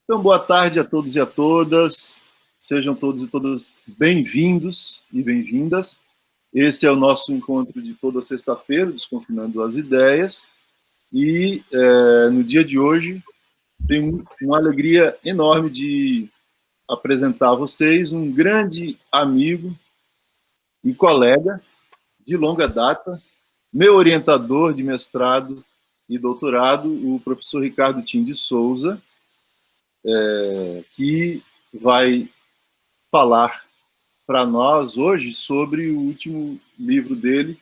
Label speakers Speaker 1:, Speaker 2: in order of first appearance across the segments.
Speaker 1: Então, boa tarde a todos e a todas. Sejam todos e todas bem-vindos e bem-vindas. Esse é o nosso encontro de toda sexta-feira, Desconfinando as Ideias. E no dia de hoje, tenho uma alegria enorme de apresentar a vocês um grande amigo e colega de longa data, meu orientador de mestrado e doutorado, o professor Ricardo Tim de Souza, que vai falar para nós hoje sobre o último livro dele,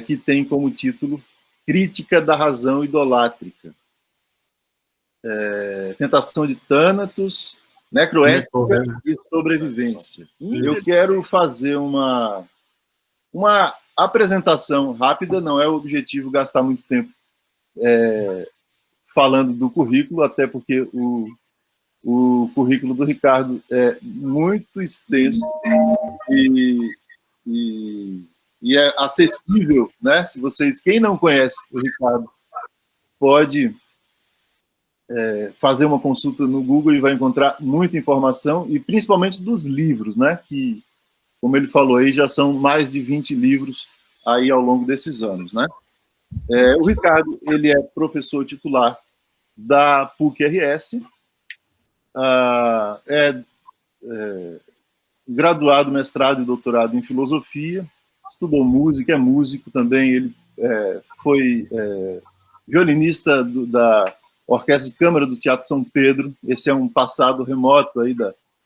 Speaker 1: que tem como título Crítica da Razão Idolátrica. Tentação de Thanatos, Necroética e Sobrevivência. Eu quero fazer uma apresentação rápida, não é o objetivo gastar muito tempo falando do currículo, até porque o currículo do Ricardo é muito extenso e é acessível, né? Se vocês, quem não conhece o Ricardo, pode fazer uma consulta no Google e vai encontrar muita informação, e principalmente dos livros, né? Que, como ele falou aí, já são mais de 20 livros aí ao longo desses anos, né? O Ricardo, ele é professor titular da PUC-RS, graduado, mestrado e doutorado em filosofia, estudou música, é músico também, ele foi violinista da Orquestra de Câmara do Teatro São Pedro. Esse é um passado remoto aí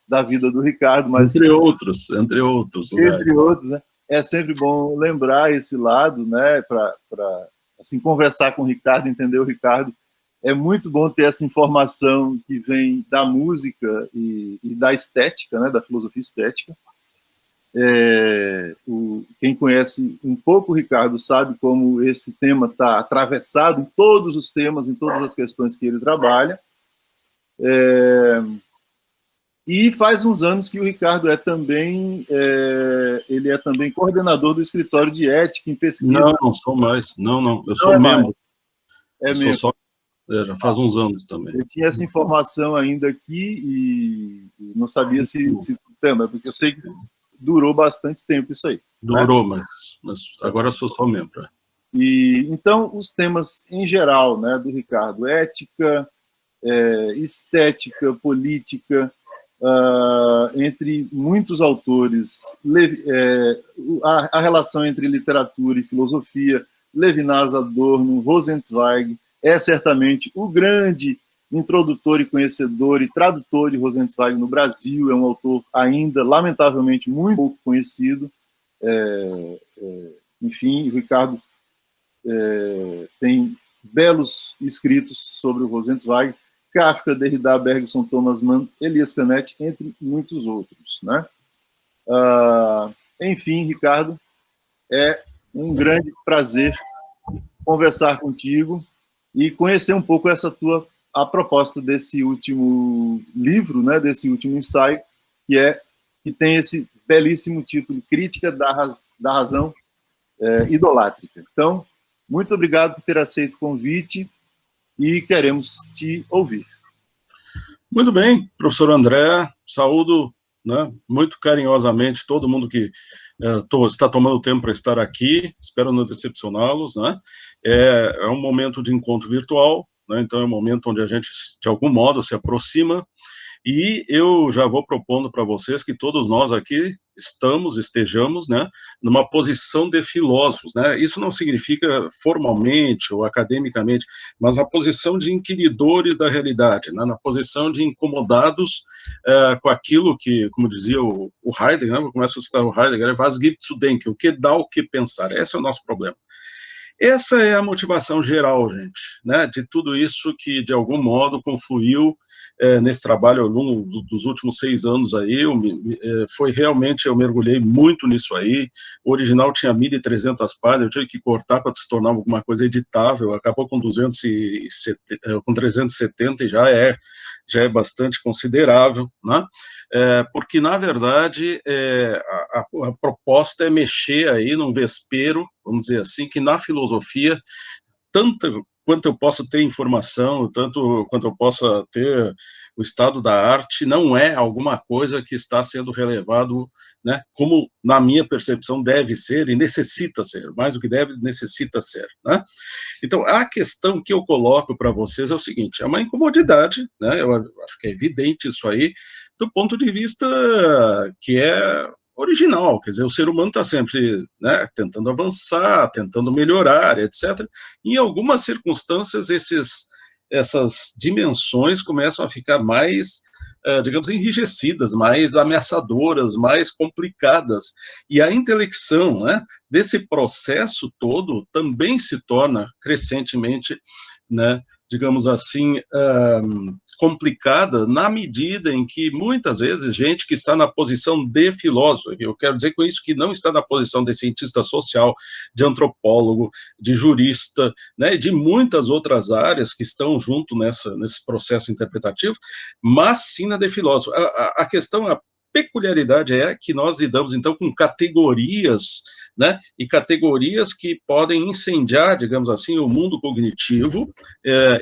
Speaker 1: da vida do Ricardo, mas
Speaker 2: entre outros lugares.
Speaker 1: Entre outros, né? É sempre bom lembrar esse lado, né, para assim, conversar com o Ricardo, entender o Ricardo. É muito bom ter essa informação que vem da música e da estética, né, da filosofia estética. Quem conhece um pouco o Ricardo sabe como esse tema está atravessado em todos os temas, em todas as questões que ele trabalha. E faz uns anos que o Ricardo ele é também coordenador do escritório de ética em pesquisa.
Speaker 2: Não sou mais, não, eu sou membro.
Speaker 1: É membro.
Speaker 2: Sou só, já faz uns anos também.
Speaker 1: Eu tinha essa informação ainda aqui e não sabia se porque eu sei que durou bastante tempo isso aí.
Speaker 2: Durou, né? mas agora eu sou só membro.
Speaker 1: E então os temas em geral, né, do Ricardo: ética, estética, política, entre muitos autores, a relação entre literatura e filosofia, Levinas, Adorno, Rosenzweig, é certamente o grande introdutor e conhecedor e tradutor de Rosenzweig no Brasil. É um autor ainda, lamentavelmente, muito pouco conhecido. Enfim, o Ricardo tem belos escritos sobre o Rosenzweig, Kafka, Derrida, Bergson, Thomas Mann, Elias Canetti, entre muitos outros, né? Enfim, Ricardo, é um grande prazer conversar contigo e conhecer um pouco a proposta desse último livro, né, desse último ensaio, que tem esse belíssimo título, Crítica da Razão Idolátrica. Então, muito obrigado por ter aceito o convite e queremos te ouvir.
Speaker 2: Muito bem, professor André, saúdo, né, muito carinhosamente todo mundo que está tomando tempo para estar aqui, espero não decepcioná-los, né? É um momento de encontro virtual, né, então é um momento onde a gente, de algum modo, se aproxima, e eu já vou propondo para vocês que todos nós aqui estejamos, né, numa posição de filósofos, né? Isso não significa formalmente ou academicamente, mas a posição de inquiridores da realidade, né, na posição de incomodados com aquilo que, como dizia o Heidegger, né, eu começo a citar o Heidegger, was gibt zu denken, o que dá o que pensar, esse é o nosso problema. Essa é a motivação geral, gente, né, de tudo isso que, de algum modo, confluiu nesse trabalho ao longo dos últimos 6 anos aí. Foi realmente, eu mergulhei muito nisso aí. O original tinha 1.300 páginas, eu tive que cortar para se tornar alguma coisa editável, acabou com 370 e já é bastante considerável, né? Porque, na verdade, a proposta é mexer aí num vespeiro, vamos dizer assim, que na filosofia, tanta quanto eu posso ter informação, tanto quanto eu possa ter o estado da arte, não é alguma coisa que está sendo relevado, né, como, na minha percepção, deve ser e necessita ser, mais do que deve, necessita ser, né? Então, a questão que eu coloco para vocês é o seguinte, é uma incomodidade, né, eu acho que é evidente isso aí, do ponto de vista que é original, quer dizer, o ser humano está sempre, né, tentando avançar, tentando melhorar, etc. Em algumas circunstâncias, essas dimensões começam a ficar mais, digamos, enrijecidas, mais ameaçadoras, mais complicadas, e a intelecção, né, desse processo todo também se torna crescentemente, né, digamos assim, complicada na medida em que, muitas vezes, gente que está na posição de filósofo, eu quero dizer com isso que não está na posição de cientista social, de antropólogo, de jurista, né, de muitas outras áreas que estão junto nesse processo interpretativo, mas sim na de filósofo. A questão, a peculiaridade é que nós lidamos, então, com categorias, né, e categorias que podem incendiar, digamos assim, o mundo cognitivo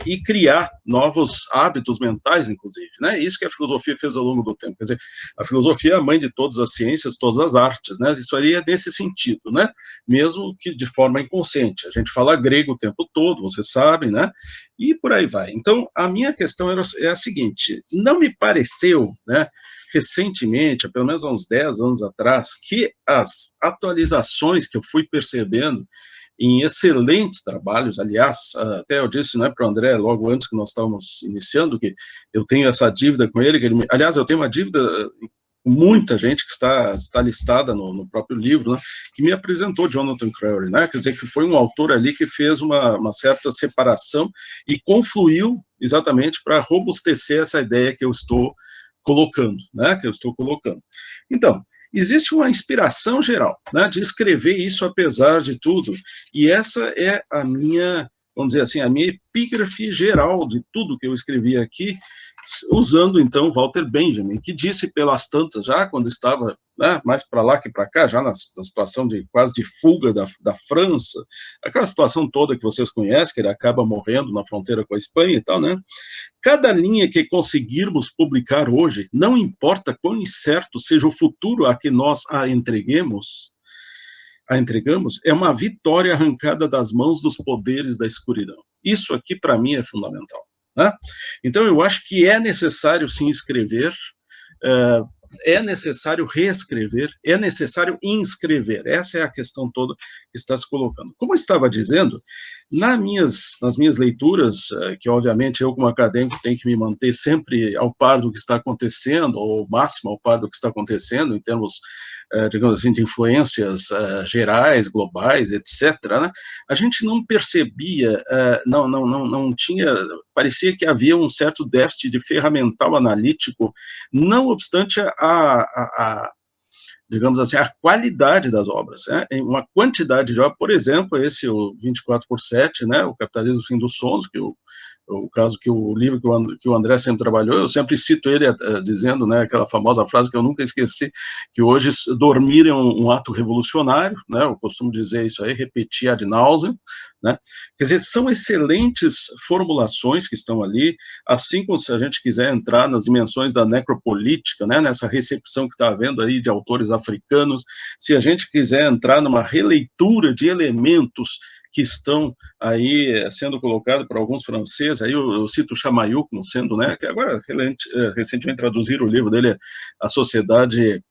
Speaker 2: e criar novos hábitos mentais, inclusive, né, isso que a filosofia fez ao longo do tempo, quer dizer, a filosofia é a mãe de todas as ciências, todas as artes, né, isso aí é nesse sentido, né, mesmo que de forma inconsciente, a gente fala grego o tempo todo, vocês sabem, né, e por aí vai. Então, a minha questão é a seguinte, não me pareceu, né, recentemente, pelo menos há uns 10 anos atrás, que as atualizações que eu fui percebendo em excelentes trabalhos, aliás, até eu disse, né, para o André, logo antes que nós estávamos iniciando, que eu tenho essa dívida com ele, aliás, eu tenho uma dívida com muita gente que está listada no próprio livro, né, que me apresentou Jonathan Crowley, né, quer dizer, que foi um autor ali que fez uma certa separação e confluiu exatamente para robustecer essa ideia que eu estou colocando, né, que eu estou colocando. Então, existe uma inspiração geral, né, de escrever isso apesar de tudo, e essa é a minha, vamos dizer assim, a minha epígrafe geral de tudo que eu escrevi aqui, usando, então, Walter Benjamin, que disse pelas tantas, já quando estava, né, mais para lá que para cá, já na situação de quase de fuga da França, aquela situação toda que vocês conhecem, que ele acaba morrendo na fronteira com a Espanha e tal, né, cada linha que conseguirmos publicar hoje, não importa quão incerto seja o futuro a que nós a entregamos, é uma vitória arrancada das mãos dos poderes da escuridão. Isso aqui, para mim, é fundamental, né? Então, eu acho que é necessário, sim, escrever, é necessário reescrever, é necessário inscrever. Essa é a questão toda que está se colocando. Como eu estava dizendo, nas minhas leituras, que obviamente eu como acadêmico tenho que me manter sempre ao par do que está acontecendo, ou máximo ao par do que está acontecendo, em termos, digamos assim, de influências gerais, globais, etc., né? A gente não percebia, não tinha, parecia que havia um certo déficit de ferramental analítico, não obstante digamos assim, a qualidade das obras, né? Uma quantidade de obras, por exemplo, esse, o 24/7, né, o Capitalismo, o Fim dos Sonhos, que o caso que o livro que o André sempre trabalhou, eu sempre cito ele dizendo, né, aquela famosa frase que eu nunca esqueci, que hoje dormir é um ato revolucionário, né, eu costumo dizer isso aí, repetir ad nauseam, né, quer dizer, são excelentes formulações que estão ali, assim como se a gente quiser entrar nas dimensões da necropolítica, né, nessa recepção que está havendo aí de autores africanos, se a gente quiser entrar numa releitura de elementos que estão aí sendo colocados por alguns franceses, aí eu cito Chamayou como sendo, né, que agora recentemente traduziram o livro dele, A Sociedade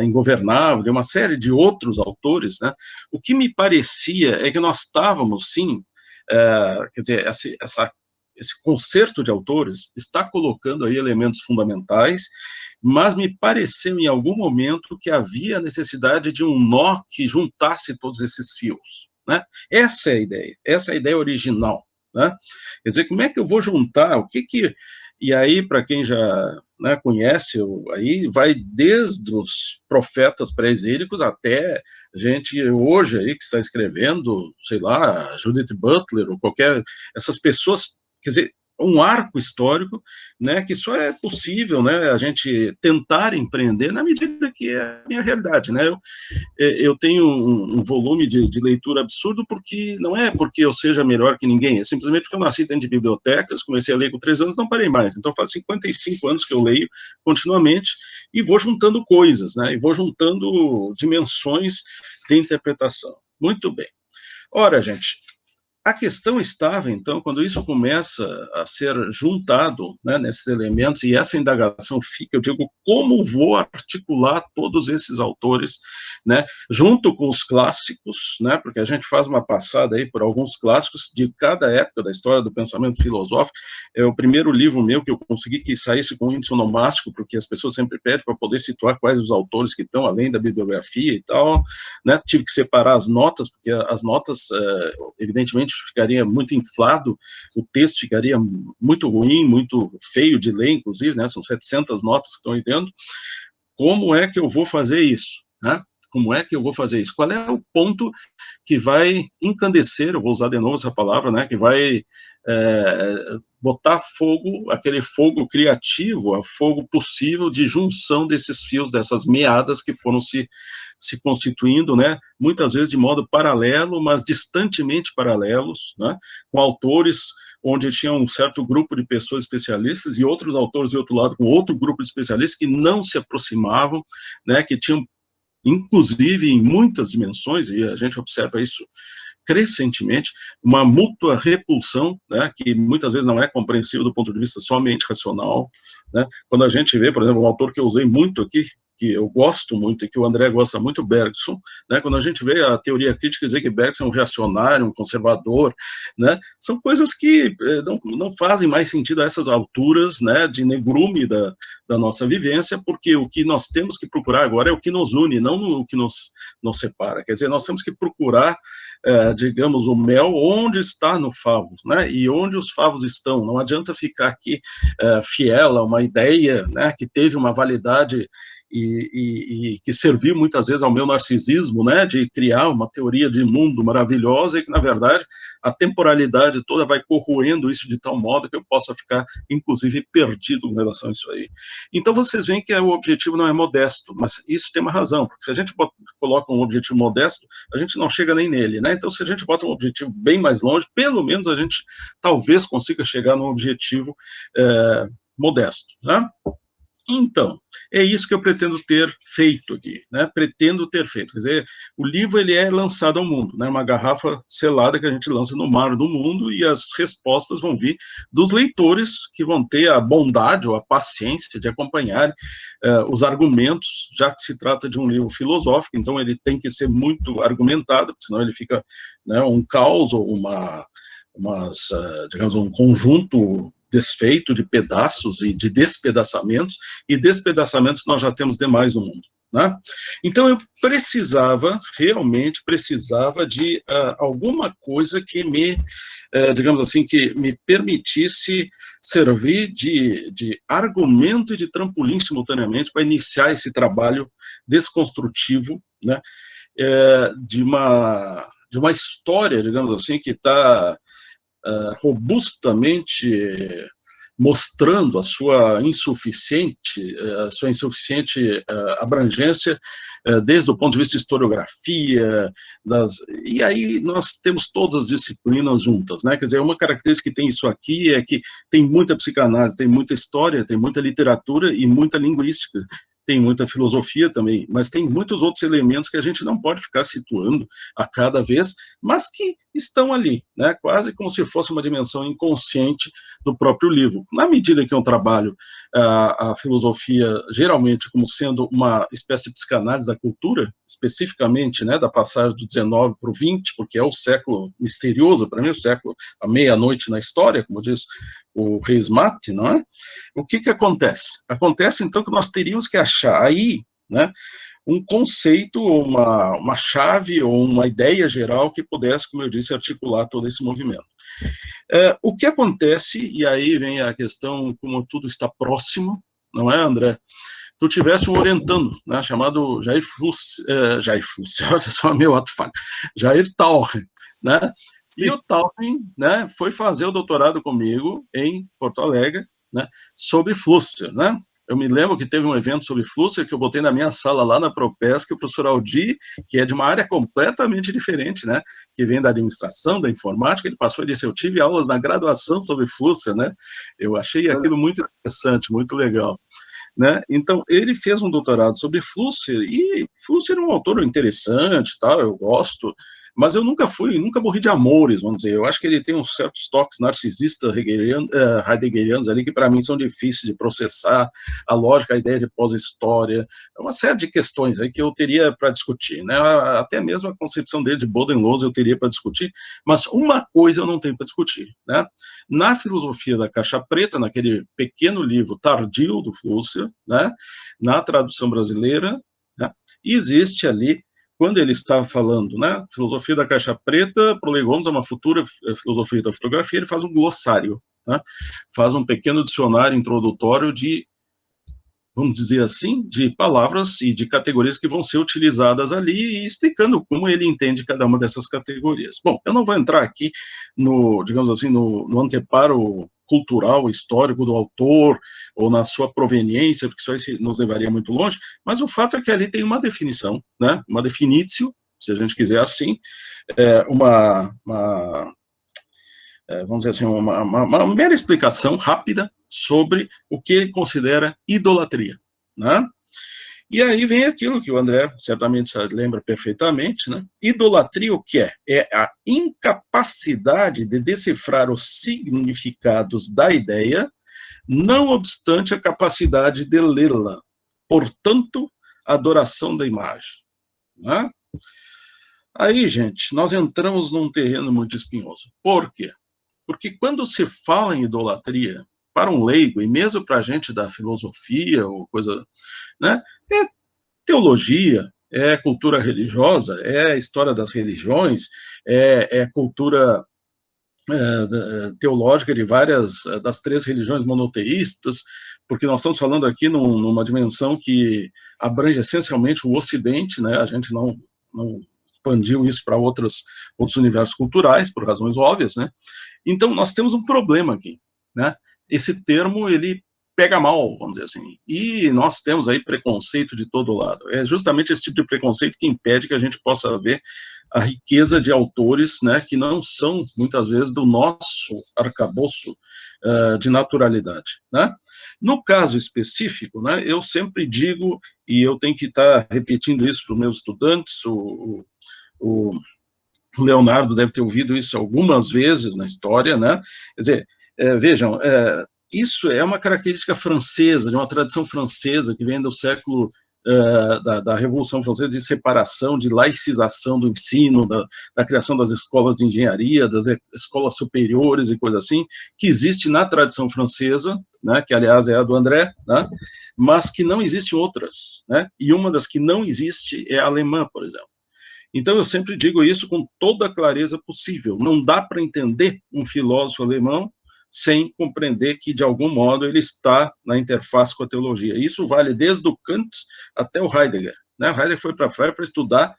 Speaker 2: Ingovernável, e uma série de outros autores, né, o que me parecia é que nós estávamos, sim, quer dizer, esse concerto de autores está colocando aí elementos fundamentais, mas me pareceu em algum momento que havia necessidade de um nó que juntasse todos esses fios, né? Essa é a ideia original, né? Quer dizer, como é que eu vou juntar, e aí, para quem já, né, conhece, aí vai desde os profetas pré-exílicos até gente hoje aí que está escrevendo, sei lá, Judith Butler, ou essas pessoas, quer dizer, um arco histórico, né, que só é possível, né, a gente tentar empreender na medida que é a minha realidade, né, eu tenho um volume de leitura absurdo, porque não é porque eu seja melhor que ninguém, é simplesmente porque eu nasci dentro de bibliotecas, comecei a ler com 3 anos, não parei mais, então faz 55 anos que eu leio continuamente, e vou juntando coisas, né, e vou juntando dimensões de interpretação. Muito bem. Ora, gente, a questão estava, então, quando isso começa a ser juntado, né, nesses elementos, e essa indagação fica, eu digo, como vou articular todos esses autores, né, junto com os clássicos, né, porque a gente faz uma passada aí por alguns clássicos de cada época da história do pensamento filosófico. É o primeiro livro meu que eu consegui que saísse com índice onomástico, porque as pessoas sempre pedem para poder situar quais os autores que estão além da bibliografia e tal, né, tive que separar as notas, porque as notas, evidentemente, ficaria muito inflado, o texto ficaria muito ruim, muito feio de ler, inclusive, né, são 700 notas que estão aí dentro. Como é que eu vou fazer isso, né? Como é que eu vou fazer isso? Qual é o ponto que vai encandecer, eu vou usar de novo essa palavra, né, que vai botar fogo, aquele fogo criativo, a fogo possível de junção desses fios, dessas meadas que foram se constituindo, né, muitas vezes de modo paralelo, mas distantemente paralelos, né, com autores onde tinha um certo grupo de pessoas especialistas e outros autores do outro lado com outro grupo de especialistas que não se aproximavam, né, que tinham, inclusive, em muitas dimensões, e a gente observa isso crescentemente, uma mútua repulsão, né, que muitas vezes não é compreensível do ponto de vista somente racional, né, quando a gente vê, por exemplo, um autor que eu usei muito aqui, que eu gosto muito e que o André gosta muito, Bergson, né, quando a gente vê a teoria crítica dizer que Bergson é um reacionário, um conservador, né, são coisas que não fazem mais sentido a essas alturas, né, de negrume da nossa vivência, porque o que nós temos que procurar agora é o que nos une, não o que nos separa. Quer dizer, nós temos que procurar, digamos, o mel onde está no favo, né, e onde os favos estão. Não adianta ficar aqui fiel a uma ideia, né, que teve uma validade e que serviu muitas vezes ao meu narcisismo, né, de criar uma teoria de mundo maravilhosa e que, na verdade, a temporalidade toda vai corroendo isso de tal modo que eu possa ficar, inclusive, perdido com relação a isso aí. Então, vocês veem que o objetivo não é modesto, mas isso tem uma razão, porque se a gente coloca um objetivo modesto, a gente não chega nem nele, né? Então, se a gente bota um objetivo bem mais longe, pelo menos a gente talvez consiga chegar num objetivo modesto, né? Então, é isso que eu pretendo ter feito aqui, né? Pretendo ter feito. Quer dizer, o livro ele é lançado ao mundo, né? Uma garrafa selada que a gente lança no mar do mundo e as respostas vão vir dos leitores que vão ter a bondade ou a paciência de acompanhar os argumentos, já que se trata de um livro filosófico, então ele tem que ser muito argumentado, senão ele fica, né, um caos ou digamos, um conjunto desfeito de pedaços e de despedaçamentos, e despedaçamentos nós já temos demais no mundo, né? Então eu realmente precisava de alguma coisa que me, digamos assim, que me permitisse servir de argumento e de trampolim simultaneamente para iniciar esse trabalho desconstrutivo, né, de uma história, digamos assim, que está robustamente mostrando a sua insuficiente abrangência, desde o ponto de vista de historiografia, e aí nós temos todas as disciplinas juntas, né? Quer dizer, uma característica que tem isso aqui é que tem muita psicanálise, tem muita história, tem muita literatura e muita linguística, tem muita filosofia também, mas tem muitos outros elementos que a gente não pode ficar situando a cada vez, mas que estão ali, né, quase como se fosse uma dimensão inconsciente do próprio livro. Na medida que eu trabalho a filosofia, geralmente, como sendo uma espécie de psicanálise da cultura, especificamente, né, da passagem do 19 para o 20, porque é o século misterioso, para mim, o século, a meia-noite na história, como diz o Reis Mate, não é? O que acontece? Acontece, então, que nós teríamos que achar aí, né, um conceito, uma chave ou uma ideia geral que pudesse, como eu disse, articular todo esse movimento. O que acontece, e aí vem a questão, como tudo está próximo, não é, André? Tu tivesse um orientando, né, chamado Jair Flussi, olha só meu ato falho, Jair Taucher, né? E o Taubin, né, foi fazer o doutorado comigo em Porto Alegre, né, sobre Flusser, né? Eu me lembro que teve um evento sobre Flusser que eu botei na minha sala lá na Propesc, o professor Aldir, que é de uma área completamente diferente, né, que vem da administração, da informática, ele passou e disse, eu tive aulas na graduação sobre Flusser, né? Eu achei aquilo muito interessante, muito legal. Né? Então, ele fez um doutorado sobre Flusser, e Flusser é um autor interessante, tal, eu gosto, mas eu nunca morri de amores, vamos dizer. Eu acho que ele tem uns certos toques narcisistas heideggerianos ali que, para mim, são difíceis de processar, a lógica, a ideia de pós-história, uma série de questões aí que eu teria para discutir, né? Até mesmo a concepção dele de Bodenlos eu teria para discutir, mas uma coisa eu não tenho para discutir, né? Na filosofia da caixa preta, naquele pequeno livro tardio do Flusser, né, na tradução brasileira, né, existe ali, quando ele está falando, né, filosofia da caixa preta, prolegômenos a uma futura filosofia da fotografia, ele faz um glossário, né, faz um pequeno dicionário introdutório de, vamos dizer assim, de palavras e de categorias que vão ser utilizadas ali, e explicando como ele entende cada uma dessas categorias. Bom, eu não vou entrar aqui no, digamos assim, no anteparo cultural, histórico do autor, ou na sua proveniência, porque isso nos levaria muito longe, mas o fato é que ali tem uma definição, né, uma definitio, se a gente quiser assim, vamos dizer assim, uma mera explicação rápida sobre o que ele considera idolatria, né? E aí vem aquilo que o André certamente lembra perfeitamente, né? Idolatria o que é? É a incapacidade de decifrar os significados da ideia, não obstante a capacidade de lê-la. Portanto, adoração da imagem, né? Aí, gente, nós entramos num terreno muito espinhoso. Por quê? Porque quando se fala em idolatria, para um leigo, e mesmo para a gente da filosofia, ou coisa, né, é teologia, é cultura religiosa, é a história das religiões, é cultura teológica de várias, das 3 religiões monoteístas, porque nós estamos falando aqui numa dimensão que abrange essencialmente o Ocidente, né, a gente não expandiu isso para outros universos culturais, por razões óbvias, né? Então, nós temos um problema aqui, né? Esse termo, ele pega mal, vamos dizer assim, e nós temos aí preconceito de todo lado. É justamente esse tipo de preconceito que impede que a gente possa ver a riqueza de autores, né, que não são, muitas vezes, do nosso arcabouço de naturalidade, né? No caso específico, né, eu sempre digo, e eu tenho que estar repetindo isso para os meus estudantes, o Leonardo deve ter ouvido isso algumas vezes na história, né? Quer dizer, vejam, isso é uma característica francesa, de uma tradição francesa que vem do século da Revolução Francesa, de separação, de laicização do ensino, da criação das escolas de engenharia, das escolas superiores e coisa assim, que existe na tradição francesa, né, que aliás é a do André, né, mas que não existem outras, né, e uma das que não existe é a alemã, por exemplo. Então, eu sempre digo isso com toda a clareza possível. Não dá para entender um filósofo alemão sem compreender que, de algum modo, ele está na interface com a teologia. Isso vale desde o Kant até o Heidegger, né? O Heidegger foi para Freire para estudar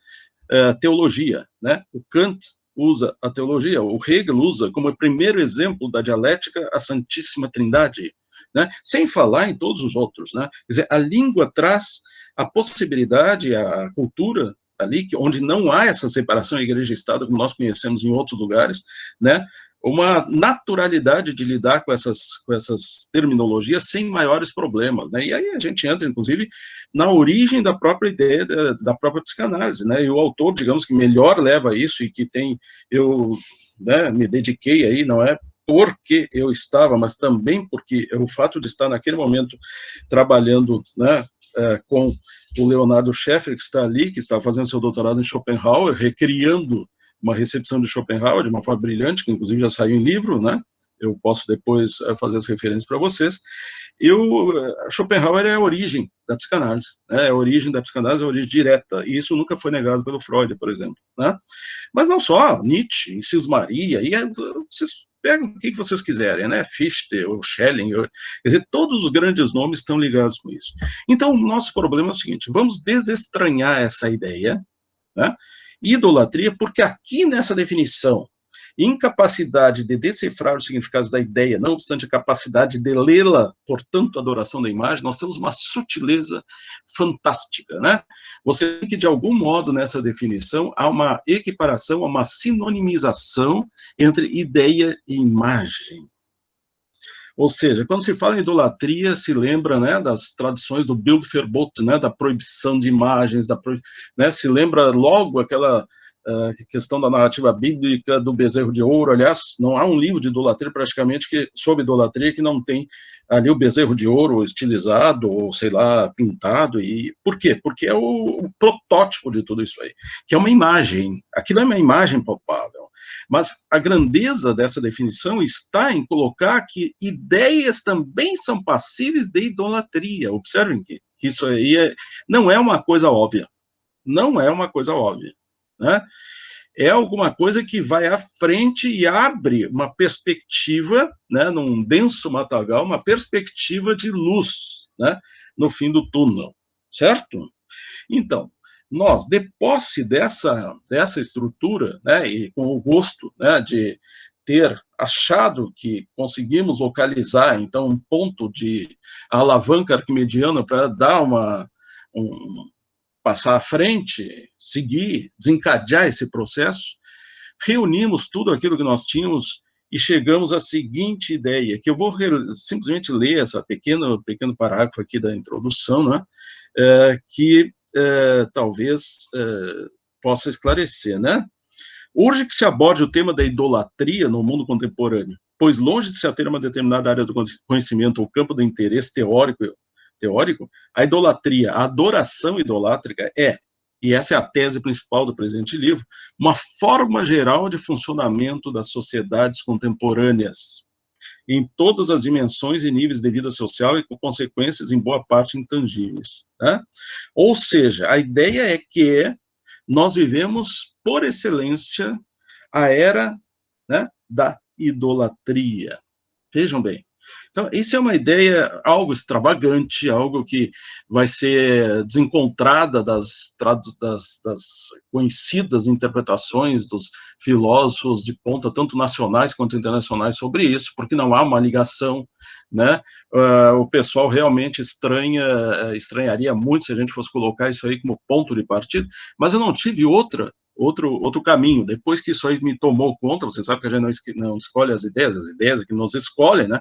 Speaker 2: teologia, né? O Kant usa a teologia, o Hegel usa como primeiro exemplo da dialética a Santíssima Trindade, né? Sem falar em todos os outros, né? Quer dizer, a língua traz a possibilidade, a cultura ali, onde não há essa separação igreja e Estado, como nós conhecemos em outros lugares, né, uma naturalidade de lidar com essas terminologias sem maiores problemas, né, e aí a gente entra, inclusive, na origem da própria ideia, da própria psicanálise, né, e o autor, digamos, que melhor leva isso, e que eu, né, me dediquei aí, não é porque eu estava, mas também porque o fato de estar naquele momento trabalhando, né, com o Leonardo Schaeffer, que está ali, que está fazendo seu doutorado em Schopenhauer, recriando uma recepção de Schopenhauer de uma forma brilhante, que inclusive já saiu em livro, né? Eu posso depois fazer as referências para vocês. Schopenhauer é a origem da psicanálise, né? A origem da psicanálise é a origem direta, e isso nunca foi negado pelo Freud, por exemplo, né? Mas não só, Nietzsche, Inciso Maria, e vocês pegam o que vocês quiserem, né? Fichte, ou Schelling, quer dizer, todos os grandes nomes estão ligados com isso. Então, o nosso problema é o seguinte: vamos desestranhar essa ideia, né? Idolatria, porque aqui nessa definição incapacidade de decifrar os significados da ideia, não obstante a capacidade de lê-la, portanto, a adoração da imagem, nós temos uma sutileza fantástica, né? Você vê que, de algum modo, nessa definição, há uma equiparação, há uma sinonimização entre ideia e imagem. Ou seja, quando se fala em idolatria, se lembra, né, das tradições do Bildverbot, né, da proibição de imagens, né, se lembra logo aquela questão da narrativa bíblica do bezerro de ouro. Aliás, não há um livro de idolatria praticamente sobre idolatria que não tem ali o bezerro de ouro estilizado, ou sei lá, pintado. E por quê? Porque é o protótipo de tudo isso aí, que é uma imagem. Aquilo é uma imagem palpável. Mas a grandeza dessa definição está em colocar que ideias também são passíveis de idolatria. Observem que isso aí não é uma coisa óbvia. Não é uma coisa óbvia, né? É alguma coisa que vai à frente e abre uma perspectiva, né, num denso matagal, uma perspectiva de luz, né, no fim do túnel, certo? Então, nós, de posse dessa estrutura, né, e com o gosto, né, de ter achado que conseguimos localizar, então, um ponto de alavanca arquimediana para dar passar à frente, seguir, desencadear esse processo, reunimos tudo aquilo que nós tínhamos e chegamos à seguinte ideia, que eu vou simplesmente ler essa pequeno parágrafo aqui da introdução, né, que talvez possa esclarecer, né? Urge que se aborde o tema da idolatria no mundo contemporâneo, pois longe de se ater a uma determinada área do conhecimento ou campo do interesse teórico, a idolatria, a adoração idolátrica e essa é a tese principal do presente livro, uma forma geral de funcionamento das sociedades contemporâneas, em todas as dimensões e níveis de vida social e com consequências em boa parte intangíveis, né? Ou seja, a ideia é que nós vivemos, por excelência, a era, né, da idolatria. Vejam bem. Então, isso é uma ideia, algo extravagante, algo que vai ser desencontrada das conhecidas interpretações dos filósofos de ponta, tanto nacionais quanto internacionais, sobre isso, porque não há uma ligação, né? O pessoal realmente estranharia muito se a gente fosse colocar isso aí como ponto de partida, mas eu não tive outro caminho. Depois que isso aí me tomou conta, você sabe que a gente não escolhe as ideias que nos escolhem, né?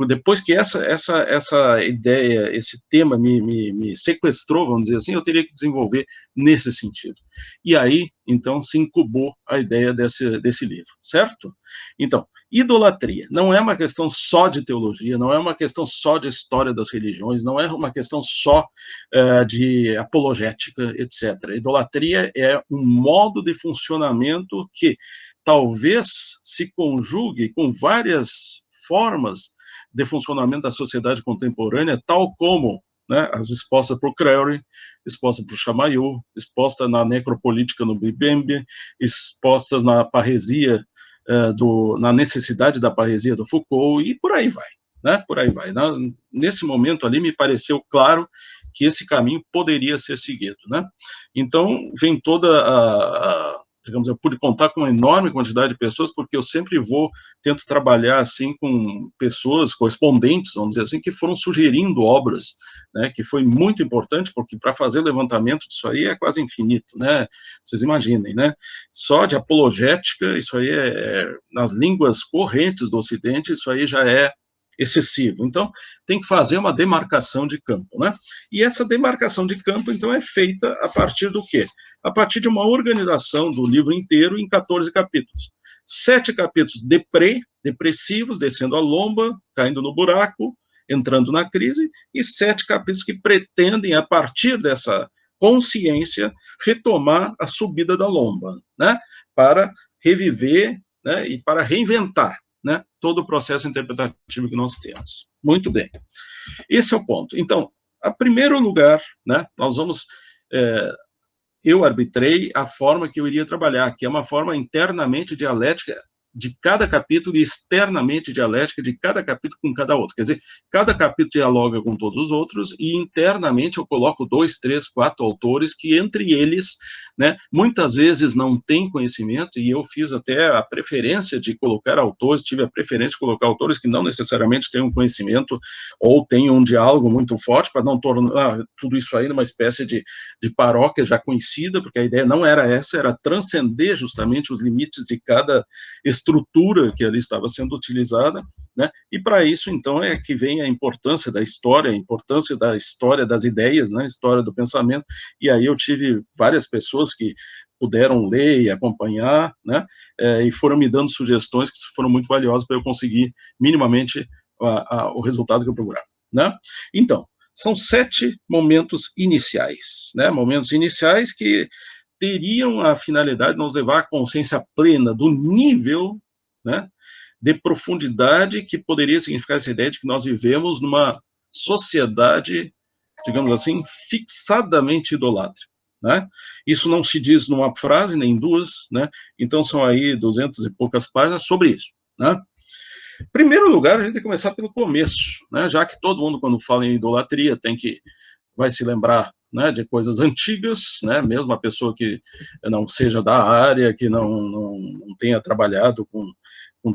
Speaker 2: Depois que essa ideia, esse tema me sequestrou, vamos dizer assim, eu teria que desenvolver nesse sentido. E aí, então, se incubou a ideia desse livro, certo? Então, idolatria não é uma questão só de teologia, não é uma questão só de história das religiões, não é uma questão só de apologética, etc. Idolatria é um modo de funcionamento que talvez se conjugue com várias formas de funcionamento da sociedade contemporânea, tal como, né, as expostas para o Crowley, expostas para o Chamayou, expostas na necropolítica no Mbembe, expostas na parresia, na necessidade da parresia do Foucault, e por aí vai, né, por aí vai. Nesse momento ali me pareceu claro que esse caminho poderia ser seguido, né? Então, vem toda digamos, eu pude contar com uma enorme quantidade de pessoas, porque eu sempre tento trabalhar, assim, com pessoas, correspondentes, vamos dizer assim, que foram sugerindo obras, né, que foi muito importante, porque para fazer o levantamento disso aí é quase infinito, né, vocês imaginem, né, só de apologética, isso aí nas línguas correntes do Ocidente, isso aí já é excessivo. Então, tem que fazer uma demarcação de campo, né? E essa demarcação de campo, então, é feita a partir do quê? A partir de uma organização do livro inteiro em 14 capítulos. 7 capítulos depressivos, descendo a lomba, caindo no buraco, entrando na crise, e 7 capítulos que pretendem, a partir dessa consciência, retomar a subida da lomba, né? Para reviver, né, e para reinventar, né, todo o processo interpretativo que nós temos. Muito bem. Esse é o ponto. Então, a primeiro lugar, né, nós vamos... eu arbitrei a forma que eu iria trabalhar, que é uma forma internamente dialética de cada capítulo e externamente dialética de cada capítulo com cada outro. Quer dizer, cada capítulo dialoga com todos os outros e internamente eu coloco 2, 3, 4 autores que, entre eles, né? Muitas vezes não tem conhecimento, e eu fiz até a preferência de colocar autores, tive a preferência de colocar autores que não necessariamente tenham conhecimento ou tenham um diálogo muito forte, para não tornar tudo isso aí numa espécie de paróquia já conhecida, porque a ideia não era essa, era transcender justamente os limites de cada estrutura que ali estava sendo utilizada, né? E para isso, então, é que vem a importância da história, a importância da história das ideias, né? História do pensamento, e aí eu tive várias pessoas que puderam ler e acompanhar, né? E foram me dando sugestões que foram muito valiosas para eu conseguir minimamente o resultado que eu procurava, né? Então, são 7 momentos iniciais, né? Momentos iniciais que teriam a finalidade de nos levar à consciência plena do nível, né, de profundidade que poderia significar essa ideia de que nós vivemos numa sociedade, digamos assim, fixadamente idolátrica, né? Isso não se diz numa frase, nem duas, né? Então são aí 200 e poucas páginas sobre isso, né? Em primeiro lugar, a gente tem que começar pelo começo, né? Já que todo mundo, quando fala em idolatria, vai se lembrar, né, de coisas antigas, né, mesmo a pessoa que não seja da área, que não tenha trabalhado com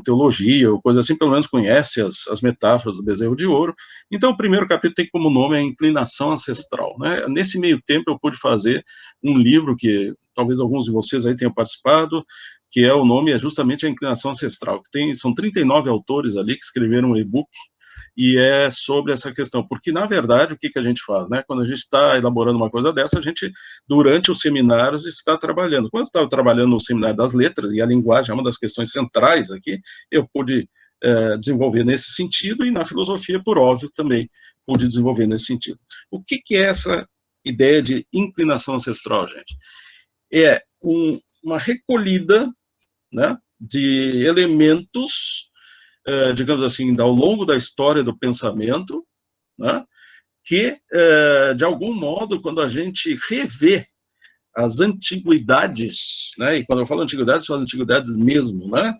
Speaker 2: teologia ou coisa assim, pelo menos conhece as metáforas do bezerro de ouro. Então, o primeiro capítulo tem como nome a inclinação ancestral, né? Nesse meio tempo, eu pude fazer um livro que talvez alguns de vocês aí tenham participado, que o nome é justamente a inclinação ancestral, que são 39 autores ali que escreveram um e-book, e é sobre essa questão, porque, na verdade, o que a gente faz, né? Quando a gente está elaborando uma coisa dessa, a gente, durante os seminários, está trabalhando. Quando eu estava trabalhando no Seminário das Letras, e a linguagem é uma das questões centrais aqui, eu pude desenvolver nesse sentido, e na filosofia, por óbvio, também pude desenvolver nesse sentido. O que é essa ideia de inclinação ancestral, gente? É uma recolhida, né, de elementos, digamos assim, ao longo da história do pensamento, né, que, de algum modo, quando a gente revê as antiguidades, né, e quando eu falo antiguidades, eu falo antiguidades mesmo, né,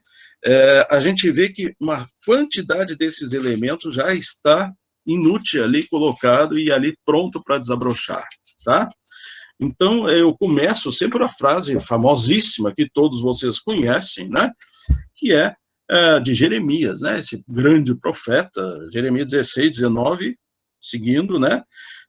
Speaker 2: a gente vê que uma quantidade desses elementos já está inútil ali, colocado e ali pronto para desabrochar, tá? Então, eu começo sempre a frase famosíssima que todos vocês conhecem, né, que de Jeremias, né, esse grande profeta, Jeremias 16, 19, seguindo, né,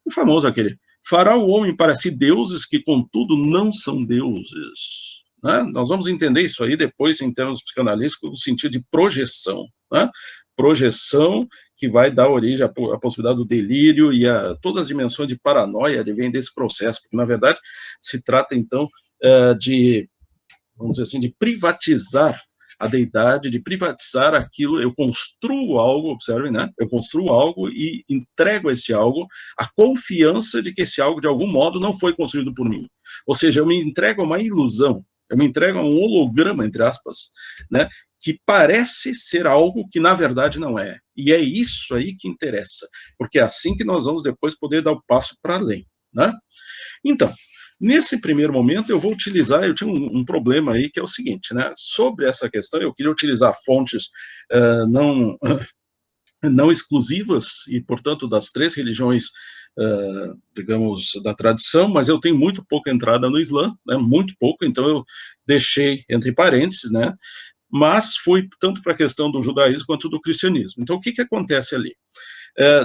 Speaker 2: o famoso aquele, fará o homem para si deuses que, contudo, não são deuses. Né? Nós vamos entender isso aí depois, em termos psicanalísticos, no sentido de projeção, né? Projeção que vai dar origem à possibilidade do delírio e a todas as dimensões de paranoia advêm desse processo, porque, na verdade, se trata, então, vamos dizer assim, de privatizar a deidade, de privatizar aquilo, eu construo algo, observem, né? Eu construo algo e entrego a esse algo a confiança de que esse algo, de algum modo, não foi construído por mim. Ou seja, eu me entrego a uma ilusão, eu me entrego a um holograma, entre aspas, né? Que parece ser algo que, na verdade, não é. E é isso aí que interessa, porque é assim que nós vamos depois poder dar o passo para além, né? Então, nesse primeiro momento, eu vou utilizar, eu tinha um problema aí, que é o seguinte, né, sobre essa questão, eu queria utilizar fontes não exclusivas, e, portanto, das 3 religiões, digamos, da tradição, mas eu tenho muito pouca entrada no Islã, né, muito pouco, então eu deixei entre parênteses, né, mas fui tanto para a questão do judaísmo quanto do cristianismo. Então, o que acontece ali?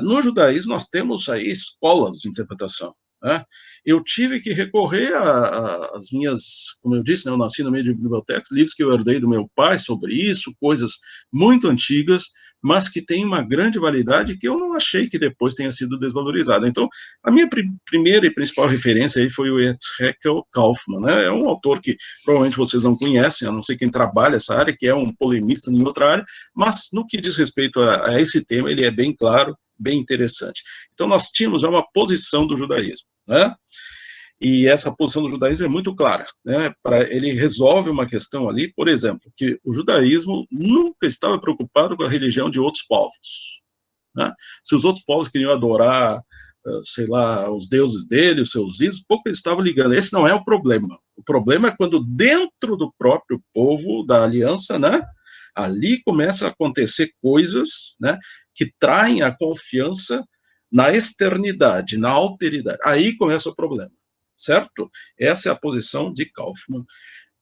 Speaker 2: No judaísmo, nós temos aí escolas de interpretação, né? Eu tive que recorrer às minhas, como eu disse, né, eu nasci no meio de bibliotecas, livros que eu herdei do meu pai sobre isso, coisas muito antigas, mas que têm uma grande validade que eu não achei que depois tenha sido desvalorizada. Então, a minha primeira e principal referência aí foi o Ezekiel Kaufman, né? É um autor que provavelmente vocês não conhecem, a não ser quem trabalha essa área, que é um polemista em outra área, mas no que diz respeito a esse tema, ele é bem claro, bem interessante. Então, nós tínhamos já uma posição do judaísmo, né? E essa posição do judaísmo é muito clara, né? Ele resolve uma questão ali, por exemplo, que o judaísmo nunca estava preocupado com a religião de outros povos, né? Se os outros povos queriam adorar, sei lá, os deuses dele, os seus ídolos, pouco eles estavam ligando. Esse não é o problema. O problema é quando dentro do próprio povo da aliança, né, ali começa a acontecer coisas, né, que traem a confiança na externidade, na alteridade. Aí começa o problema, certo? Essa é a posição de Kaufmann.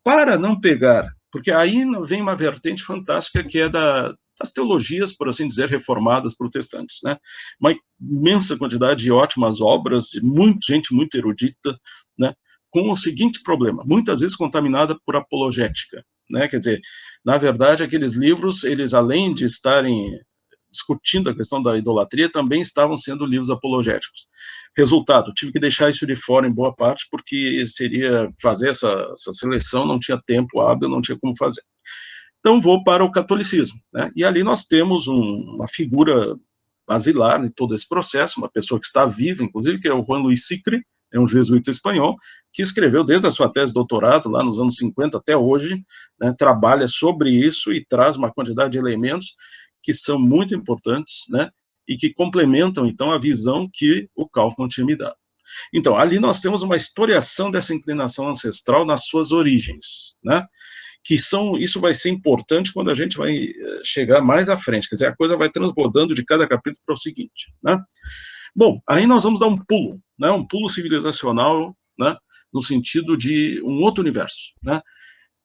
Speaker 2: Para não pegar, porque aí vem uma vertente fantástica que é das teologias, por assim dizer, reformadas protestantes, né? Uma imensa quantidade de ótimas obras, de gente muito erudita, né? Com o seguinte problema, muitas vezes contaminada por apologética, né? Quer dizer, na verdade, aqueles livros, eles além de estarem discutindo a questão da idolatria, também estavam sendo livros apologéticos. Resultado, tive que deixar isso de fora em boa parte, porque seria fazer essa seleção, não tinha tempo hábil, não tinha como fazer. Então, vou para o catolicismo, né? E ali nós temos uma figura basilar em todo esse processo, uma pessoa que está viva, inclusive, que é o Juan Luis Sicre, é um jesuíta espanhol, que escreveu desde a sua tese de doutorado, lá nos anos 50 até hoje, né, trabalha sobre isso e traz uma quantidade de elementos que são muito importantes, né, e que complementam, então, a visão que o Kaufmann tinha me dado. Então, ali nós temos uma historiação dessa inclinação ancestral nas suas origens, né, isso vai ser importante quando a gente vai chegar mais à frente, quer dizer, a coisa vai transbordando de cada capítulo para o seguinte, né. Bom, aí nós vamos dar um pulo, né, um pulo civilizacional, né, no sentido de um outro universo, né.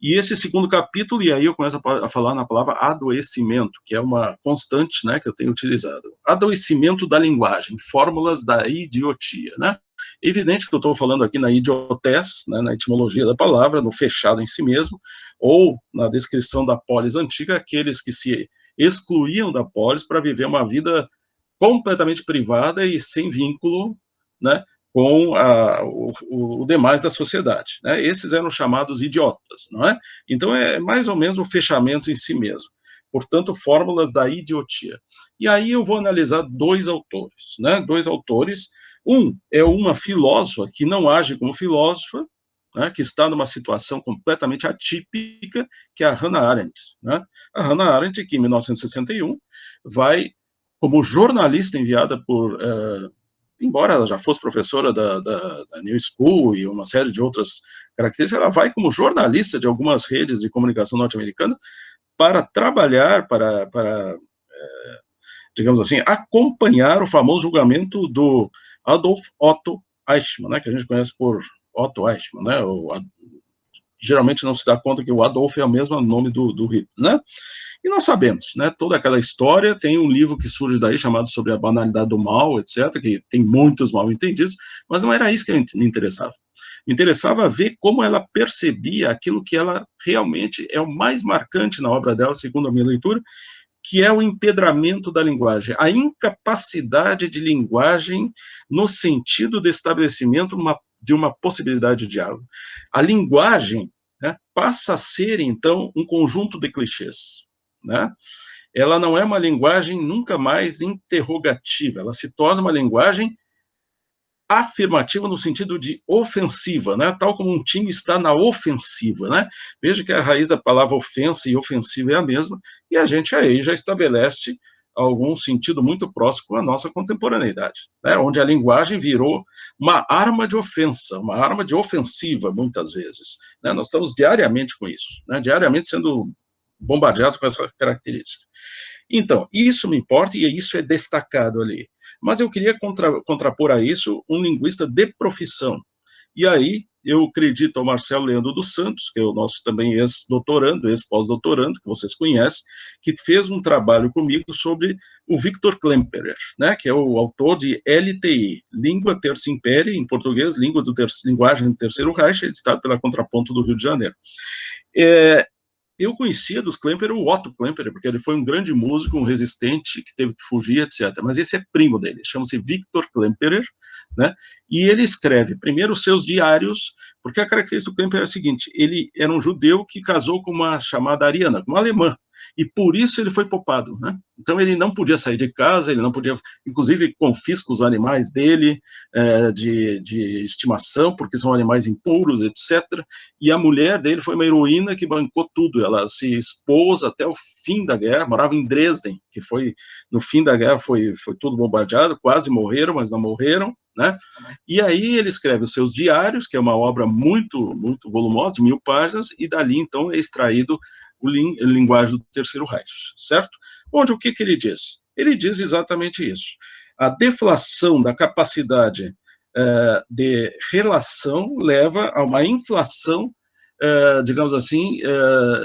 Speaker 2: E esse segundo capítulo, e aí eu começo a falar na palavra adoecimento, que é uma constante, né, que eu tenho utilizado. Adoecimento da linguagem, fórmulas da idiotia, né? Evidente que eu estou falando aqui na idiotez, né, na etimologia da palavra, no fechado em si mesmo, ou na descrição da polis antiga, aqueles que se excluíam da polis para viver uma vida completamente privada e sem vínculo, né, com o demais da sociedade, né? Esses eram chamados idiotas, não é? Então é mais ou menos o fechamento em si mesmo. Portanto, fórmulas da idiotia. E aí eu vou analisar dois autores, né? Dois autores. Um é uma filósofa que não age como filósofa, né, que está numa situação completamente atípica, que é a Hannah Arendt, né? A Hannah Arendt, que em 1961 vai, como jornalista enviada embora ela já fosse professora da New School e uma série de outras características, ela vai como jornalista de algumas redes de comunicação norte-americana para trabalhar, digamos assim, acompanhar o famoso julgamento do Adolf Otto Eichmann, né, que a gente conhece por Otto Eichmann, né, geralmente não se dá conta que o Adolf é o mesmo nome do Hitler, né? E nós sabemos, né, toda aquela história, tem um livro que surge daí chamado Sobre a Banalidade do Mal, etc., que tem muitos mal entendidos, mas não era isso que me interessava. Me interessava ver como ela percebia aquilo que ela realmente é o mais marcante na obra dela, segundo a minha leitura, que é o empedramento da linguagem, a incapacidade de linguagem no sentido de estabelecimento de uma possibilidade de diálogo. A linguagem, né, passa a ser, então, um conjunto de clichês, né? Ela não é uma linguagem nunca mais interrogativa, ela se torna uma linguagem afirmativa no sentido de ofensiva, né? Tal como um time está na ofensiva, né? Veja que a raiz da palavra ofensa e ofensiva é a mesma, e a gente aí já estabelece algum sentido muito próximo com a nossa contemporaneidade, né? Onde a linguagem virou uma arma de ofensa, uma arma de ofensiva, muitas vezes, né? Nós estamos diariamente com isso, né? Diariamente sendo bombardeados com essa característica. Então, isso me importa e isso é destacado ali. Mas eu queria contrapor a isso um linguista de profissão. E aí eu acredito ao Marcelo Leandro dos Santos, que é o nosso também ex-doutorando, ex-pós-doutorando, que vocês conhecem, que fez um trabalho comigo sobre o Victor Klemperer, né, que é o autor de LTI, Língua Terça Império, em português, Linguagem do Terceiro Reich, editado pela Contraponto do Rio de Janeiro. Eu conhecia dos Klemperer o Otto Klemperer, porque ele foi um grande músico, um resistente, que teve que fugir, etc. Mas esse é primo dele, chama-se Victor Klemperer, né? E ele escreve primeiro os seus diários, porque a característica do Klemperer é a seguinte: ele era um judeu que casou com uma chamada ariana, uma alemã, e por isso ele foi poupado, né? Então ele não podia sair de casa, ele não podia, inclusive confisca os animais dele, de estimação, porque são animais impuros, etc. E a mulher dele foi uma heroína que bancou tudo, ela se expôs até o fim da guerra, morava em Dresden, que foi, no fim da guerra foi tudo bombardeado, quase morreram, mas não morreram, né? E aí ele escreve os seus diários, que é uma obra muito, muito volumosa, de 1000 páginas, e dali então é extraído a linguagem do Terceiro Reich, certo? Onde o que ele diz? Ele diz exatamente isso. A deflação da capacidade de relação leva a uma inflação, digamos assim,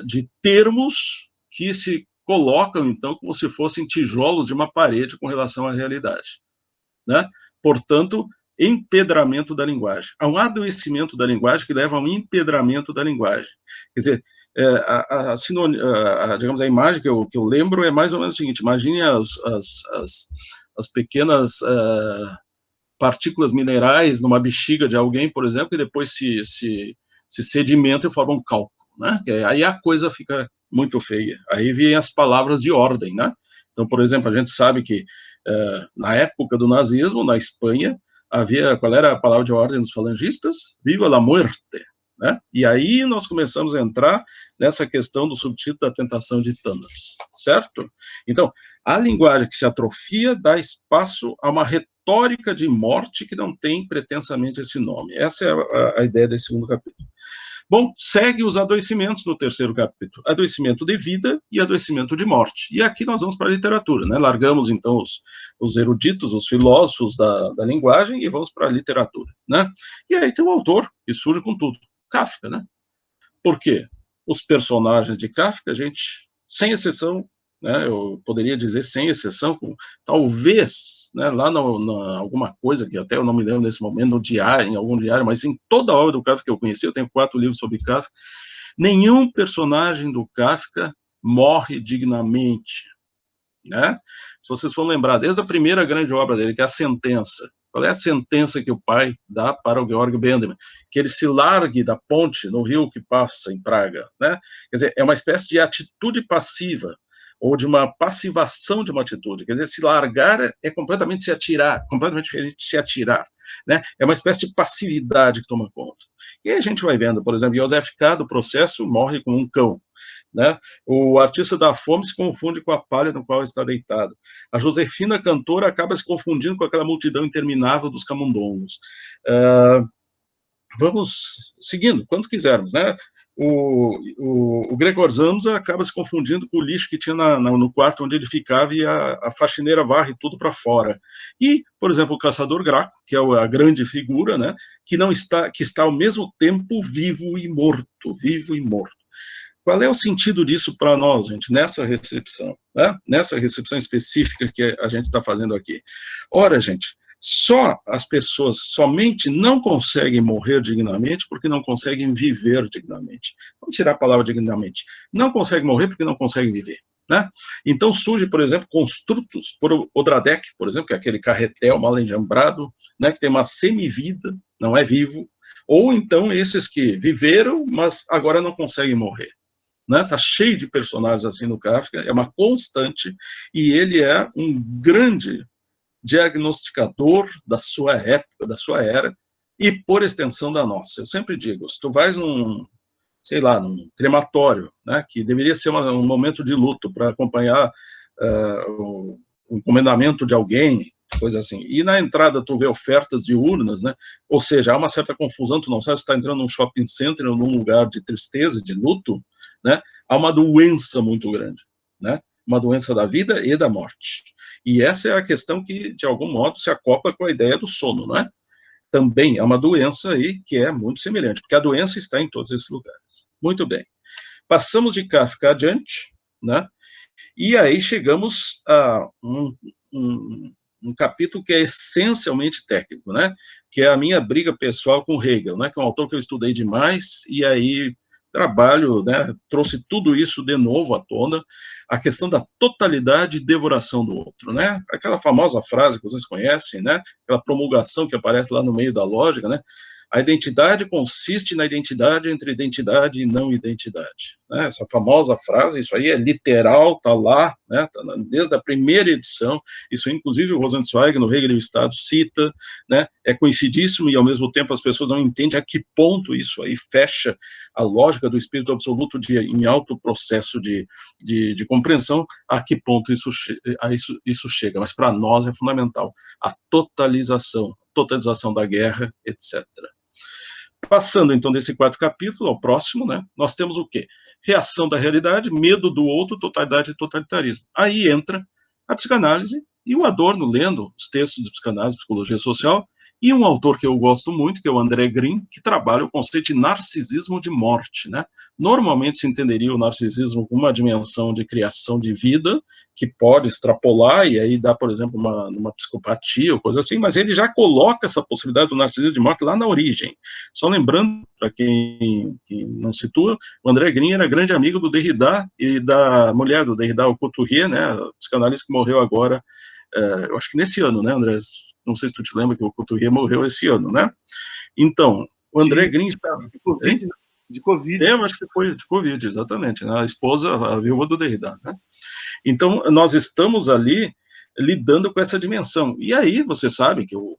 Speaker 2: de termos que se colocam, então, como se fossem tijolos de uma parede com relação à realidade, né? Portanto, empedramento da linguagem. Há um adoecimento da linguagem que leva a um empedramento da linguagem. Quer dizer, digamos, a imagem que eu lembro é mais ou menos o seguinte: imagine as pequenas partículas minerais numa bexiga de alguém, por exemplo, que depois se sedimentam e formam um cálculo, né? Aí a coisa fica muito feia. Aí vêm as palavras de ordem, né? Então, por exemplo, a gente sabe que na época do nazismo, na Espanha, qual era a palavra de ordem dos falangistas? Viva la muerte, né? E aí nós começamos a entrar nessa questão do subtítulo da tentação de Thanos, certo? Então, a linguagem que se atrofia dá espaço a uma retórica de morte que não tem pretensamente esse nome. Essa é a ideia desse segundo capítulo. Bom, segue os adoecimentos no terceiro capítulo. Adoecimento de vida e adoecimento de morte. E aqui nós vamos para a literatura, né? Largamos, então, os eruditos, os filósofos da linguagem e vamos para a literatura, né? E aí tem o autor que surge com tudo. Kafka, né? Por quê? Os personagens de Kafka, gente, sem exceção, né, eu poderia dizer sem exceção, talvez, né, lá alguma coisa que até eu não me lembro nesse momento, no diário, em algum diário, mas em toda a obra do Kafka que eu conheci, eu tenho 4 livros sobre Kafka, nenhum personagem do Kafka morre dignamente, né? Se vocês for lembrar, desde a primeira grande obra dele, que é A Sentença. Qual é a sentença que o pai dá para o Georg Bendemann? Que ele se largue da ponte no rio que passa em Praga, né? Quer dizer, é uma espécie de atitude passiva, ou de uma passivação de uma atitude. Quer dizer, se largar é completamente se atirar, completamente diferente de se atirar, né? É uma espécie de passividade que toma conta. E aí a gente vai vendo, por exemplo, Joseph K. do Processo morre como um cão, né? O artista da fome se confunde com a palha no qual está deitado. A Josefina cantora acaba se confundindo com aquela multidão interminável dos camundongos. Vamos seguindo, quanto quisermos, né? O Gregor Samsa acaba se confundindo com o lixo que tinha no quarto onde ele ficava e a faxineira varre tudo para fora. E, por exemplo, o Caçador Graco, que é a grande figura, né? Que está ao mesmo tempo vivo e morto, vivo e morto. Qual é o sentido disso para nós, gente, nessa recepção, né? Nessa recepção específica que a gente está fazendo aqui? Ora, gente, só as pessoas somente não conseguem morrer dignamente porque não conseguem viver dignamente. Vamos tirar a palavra dignamente. Não conseguem morrer porque não conseguem viver, né? Então surge, por exemplo, construtos por Odradek, por exemplo, que é aquele carretel mal enjambrado, né, que tem uma semivida, não é vivo, ou então esses que viveram, mas agora não conseguem morrer. Está cheio de personagens assim no Kafka, é uma constante, e ele é um grande diagnosticador da sua época, da sua era, e por extensão da nossa. Eu sempre digo, se tu vais num crematório, né, que deveria ser um momento de luto para acompanhar o encomendamento de alguém, coisa assim, e na entrada tu vê ofertas de urnas, né, ou seja, há uma certa confusão, tu não sabe se está entrando num shopping center ou num lugar de tristeza, de luto, né, há uma doença muito grande, né, uma doença da vida e da morte. E essa é a questão que, de algum modo, se acopla com a ideia do sono, não é? Também é uma doença aí que é muito semelhante, porque a doença está em todos esses lugares. Muito bem. Passamos de Kafka adiante, né? E aí chegamos a um capítulo que é essencialmente técnico, né? Que é a minha briga pessoal com Hegel, né? Que é um autor que eu estudei demais, e aí trabalho, né, trouxe tudo isso de novo à tona, a questão da totalidade e devoração do outro, né? Aquela famosa frase que vocês conhecem, né? Aquela promulgação que aparece lá no meio da lógica, né? A identidade consiste na identidade entre identidade e não identidade, né? Essa famosa frase, isso aí é literal, está lá, né? Tá desde a primeira edição, isso inclusive o Rosenzweig, no Hegel e o Estado, cita, né? É conhecidíssimo e ao mesmo tempo as pessoas não entendem a que ponto isso aí fecha a lógica do espírito absoluto em alto processo de compreensão, a que ponto isso chega, mas para nós é fundamental, a totalização da guerra, etc. Passando, então, desse 4º capítulo ao próximo, né, nós temos o quê? Reação da realidade, medo do outro, totalidade e totalitarismo. Aí entra a psicanálise e o Adorno, lendo os textos de psicanálise, psicologia social, E um autor que eu gosto muito, que é o André Green, que trabalha o conceito de narcisismo de morte, né? Normalmente se entenderia o narcisismo como uma dimensão de criação de vida, que pode extrapolar, e aí dá, por exemplo, uma psicopatia ou coisa assim, mas ele já coloca essa possibilidade do narcisismo de morte lá na origem. Só lembrando, para quem não situa, o André Green era grande amigo do Derrida e da mulher do Derrida, o Couturier, né, psicanalista que morreu agora, eu acho que nesse ano, né, André? Não sei se tu te lembra que o Couturier morreu esse ano, né? Então, o André Green está...
Speaker 1: De Covid, né? De Covid.
Speaker 2: Eu acho que foi de Covid, exatamente, né? A esposa, a viúva do Derrida, né? Então, nós estamos ali lidando com essa dimensão. E aí, você sabe que o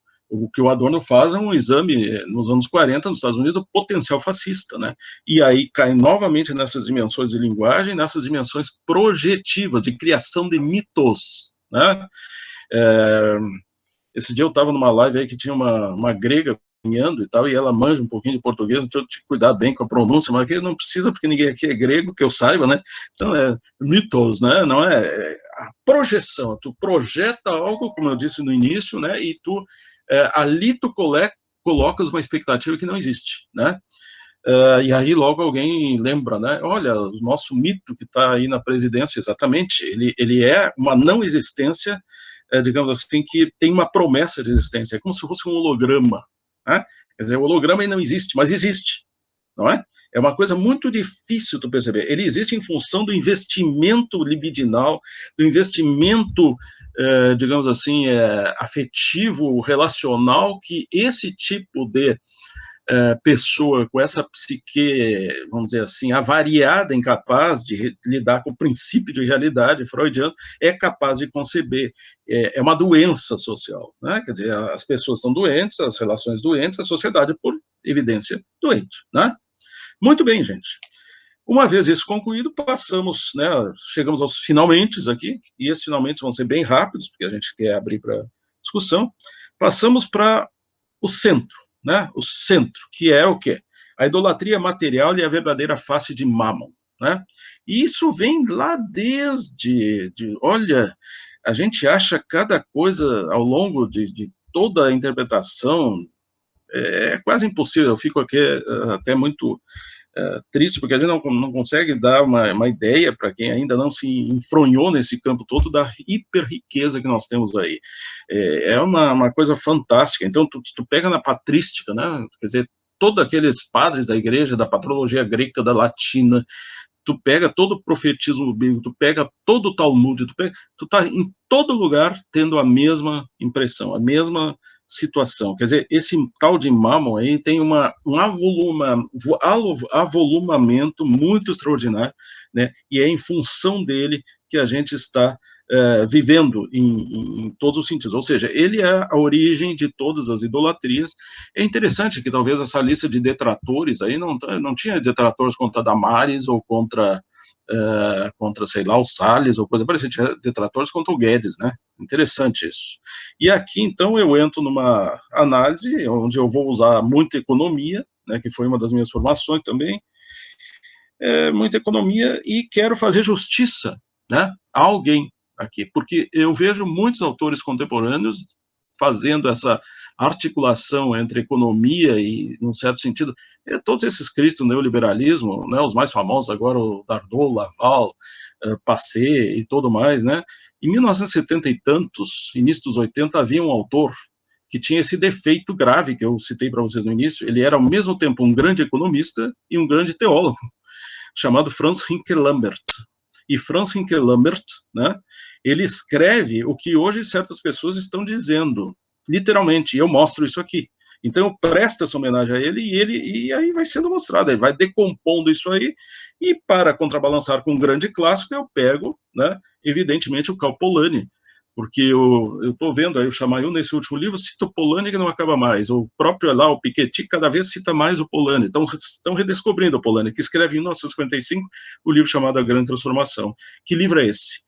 Speaker 2: que o Adorno faz é um exame, nos anos 40, nos Estados Unidos, do potencial fascista, né? E aí cai novamente nessas dimensões de linguagem, nessas dimensões projetivas, de criação de mitos, né? Esse dia eu estava numa live aí que tinha uma grega e tal, e ela manja um pouquinho de português, então eu tinha que cuidar bem com a pronúncia, mas aqui não precisa, porque ninguém aqui é grego, que eu saiba, né? Então é mitos, né? Não é a projeção, tu projeta algo, como eu disse no início, né? E tu, ali tu colocas uma expectativa que não existe, né? E aí logo alguém lembra, né? Olha, o nosso mito que está aí na presidência, exatamente, ele é uma não existência, digamos assim, que tem uma promessa de existência, é como se fosse um holograma, né? Quer dizer, o holograma não existe, mas existe, não é? É uma coisa muito difícil de perceber. Ele existe em função do investimento libidinal, do investimento, digamos assim, afetivo, relacional, que esse tipo de pessoa com essa psique, vamos dizer assim, avariada, incapaz de lidar com o princípio de realidade freudiano, é capaz de conceber. É uma doença social, né? Quer dizer, as pessoas estão doentes, as relações doentes, a sociedade, por evidência, doente, né? Muito bem, gente. Uma vez isso concluído, passamos, né, chegamos aos finalmente aqui, e esses finalmente vão ser bem rápidos, porque a gente quer abrir para discussão. Passamos para o centro, né? O centro, que é o quê? A idolatria material e a verdadeira face de Mammon, né? E isso vem lá olha, a gente acha cada coisa ao longo de toda a interpretação, é quase impossível, eu fico aqui até muito triste, porque a gente não consegue dar uma ideia para quem ainda não se enfronhou nesse campo todo da hiper riqueza que nós temos aí. É uma coisa fantástica. Então, tu pega na patrística, né? Quer dizer, todos aqueles padres da igreja, da patrologia grega, da latina, tu pega todo o profetismo bíblico, tu pega todo o Talmud, tu tá em todo lugar tendo a mesma impressão, a mesma situação. Quer dizer, esse tal de Mammon aí tem um avolumamento muito extraordinário, né? E é em função dele que a gente está vivendo em todos os sentidos. Ou seja, ele é a origem de todas as idolatrias. É interessante que talvez essa lista de detratores aí não tinha detratores contra Damares ou contra, sei lá, o Salles ou coisa parecida, tinha detratores contra o Guedes, né? Interessante isso. E aqui, então, eu entro numa análise onde eu vou usar muita economia, né, que foi uma das minhas formações também, muita economia, e quero fazer justiça, né, a alguém aqui, porque eu vejo muitos autores contemporâneos fazendo essa articulação entre economia e, num certo sentido, todos esses críticos do neoliberalismo, né, os mais famosos agora, o Dardot, Laval, Passé e tudo mais, né, em 1970 e tantos, início dos 80, havia um autor que tinha esse defeito grave que eu citei para vocês no início, ele era ao mesmo tempo um grande economista e um grande teólogo, chamado Franz Hinke-Lambert. E Franz Hinke-Lambert, né, ele escreve o que hoje certas pessoas estão dizendo, literalmente, e eu mostro isso aqui. Então eu presto essa homenagem a ele, e aí vai sendo mostrado, ele vai decompondo isso aí, e para contrabalançar com um grande clássico, eu pego, né, evidentemente, o Karl Polanyi, porque eu estou vendo aí o Chamaillon nesse último livro, cita o Polanyi que não acaba mais, o próprio lá, o Piketty, cada vez cita mais o Polanyi, estão redescobrindo o Polanyi, que escreve em 1955 o livro chamado A Grande Transformação. Que livro é esse?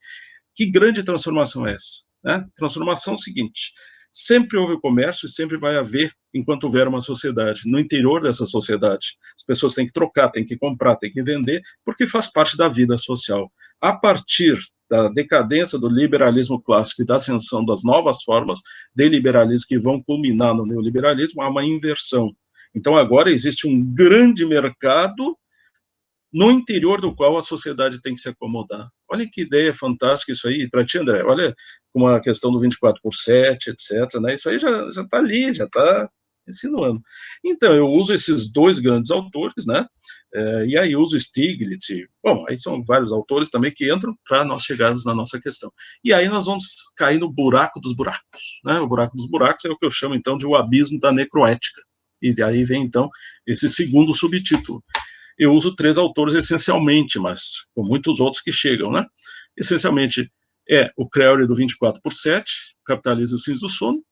Speaker 2: Que grande transformação é essa? Né? Transformação é o seguinte, sempre houve o comércio e sempre vai haver enquanto houver uma sociedade. No interior dessa sociedade, as pessoas têm que trocar, têm que comprar, têm que vender, porque faz parte da vida social. A partir da decadência do liberalismo clássico e da ascensão das novas formas de liberalismo que vão culminar no neoliberalismo, há uma inversão. Então, agora existe um grande mercado no interior do qual a sociedade tem que se acomodar. Olha que ideia fantástica isso aí, para ti, André, olha como a questão do 24/7, etc., né? Isso aí já está ali, já está insinuando. Então, eu uso esses dois grandes autores, né? E aí uso Stiglitz, bom, aí são vários autores também que entram para nós chegarmos na nossa questão. E aí nós vamos cair no buraco dos buracos, né? O buraco dos buracos é o que eu chamo, então, de o abismo da necroética. E daí vem, então, esse segundo subtítulo. Eu uso 3 autores essencialmente, mas com muitos outros que chegam, né? Essencialmente é o Crowley do 24/7, Capitalismo e os Fins do Sono,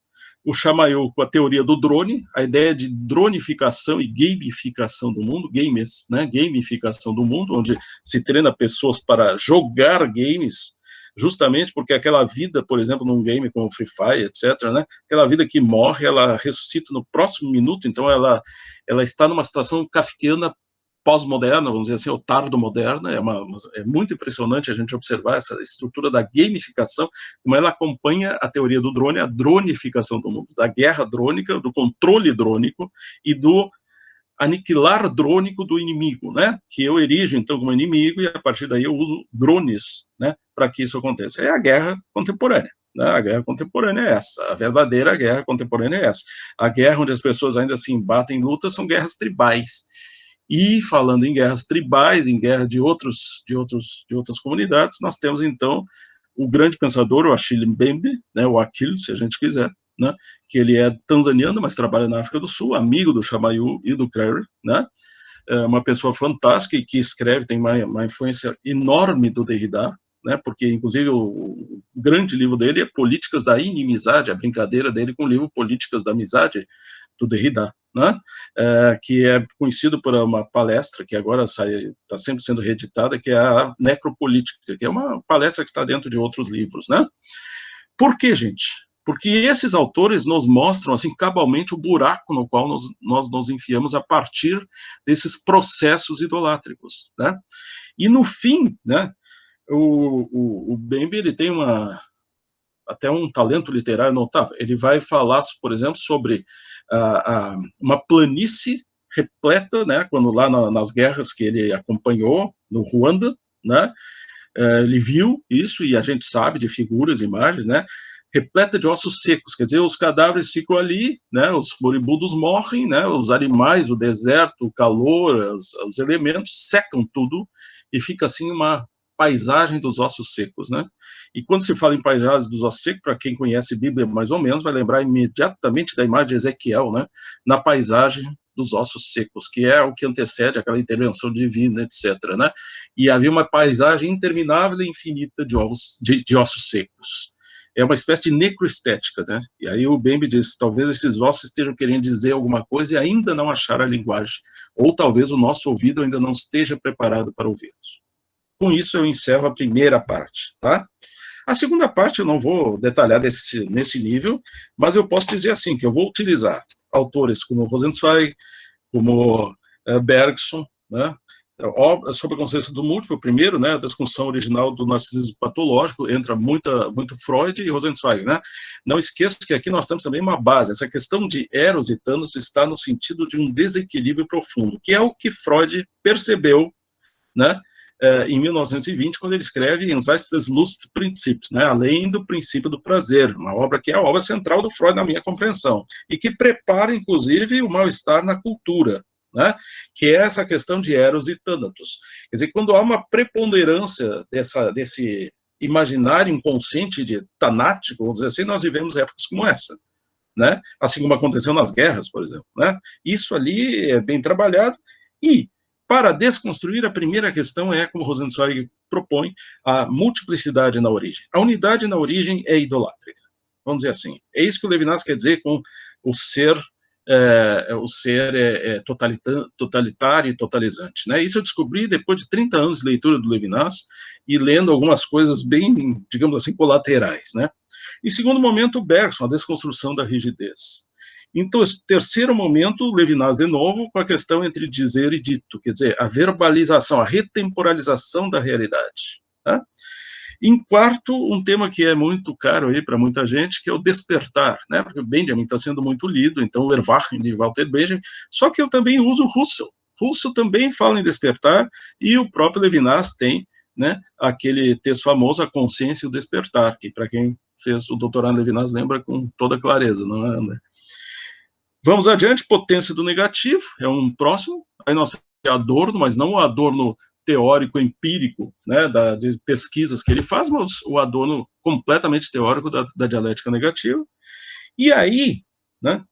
Speaker 2: o Chamayou com a teoria do drone, a ideia de dronificação e gamificação do mundo, games, né? Gamificação do mundo, onde se treina pessoas para jogar games, justamente porque aquela vida, por exemplo, num game como Free Fire, etc., né? Aquela vida que morre, ela ressuscita no próximo minuto, então ela está numa situação kafkiana pós-moderna, vamos dizer assim, ou tardo-moderna, é muito impressionante a gente observar essa estrutura da gamificação, como ela acompanha a teoria do drone, a dronificação do mundo, da guerra drônica, do controle drônico e do aniquilar drônico do inimigo, né, que eu erijo, então, como inimigo, e a partir daí eu uso drones, né, para que isso aconteça. É a guerra contemporânea. A guerra contemporânea é essa, a verdadeira guerra contemporânea é essa. A guerra onde as pessoas ainda se embatem em lutas são guerras tribais. E falando em guerras tribais, em guerra de outras comunidades, nós temos então o grande pensador, o Achille Mbembe, né, o Achille, se a gente quiser, né, que ele é tanzaniano, mas trabalha na África do Sul, amigo do Chamayou e do Crowley, né, é uma pessoa fantástica e que escreve, tem uma influência enorme do Derrida, né, porque inclusive o grande livro dele é Políticas da Inimizade, a brincadeira dele com o livro Políticas da Amizade, do Derrida, né? Que é conhecido por uma palestra que agora está sempre sendo reeditada, que é a Necropolítica, que é uma palestra que está dentro de outros livros, né? Por quê, gente? Porque esses autores nos mostram, assim, cabalmente o buraco no qual nós nos enfiamos a partir desses processos idolátricos, né? E no fim, né, o Mbembe, ele tem até um talento literário notável. Ele vai falar, por exemplo, sobre uma planície repleta, né, quando lá nas guerras que ele acompanhou, no Ruanda, né, ele viu isso, e a gente sabe de figuras, imagens, né, repleta de ossos secos, quer dizer, os cadáveres ficam ali, né, os moribundos morrem, né, os animais, o deserto, o calor, os elementos secam tudo, e fica assim uma paisagem dos ossos secos, né? E quando se fala em paisagem dos ossos secos, para quem conhece Bíblia mais ou menos, vai lembrar imediatamente da imagem de Ezequiel, né? Na paisagem dos ossos secos, que é o que antecede aquela intervenção divina, etc., né? E havia uma paisagem interminável e infinita de ossos secos. É uma espécie de necroestética, né? E aí o Mbembe diz, talvez esses ossos estejam querendo dizer alguma coisa e ainda não acharam a linguagem, ou talvez o nosso ouvido ainda não esteja preparado para ouvi-los. Com isso, eu encerro a primeira parte, tá? A segunda parte eu não vou detalhar nesse nível, mas eu posso dizer assim, que eu vou utilizar autores como Rosenzweig, como Bergson, né? Sobre a consciência do múltiplo, primeiro, né, a discussão original do narcisismo patológico, entra muito Freud e Rosenzweig, né? Não esqueça que aqui nós temos também uma base, essa questão de Eros e Thanos está no sentido de um desequilíbrio profundo, que é o que Freud percebeu, né, em 1920, quando ele escreve Jenseits des Lustprinzips, né, além do princípio do prazer, uma obra que é a obra central do Freud na minha compreensão, e que prepara, inclusive, o mal-estar na cultura, né, que é essa questão de Eros e Thanatos. Quer dizer, quando há uma preponderância desse imaginário inconsciente de tanático, vamos dizer assim, nós vivemos épocas como essa, né, assim como aconteceu nas guerras, por exemplo, né, isso ali é bem trabalhado, e para desconstruir, a primeira questão é, como Rosenzweig propõe, a multiplicidade na origem. A unidade na origem é idolátrica, vamos dizer assim. É isso que o Levinas quer dizer com o ser totalitário e totalizante, né? Isso eu descobri depois de 30 anos de leitura do Levinas e lendo algumas coisas bem, digamos assim, colaterais, né? Em segundo momento, o Bergson, a desconstrução da rigidez. Então, terceiro momento, Levinas de novo, com a questão entre dizer e dito, quer dizer, a verbalização, a retemporalização da realidade. Tá? Em quarto, um tema que é muito caro aí para muita gente, que é o despertar, né? Porque o Benjamin está sendo muito lido, então o Erwachen de Walter Benjamin, só que eu também uso Russell. Russell também fala em despertar, e o próprio Levinas tem, né, aquele texto famoso, A Consciência e o Despertar, que para quem fez o doutorado em Levinas lembra com toda clareza, não é, André? Vamos adiante, potência do negativo, é um próximo, aí nós temos Adorno, mas não o Adorno teórico, empírico, né, de pesquisas que ele faz, mas o Adorno completamente teórico da dialética negativa. E aí, né,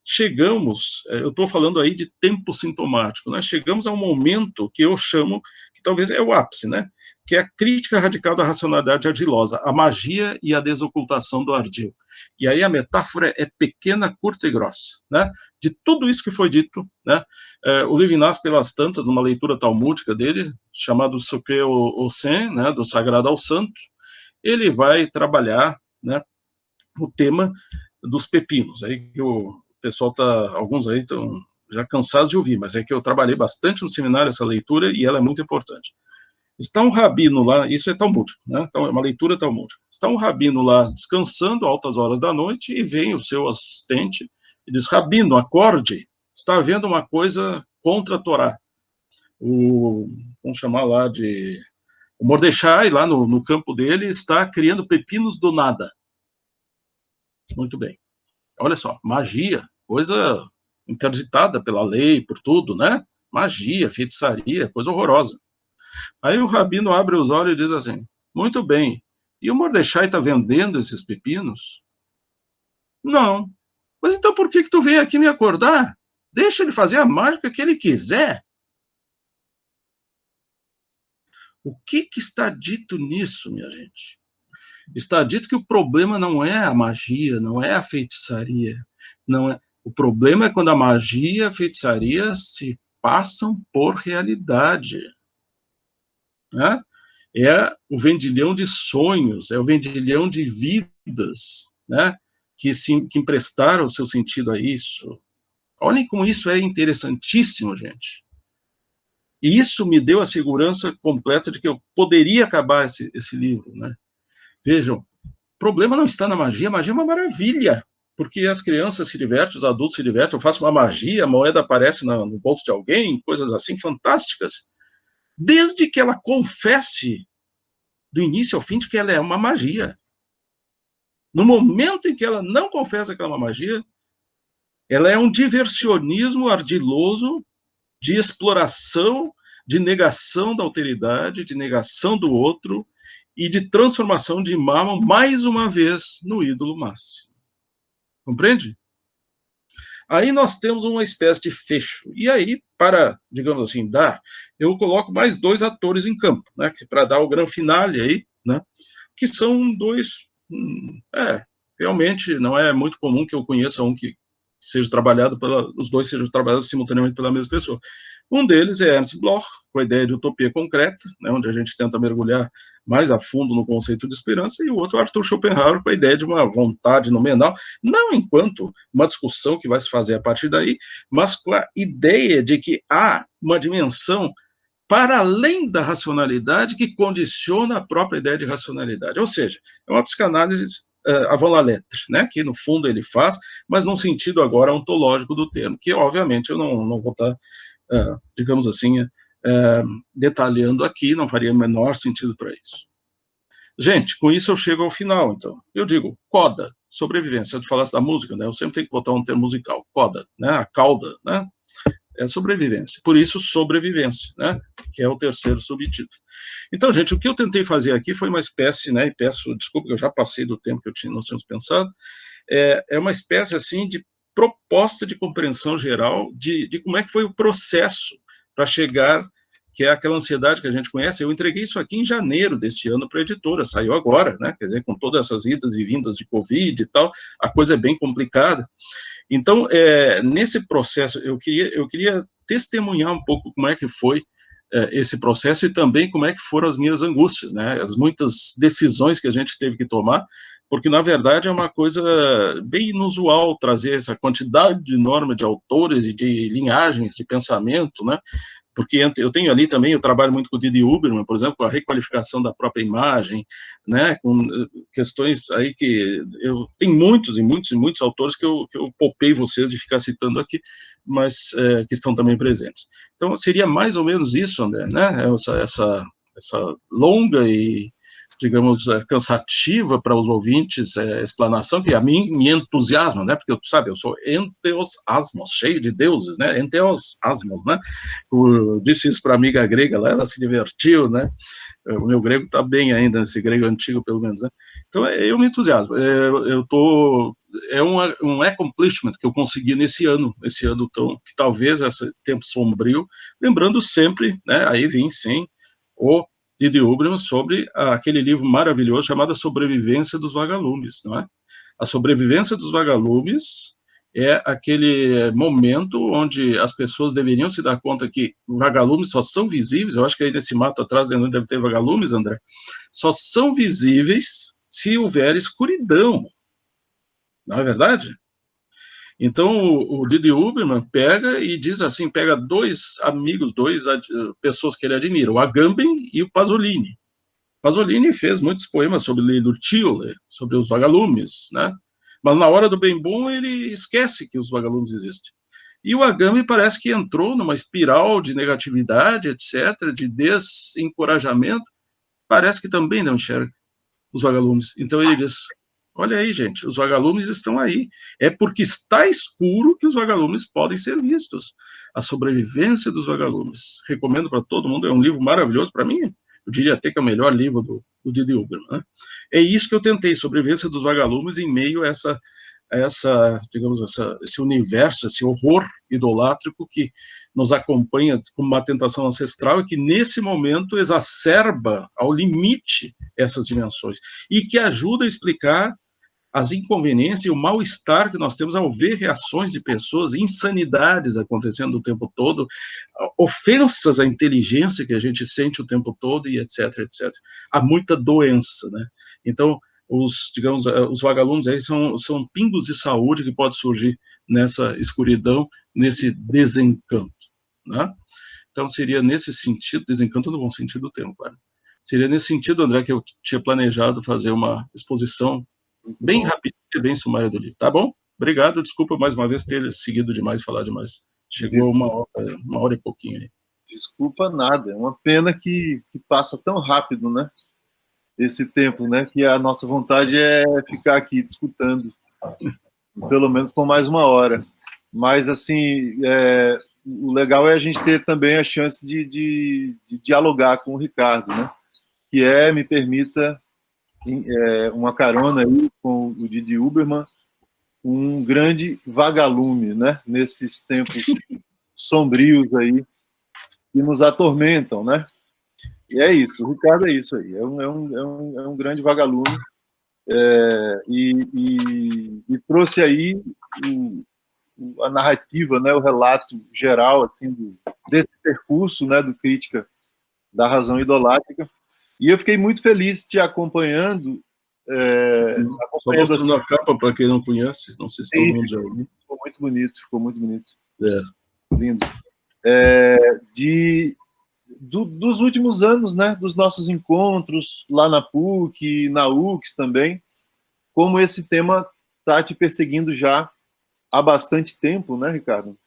Speaker 2: chegamos, eu estou falando aí de tempo sintomático, né, chegamos a um momento que eu chamo, que talvez é o ápice, né, que é a crítica radical da racionalidade ardilosa, a magia e a desocultação do ardil. E aí a metáfora é pequena, curta e grossa, né, de tudo isso que foi dito, né, o Levinas, pelas tantas, numa leitura talmúdica dele, chamado Sucre au Saint, né, do Sagrado ao Santo, ele vai trabalhar, né, o tema dos pepinos, aí que o pessoal alguns aí estão já cansados de ouvir, mas é que eu trabalhei bastante no seminário essa leitura e ela é muito importante. Está um rabino lá, isso é talmúdico, né? Então, é uma leitura talmúdica. Está um rabino lá descansando altas horas da noite e vem o seu assistente e diz: Rabino, acorde, está havendo uma coisa contra a Torá. Vamos chamar lá de... O Mordechai, lá no campo dele, está criando pepinos do nada. Muito bem. Olha só, magia, coisa interditada pela lei, por tudo, né? Magia, feitiçaria, coisa horrorosa. Aí o rabino abre os olhos e diz assim: muito bem, e o Mordechai está vendendo esses pepinos? Não. Mas então por que tu veio aqui me acordar? Deixa ele fazer a mágica que ele quiser. O que está dito nisso, minha gente? Está dito que o problema não é a magia, não é a feitiçaria, não é. O problema é quando a magia e a feitiçaria se passam por realidade, né? É o vendilhão de sonhos, é o vendilhão de vidas, né, que emprestaram o seu sentido a isso. Olhem como isso é interessantíssimo, gente. E isso me deu a segurança completa de que eu poderia acabar esse livro, né? Vejam, o problema não está na magia, a magia é uma maravilha, porque as crianças se divertem, os adultos se divertem, eu faço uma magia, a moeda aparece no bolso de alguém, coisas assim fantásticas, desde que ela confesse do início ao fim de que ela é uma magia. No momento em que ela não confessa que ela é uma magia, ela é um diversionismo ardiloso de exploração, de negação da alteridade, de negação do outro e de transformação de Mammon, mais uma vez, no ídolo máximo. Compreende? Aí nós temos uma espécie de fecho. E aí, para, digamos assim, eu coloco mais dois atores em campo, né, para dar o grande finale aí, né, que são dois... realmente não é muito comum que eu conheça um que seja trabalhado os dois sejam trabalhados simultaneamente pela mesma pessoa. Um deles é Ernst Bloch, com a ideia de utopia concreta, né, onde a gente tenta mergulhar mais a fundo no conceito de esperança, e o outro é Arthur Schopenhauer, com a ideia de uma vontade nominal, não enquanto uma discussão que vai se fazer a partir daí, mas com a ideia de que há uma dimensão para além da racionalidade que condiciona a própria ideia de racionalidade. Ou seja, é uma psicanálise avant la lettre, né, que no fundo ele faz, mas num sentido agora ontológico do termo, que obviamente eu não vou estar, digamos assim, detalhando aqui, não faria o menor sentido para isso. Gente, com isso eu chego ao final, então. Eu digo, coda, sobrevivência. Eu falasse da música, né, eu sempre tenho que botar um termo musical, coda, né, a cauda, né, é sobrevivência. Por isso, sobrevivência, né, que é o terceiro subtítulo. Então, gente, o que eu tentei fazer aqui foi uma espécie, né, e peço desculpa que eu já passei do tempo que nós tínhamos pensado, é uma espécie, assim, de proposta de compreensão geral de como é que foi o processo para chegar, que é aquela ansiedade que a gente conhece. Eu entreguei isso aqui em janeiro deste ano para a editora, saiu agora, né, quer dizer, com todas essas idas e vindas de Covid e tal, a coisa é bem complicada. Então, nesse processo, eu queria testemunhar um pouco como é que foi esse processo e também como é que foram as minhas angústias, né, as muitas decisões que a gente teve que tomar, porque, na verdade, é uma coisa bem inusual trazer essa quantidade enorme de autores e de linhagens de pensamento, né, porque eu tenho ali também, eu trabalho muito com o Didi Huberman, por exemplo, com a requalificação da própria imagem, né, com questões aí que eu tenho muitos e muitos autores que eu poupei vocês de ficar citando aqui, mas que estão também presentes. Então, seria mais ou menos isso, André, né, essa longa e, digamos, cansativa para os ouvintes, explanação que a mim me entusiasma, né, porque, eu sou enteos asmos, cheio de deuses, né, enteos asmos, né, eu disse isso para a amiga grega lá, ela se divertiu, né, o meu grego está bem ainda, esse grego antigo, pelo menos, né, então eu me entusiasmo, um accomplishment que eu consegui nesse ano tão, que talvez esse tempo sombrio, lembrando sempre, né, aí vem, sim, o Didi Huberman sobre aquele livro maravilhoso chamado A Sobrevivência dos Vagalumes, não é? A Sobrevivência dos Vagalumes é aquele momento onde as pessoas deveriam se dar conta que vagalumes só são visíveis, eu acho que aí nesse mato atrás deve ter vagalumes, André, só são visíveis se houver escuridão, não é verdade? Então, o Didi Huberman pega e diz assim, pega dois amigos, pessoas que ele admira, o Agamben e o Pasolini. Pasolini fez muitos poemas sobre Lurtiole, sobre os vagalumes, né? Mas na hora do bem bom ele esquece que os vagalumes existem. E o Agamben parece que entrou numa espiral de negatividade, etc., de desencorajamento, parece que também não enxerga os vagalumes. Então ele diz, olha aí, gente, os vagalumes estão aí. É porque está escuro que os vagalumes podem ser vistos. A Sobrevivência dos Vagalumes. Recomendo para todo mundo, é um livro maravilhoso para mim. Eu diria até que é o melhor livro do Didi Huberman, né? É isso que eu tentei, Sobrevivência dos Vagalumes, em meio a esse universo, esse horror idolátrico que nos acompanha como uma tentação ancestral e que, nesse momento, exacerba ao limite essas dimensões e que ajuda a explicar as inconveniências e o mal-estar que nós temos ao ver reações de pessoas, insanidades acontecendo o tempo todo, ofensas à inteligência que a gente sente o tempo todo e etc, etc. Há muita doença, né? Então, os vagalumes aí são pingos de saúde que pode surgir nessa escuridão, nesse desencanto, né? Então, seria nesse sentido, desencanto no bom sentido do termo, claro. Seria nesse sentido, André, que eu tinha planejado fazer uma exposição bem rápido e bem sumária do livro, tá bom? Obrigado, desculpa mais uma vez ter seguido demais, falar demais. Chegou uma hora e pouquinho aí.
Speaker 1: Desculpa nada, é uma pena que passa tão rápido, né? Esse tempo, né? Que a nossa vontade é ficar aqui disputando, pelo menos por mais uma hora. Mas, assim, o legal é a gente ter também a chance de dialogar com o Ricardo, né? Que me permita, uma carona aí com o Didi Huberman, um grande vagalume, né? Nesses tempos sombrios aí que nos atormentam, né? E é isso, o Ricardo é isso aí, é um grande vagalume, e trouxe aí a narrativa, né, o relato geral assim, desse percurso, né, do Crítica da Razão Idolátrica, e eu fiquei muito feliz te acompanhando.
Speaker 2: Só mostrando a capa para quem não conhece, não sei se todo mundo já ouviu.
Speaker 1: Ficou muito bonito, ficou muito bonito.
Speaker 2: Lindo.
Speaker 1: Dos últimos anos, né, dos nossos encontros lá na PUC, na UX também, como esse tema está te perseguindo já há bastante tempo, né, Ricardo?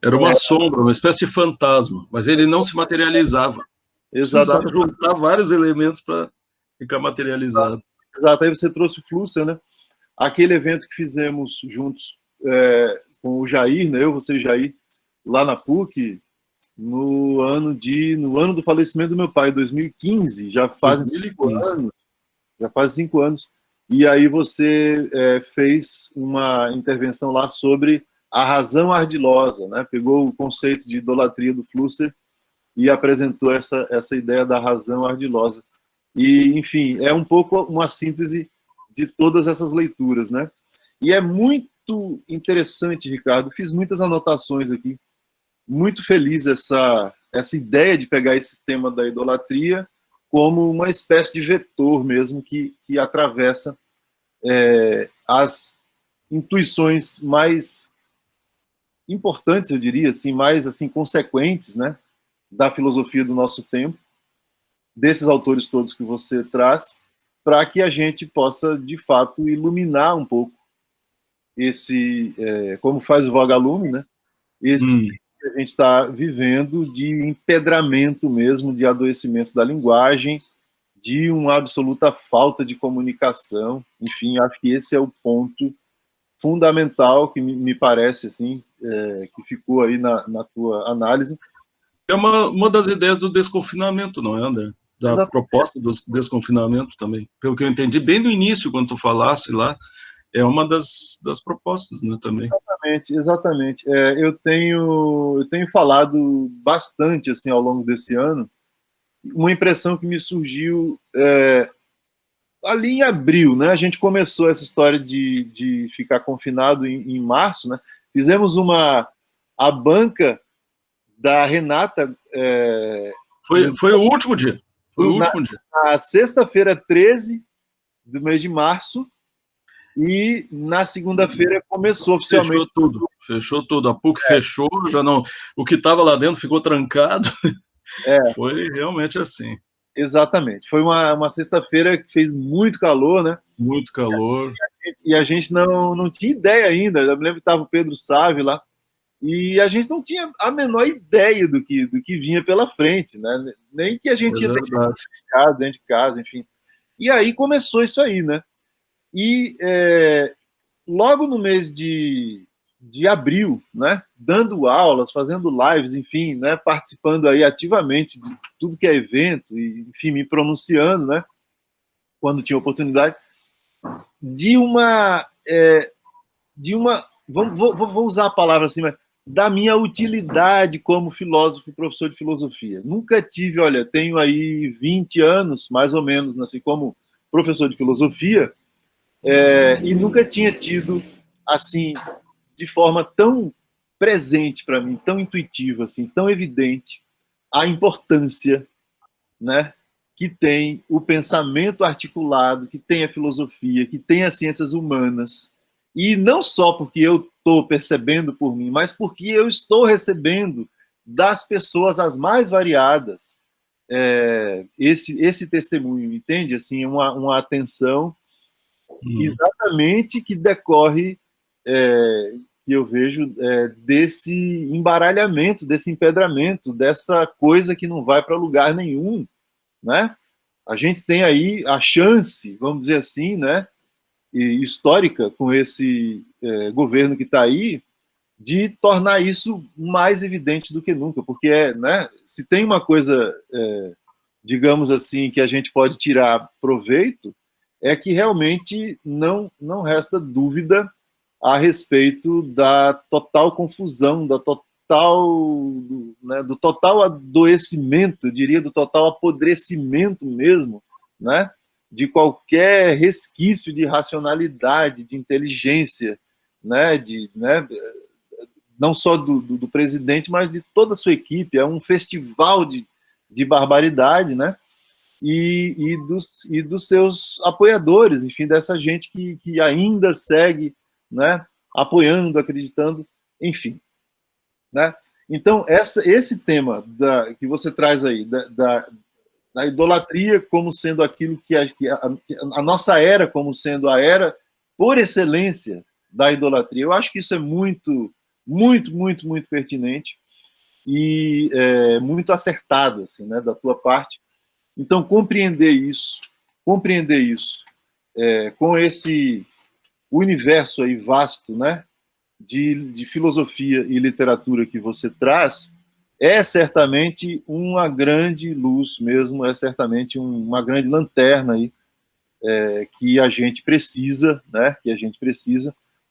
Speaker 2: Era uma sombra, uma espécie de fantasma, mas ele não se materializava. Precisava juntar vários elementos para ficar materializado.
Speaker 1: Exato, aí você trouxe o Flusser, né? Aquele evento que fizemos juntos com o Jair, né? Eu, você e o Jair, lá na PUC, no ano do falecimento do meu pai, 2015, já fazem 5 anos. E aí você fez uma intervenção lá sobre a razão ardilosa, né? Pegou o conceito de idolatria do Flusser e apresentou essa ideia da razão ardilosa. E, enfim, é um pouco uma síntese de todas essas leituras, né? E é muito interessante, Ricardo, fiz muitas anotações aqui, muito feliz essa ideia de pegar esse tema da idolatria como uma espécie de vetor mesmo que atravessa as intuições mais importantes, eu diria, assim, mais assim consequentes, né, da filosofia do nosso tempo, desses autores todos que você traz, para que a gente possa, de fato, iluminar um pouco esse, como faz o Vagalume, né? Esse que a gente está vivendo de empedramento mesmo, de adoecimento da linguagem, de uma absoluta falta de comunicação. Enfim, acho que esse é o ponto fundamental que me parece, assim, que ficou aí na tua análise.
Speaker 2: É uma das ideias do desconfinamento, não é, André? Da proposta do desconfinamento também. Pelo que eu entendi, bem no início, quando tu falasse lá, é uma das propostas, né, também.
Speaker 1: Exatamente. Eu tenho falado bastante, assim, ao longo desse ano, uma impressão que me surgiu ali em abril, né? A gente começou essa história de ficar confinado em março, né? Fizemos a banca da Renata.
Speaker 2: Foi o último dia. Foi o último dia.
Speaker 1: Na sexta-feira, 13 do mês de março, e na segunda-feira começou oficialmente.
Speaker 2: Fechou tudo. A PUC fechou, já não. O que estava lá dentro ficou trancado. Foi realmente assim.
Speaker 1: Exatamente. Foi uma sexta-feira que fez muito calor, né?
Speaker 2: Muito calor.
Speaker 1: E a gente não tinha ideia ainda. Eu me lembro que estava o Pedro Sávio lá, e a gente não tinha a menor ideia do que vinha pela frente, né? Nem que a gente ia dentro de casa, enfim. E aí começou isso aí, né? E logo no mês de abril, né, dando aulas, fazendo lives, enfim, né, participando aí ativamente de tudo que é evento, e, enfim, me pronunciando, né, quando tinha oportunidade, vou usar a palavra assim, mas da minha utilidade como filósofo, professor de filosofia. Nunca tive, olha, tenho aí 20 anos, mais ou menos, assim, como professor de filosofia, e nunca tinha tido, assim, de forma tão presente para mim, tão intuitiva, assim, tão evidente, a importância, né, que tem o pensamento articulado, que tem a filosofia, que tem as ciências humanas. E não só porque eu estou percebendo por mim, mas porque eu estou recebendo das pessoas as mais variadas esse testemunho, entende? Assim, uma atenção exatamente que decorre, que eu vejo, desse embaralhamento, desse empedramento, dessa coisa que não vai para lugar nenhum, né? A gente tem aí a chance, vamos dizer assim, né, histórica com esse governo que está aí, de tornar isso mais evidente do que nunca, porque né, se tem uma coisa, digamos assim, que a gente pode tirar proveito, é que realmente não resta dúvida a respeito da total confusão, da do total adoecimento, eu diria, do total apodrecimento mesmo, né, de qualquer resquício de racionalidade, de inteligência, né, não só do presidente, mas de toda a sua equipe. É um festival de barbaridade, né? E dos seus apoiadores, enfim, dessa gente que ainda segue, né, apoiando, acreditando, enfim. Né? Então, esse tema que você traz aí, da idolatria como sendo aquilo que a nossa era como sendo a era por excelência da idolatria, eu acho que isso é muito, muito, muito, muito pertinente e muito acertado, assim, né, da tua parte. Então, compreender isso com esse universo aí vasto, né, de filosofia e literatura que você traz, é certamente uma grande luz mesmo, é certamente uma grande lanterna aí, que a gente precisa, né,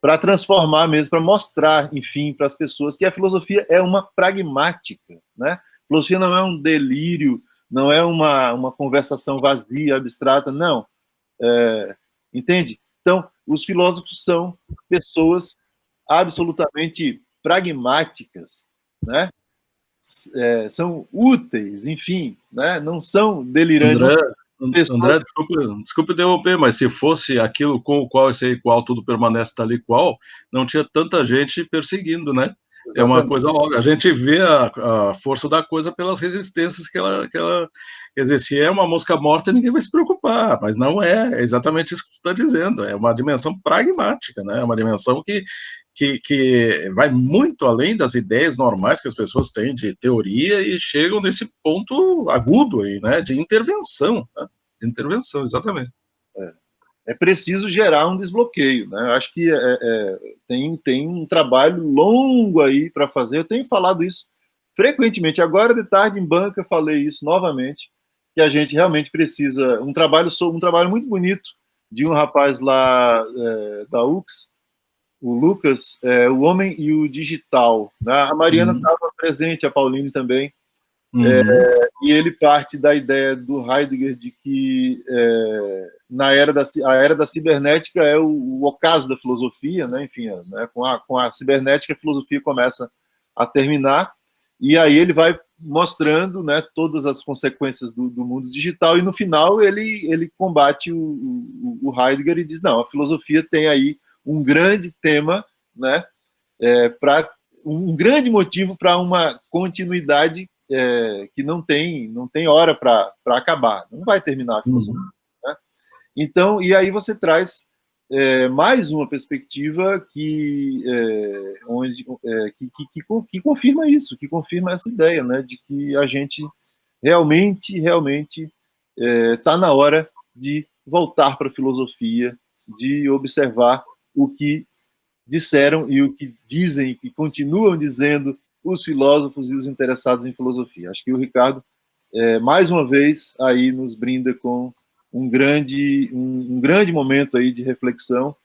Speaker 1: para transformar mesmo, para mostrar, enfim, para as pessoas que a filosofia é uma pragmática, né? A filosofia não é um delírio, não é uma conversação vazia, abstrata, não. Entende? Então, os filósofos são pessoas absolutamente pragmáticas, né? São úteis, enfim, né? Não são delirantes.
Speaker 2: André, desculpe interromper, mas se fosse aquilo com o qual esse qual tudo permanece tal e qual, não tinha tanta gente perseguindo, né? É uma coisa óbvia. A gente vê a força da coisa pelas resistências que ela... Quer dizer, se é uma mosca morta, ninguém vai se preocupar, mas não é exatamente isso que você está dizendo. É uma dimensão pragmática, né? É uma dimensão que vai muito além das ideias normais que as pessoas têm de teoria e chegam nesse ponto agudo aí, né? De intervenção. Né? De intervenção, exatamente.
Speaker 1: É preciso gerar um desbloqueio, né? Eu acho que tem um trabalho longo aí para fazer. Eu tenho falado isso frequentemente. Agora de tarde em banca falei isso novamente, que a gente realmente precisa um trabalho muito bonito de um rapaz lá da UX, o Lucas, O Homem e o Digital. Né? A Mariana estava presente, a Pauline também. E ele parte da ideia do Heidegger de que a era da cibernética é o ocaso da filosofia, né? Enfim, né? Com a cibernética a filosofia começa a terminar, e aí ele vai mostrando, né, todas as consequências do mundo digital, e no final ele combate o Heidegger e diz, não, a filosofia tem aí um grande tema, né, um grande motivo para uma continuidade que não tem hora para acabar, não vai terminar a filosofia. Né? Então, e aí você traz mais uma perspectiva que confirma isso, que confirma essa ideia, né, de que a gente realmente está na hora de voltar para a filosofia, de observar o que disseram e o que dizem, que continuam dizendo os filósofos e os interessados em filosofia. Acho que o Ricardo, mais uma vez, aí nos brinda com um grande momento aí de reflexão,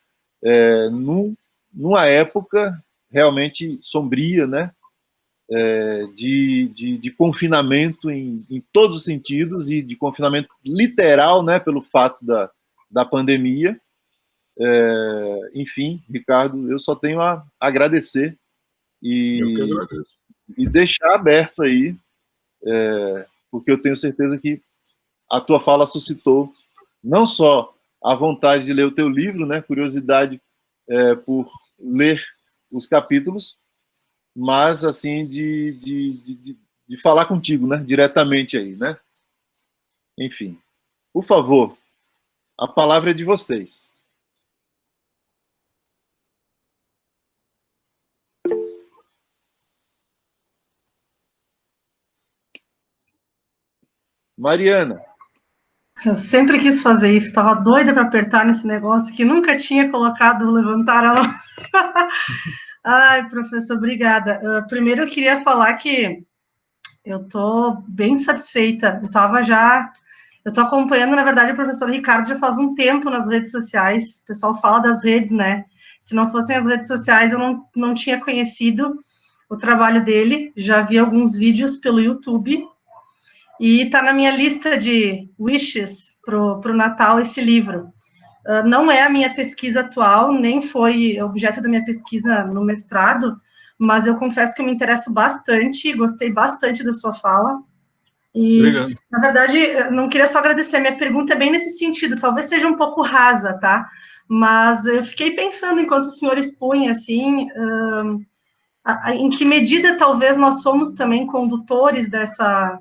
Speaker 1: numa época realmente sombria, né? De confinamento em todos os sentidos, e de confinamento literal, né? Pelo fato da pandemia. Enfim, Ricardo, eu só tenho a agradecer e deixar aberto aí, porque eu tenho certeza que a tua fala suscitou não só a vontade de ler o teu livro, né, curiosidade por ler os capítulos, mas assim de falar contigo, né, diretamente aí, né? Enfim, por favor, a palavra é de vocês. Mariana.
Speaker 3: Eu sempre quis fazer isso, estava doida para apertar nesse negócio que nunca tinha colocado, levantar a mão. Ai, professor, obrigada. Primeiro eu queria falar que eu estou bem satisfeita. Eu estou acompanhando, na verdade, o professor Ricardo já faz um tempo nas redes sociais. O pessoal fala das redes, né? Se não fossem as redes sociais, eu não tinha conhecido o trabalho dele. Já vi alguns vídeos pelo YouTube. E está na minha lista de wishes para o Natal esse livro. Não é a minha pesquisa atual, nem foi objeto da minha pesquisa no mestrado, mas eu confesso que eu me interesso bastante, gostei bastante da sua fala. E, obrigado. Na verdade, não queria só agradecer, a minha pergunta é bem nesse sentido, talvez seja um pouco rasa, tá? Mas eu fiquei pensando, enquanto o senhor expunha, assim, em que medida talvez nós somos também condutores dessa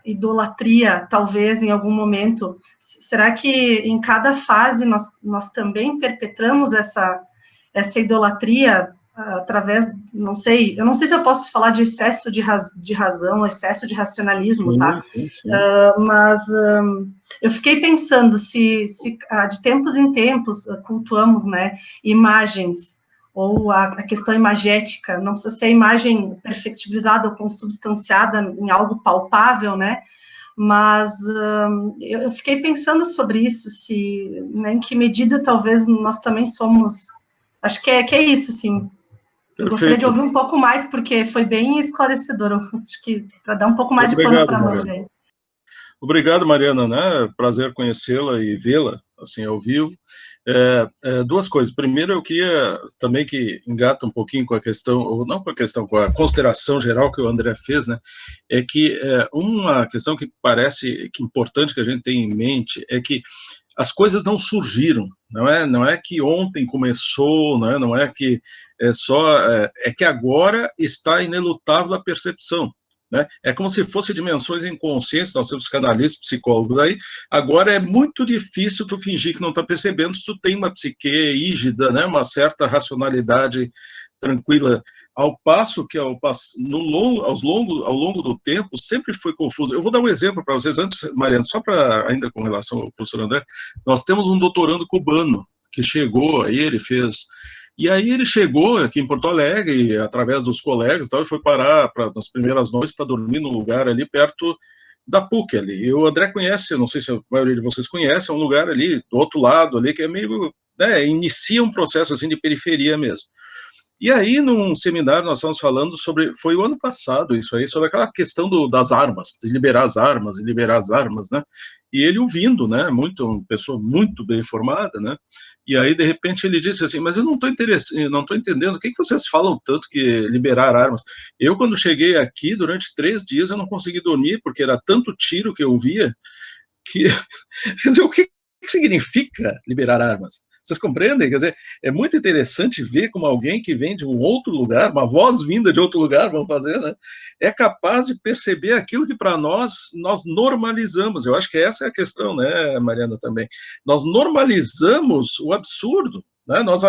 Speaker 3: idolatria, talvez, em algum momento. Será que em cada fase nós também perpetramos essa idolatria através, não sei, eu não sei se eu posso falar de excesso de razão, excesso de racionalismo, tá? Sim. Mas eu fiquei pensando se de tempos em tempos cultuamos, né, imagens, ou a questão imagética, não precisa ser imagem perfectibilizada ou consubstanciada em algo palpável, né? Mas eu fiquei pensando sobre isso, né, em que medida talvez nós também somos... Acho que é isso, assim. Eu gostaria de ouvir um pouco mais, porque foi bem esclarecedor. Acho que para dar um pouco mais de pano para a manga.
Speaker 2: Obrigado, Mariana, né? Prazer conhecê-la e vê-la, assim, ao vivo. Duas coisas. Primeiro, eu queria também que engata um pouquinho com a questão, ou não com a questão, com a consideração geral que o André fez, né? É que uma questão que parece que importante que a gente tem em mente é que as coisas não surgiram, não é que ontem começou, não é que é que agora está inelutável a percepção. Né? É como se fosse dimensões inconscientes, nós temos canalistas, psicólogos aí, agora é muito difícil tu fingir que não está percebendo se tu tem uma psique rígida, né? Uma certa racionalidade tranquila, ao passo que ao longo do tempo sempre foi confuso. Eu vou dar um exemplo para vocês antes, Mariana, só para ainda com relação ao professor André, nós temos um doutorando cubano que chegou aí, ele fez. E aí ele chegou aqui em Porto Alegre, através dos colegas, e foi parar nas primeiras noites para dormir num lugar ali perto da PUC ali. E o André conhece, não sei se a maioria de vocês conhece, é um lugar ali do outro lado ali que é meio, né, inicia um processo assim de periferia mesmo. E aí, num seminário, nós estamos falando sobre, foi o ano passado isso aí, sobre aquela questão das armas, de liberar as armas, né? E ele ouvindo, né? Uma pessoa muito bem informada, né? E aí, de repente, ele disse assim, mas eu não estou entendendo, o que vocês falam tanto que liberar armas? Eu, quando cheguei aqui, durante 3 dias, eu não consegui dormir, porque era tanto tiro que eu via, que, quer dizer, o que significa liberar armas? Vocês compreendem? Quer dizer, é muito interessante ver como alguém que vem de um outro lugar, uma voz vinda de outro lugar, vamos fazer, né? É capaz de perceber aquilo que para nós normalizamos. Eu acho que essa é a questão, né, Mariana, também. Nós normalizamos o absurdo, né? Nós,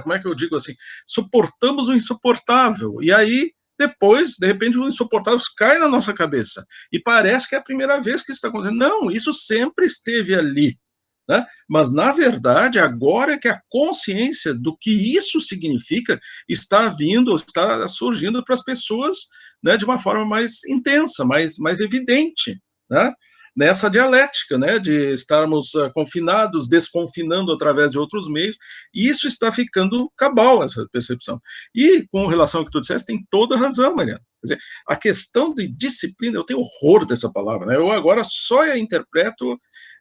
Speaker 2: como é que eu digo assim, suportamos o insuportável. E aí, depois, de repente, o insuportável cai na nossa cabeça. E parece que é a primeira vez que isso está acontecendo. Não, isso sempre esteve ali. Né? Mas, na verdade, agora é que a consciência do que isso significa está surgindo para as pessoas, né, de uma forma mais intensa, mais evidente, né? Nessa dialética, né, de estarmos confinados, desconfinando através de outros meios, e isso está ficando cabal, essa percepção. E, com relação ao que tu disseste, tem toda a razão, Mariana. Quer dizer, a questão de disciplina, eu tenho horror dessa palavra, né? Eu agora só a interpreto.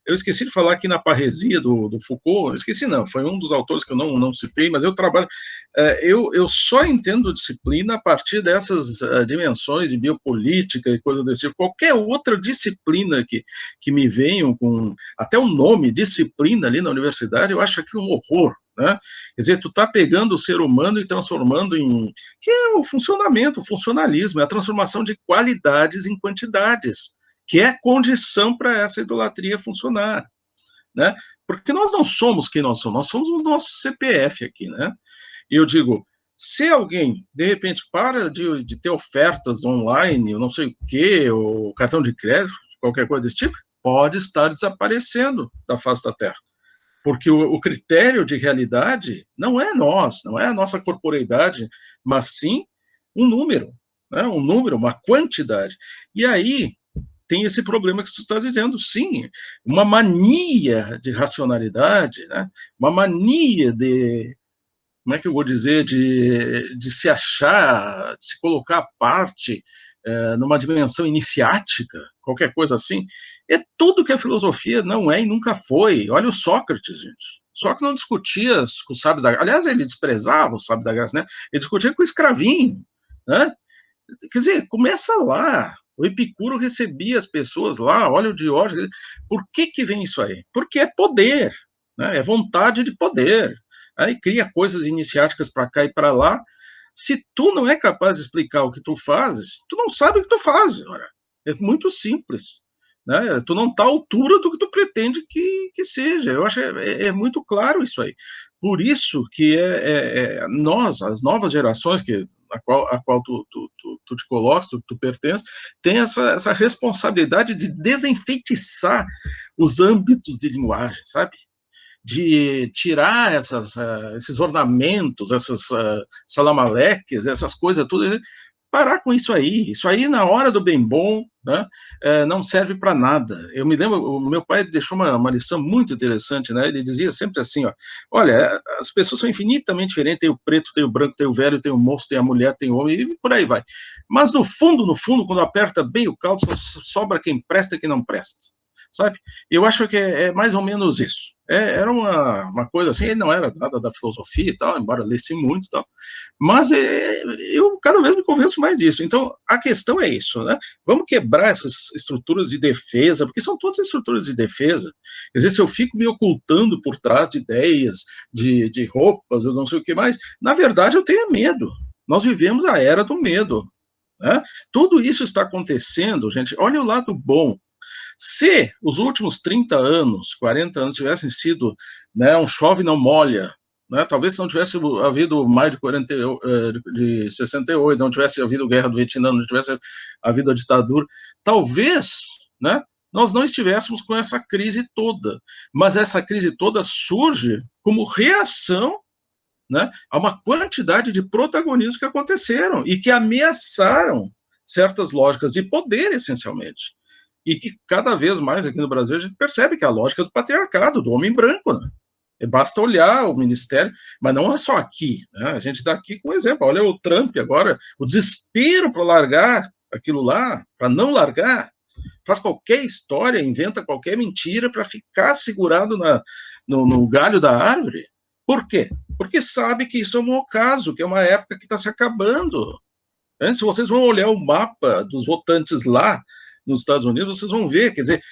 Speaker 2: Eu esqueci de falar aqui na parresia do Foucault, eu esqueci não, foi um dos autores que eu não citei, mas eu trabalho, eu só entendo disciplina a partir dessas dimensões de biopolítica e coisas desse tipo. Qualquer outra disciplina que me venham com, até o nome, disciplina ali na universidade, eu acho aquilo um horror, né? Quer dizer, tu está pegando o ser humano e transformando em, que é o funcionamento, o funcionalismo, é a transformação de qualidades em quantidades, que é condição para essa idolatria funcionar, né? Porque nós não somos quem nós somos o nosso CPF aqui, né? E eu digo, se alguém, de repente, para de ter ofertas online, eu não sei o quê, ou cartão de crédito, qualquer coisa desse tipo, pode estar desaparecendo da face da Terra. Porque o critério de realidade não é nós, não é a nossa corporeidade, mas sim um número, né? Um número, uma quantidade. E aí, tem esse problema que você está dizendo, sim, uma mania de racionalidade, né? Uma mania de, como é que eu vou dizer, de se achar, de se colocar à parte, numa dimensão iniciática, qualquer coisa assim, é tudo que a filosofia não é e nunca foi. Olha o Sócrates, gente. Sócrates não discutia com os sábios da Grécia, aliás, ele desprezava os sábios da Grécia, né? Ele discutia com o escravinho, né? Quer dizer, começa lá. O Epicuro recebia as pessoas lá, olha o Diógenes. Por que vem isso aí? Porque é poder, né? É vontade de poder. Aí cria coisas iniciáticas para cá e para lá. Se tu não é capaz de explicar o que tu fazes, tu não sabe o que tu fazes. Ora. É muito simples. Né? Tu não está à altura do que tu pretende que seja. Eu acho que é muito claro isso aí. Por isso que nós, as novas gerações, a qual tu te colocas, tu pertences, tem essa responsabilidade de desenfeitiçar os âmbitos de linguagem, sabe? De tirar esses ornamentos, essas salamaleques, essas coisas, tudo, parar com isso aí. Isso aí, na hora do bem bom, né, não serve para nada. Eu me lembro, o meu pai deixou uma lição muito interessante, né? Ele dizia sempre assim, ó, olha, as pessoas são infinitamente diferentes, tem o preto, tem o branco, tem o velho, tem o moço, tem a mulher, tem o homem, e por aí vai. Mas no fundo, quando aperta bem o caldo, só sobra quem presta e quem não presta. sabe? Eu acho que é mais ou menos isso. Era uma coisa assim, ele não era nada da filosofia e tal, embora lesse muito e tal, mas eu cada vez me convenço mais disso. Então, a questão é isso, né? Vamos quebrar essas estruturas de defesa, porque são todas estruturas de defesa. Quer dizer, se eu fico me ocultando por trás de ideias, de roupas, eu não sei o que mais, na verdade eu tenho medo. Nós vivemos a era do medo, né? Tudo isso está acontecendo, gente, olha o lado bom. Se os últimos 30 anos, 40 anos tivessem sido, né, um chove não molha, né, talvez não tivesse havido mais de 40, de 68, não tivesse havido guerra do Vietnã, não tivesse havido a ditadura, talvez, né, nós não estivéssemos com essa crise toda, mas essa crise toda surge como reação, né, a uma quantidade de protagonismos que aconteceram e que ameaçaram certas lógicas de poder, essencialmente. E que cada vez mais aqui no Brasil a gente percebe que é a lógica do patriarcado, do homem branco, né? Basta olhar o ministério, mas não é só aqui, né? A gente está aqui com um exemplo, olha o Trump agora, o desespero para largar aquilo lá, para não largar, faz qualquer história, inventa qualquer mentira para ficar segurado no galho da árvore. Por quê? Porque sabe que isso é um ocaso, que é uma época que está se acabando. Se vocês vão olhar o mapa dos votantes lá nos Estados Unidos, vocês vão ver, quer dizer,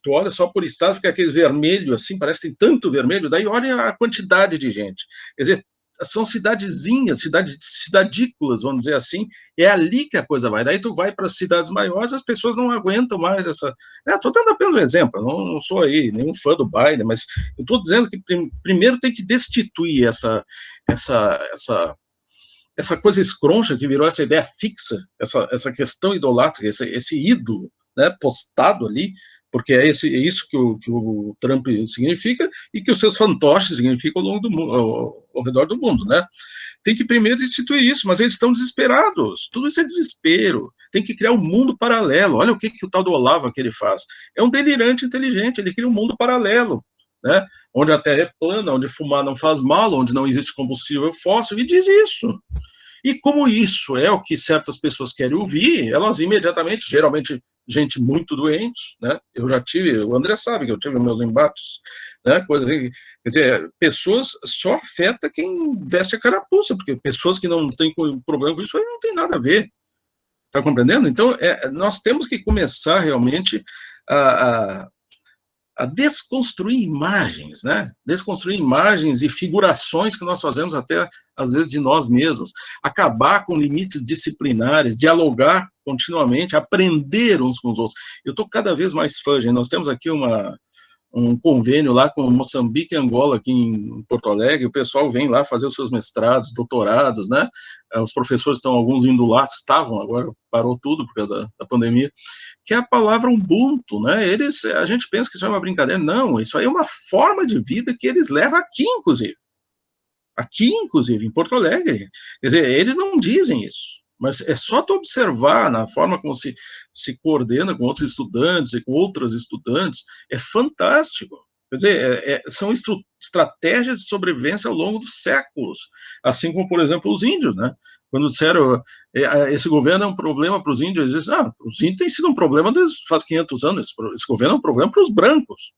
Speaker 2: tu olha só por estado, fica aquele vermelho assim, parece que tem tanto vermelho, daí olha a quantidade de gente. Quer dizer, são cidadezinhas, cidadículas, vamos dizer assim, é ali que a coisa vai. Daí tu vai para as cidades maiores, as pessoas não aguentam mais essa... Estou dando apenas um exemplo, não sou aí nenhum fã do Biden, mas eu estou dizendo que primeiro tem que destituir essa coisa escroncha que virou essa ideia fixa, essa questão idolátrica, esse ídolo, né, postado ali, porque é isso que o Trump significa e que os seus fantoches significam ao longo do mundo, ao redor do mundo, né? Tem que primeiro instituir isso, mas eles estão desesperados, tudo isso é desespero, tem que criar um mundo paralelo. Olha o que o tal do Olavo que ele faz, é um delirante inteligente, ele cria um mundo paralelo, né? Onde a Terra é plana, onde fumar não faz mal, onde não existe combustível fóssil, e diz isso. E como isso é o que certas pessoas querem ouvir, elas imediatamente, geralmente gente muito doente, né? Eu já tive, o André sabe que eu tive meus embates, né? Quer dizer, pessoas só afeta quem veste a carapuça, porque pessoas que não têm problema com isso aí não tem nada a ver. Está compreendendo? Então, nós temos que começar realmente a desconstruir imagens, né? Desconstruir imagens e figurações que nós fazemos até, às vezes, de nós mesmos. Acabar com limites disciplinares, dialogar continuamente, aprender uns com os outros. Eu estou cada vez mais fã, gente. Nós temos aqui um convênio lá com Moçambique e Angola, aqui em Porto Alegre, o pessoal vem lá fazer os seus mestrados, doutorados, né? Os professores estão, alguns indo lá, estavam, agora parou tudo por causa da pandemia, que é a palavra Ubuntu, né? A gente pensa que isso é uma brincadeira, não, isso aí é uma forma de vida que eles levam aqui, inclusive, em Porto Alegre. Quer dizer, eles não dizem isso, mas é só tu observar na forma como se coordena com outros estudantes e com outras estudantes, é fantástico. Quer dizer, são estratégias de sobrevivência ao longo dos séculos, assim como, por exemplo, os índios, né? Quando disseram, esse governo é um problema para os índios, eles dizem, os índios tem sido um problema desde faz 500 anos, esse governo é um problema para os brancos.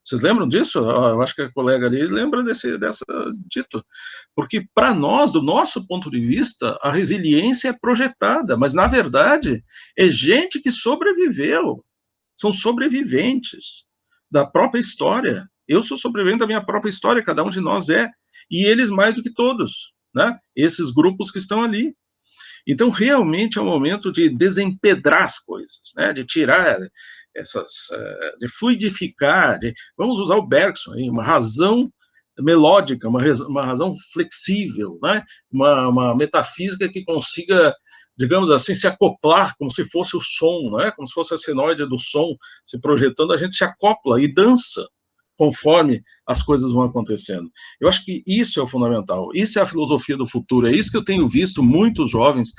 Speaker 2: Vocês lembram disso? Eu acho que a colega ali lembra dessa dito. Porque, para nós, do nosso ponto de vista, a resiliência é projetada, mas, na verdade, é gente que sobreviveu. São sobreviventes da própria história. Eu sou sobrevivente da minha própria história, cada um de nós é. E eles mais do que todos, né? Esses grupos que estão ali. Então, realmente é um momento de desempedrar as coisas, né? De tirar de fluidificar, vamos usar o Bergson, uma razão melódica, uma razão flexível, né? Uma metafísica que consiga, digamos assim, se acoplar como se fosse o som, né? Como se fosse a senoide do som se projetando, a gente se acopla e dança conforme as coisas vão acontecendo. Eu acho que isso é o fundamental, isso é a filosofia do futuro, é isso que eu tenho visto muitos jovens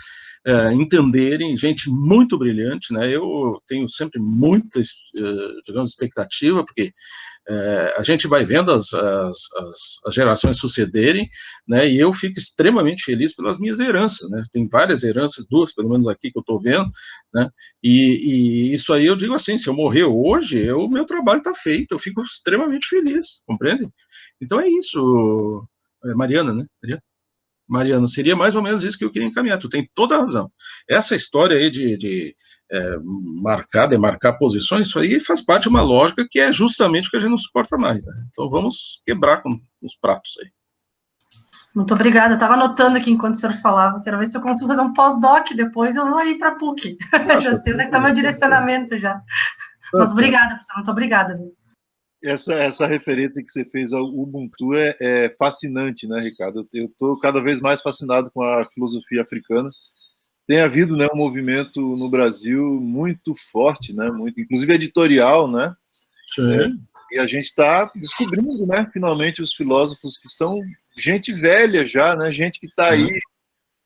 Speaker 2: entenderem, gente muito brilhante, né? Eu tenho sempre muita, digamos, expectativa, porque a gente vai vendo as gerações sucederem, né, e eu fico extremamente feliz pelas minhas heranças, né, tem várias heranças, 2 pelo menos aqui que eu estou vendo, né, e isso aí eu digo assim, se eu morrer hoje, o meu trabalho está feito, eu fico extremamente feliz, compreende? Então é isso, Mariana, né, Mariano, seria mais ou menos isso que eu queria encaminhar, tu tem toda a razão. Essa história aí de demarcar posições, isso aí faz parte de uma lógica que é justamente o que a gente não suporta mais, né? Então vamos quebrar com os pratos aí.
Speaker 3: Muito obrigada, eu estava anotando aqui enquanto o senhor falava, quero ver se eu consigo fazer um pós-doc, depois eu vou ir para a PUC, já sei onde é que está meu direcionamento já. Mas obrigada, professor, muito obrigada.
Speaker 1: Essa referência que você fez ao Ubuntu é fascinante, né, Ricardo? Eu estou cada vez mais fascinado com a filosofia africana. Tem havido, né, um movimento no Brasil muito forte, né, muito, inclusive editorial, né? E a gente está descobrindo, né, finalmente os filósofos que são gente velha já, né, gente que está aí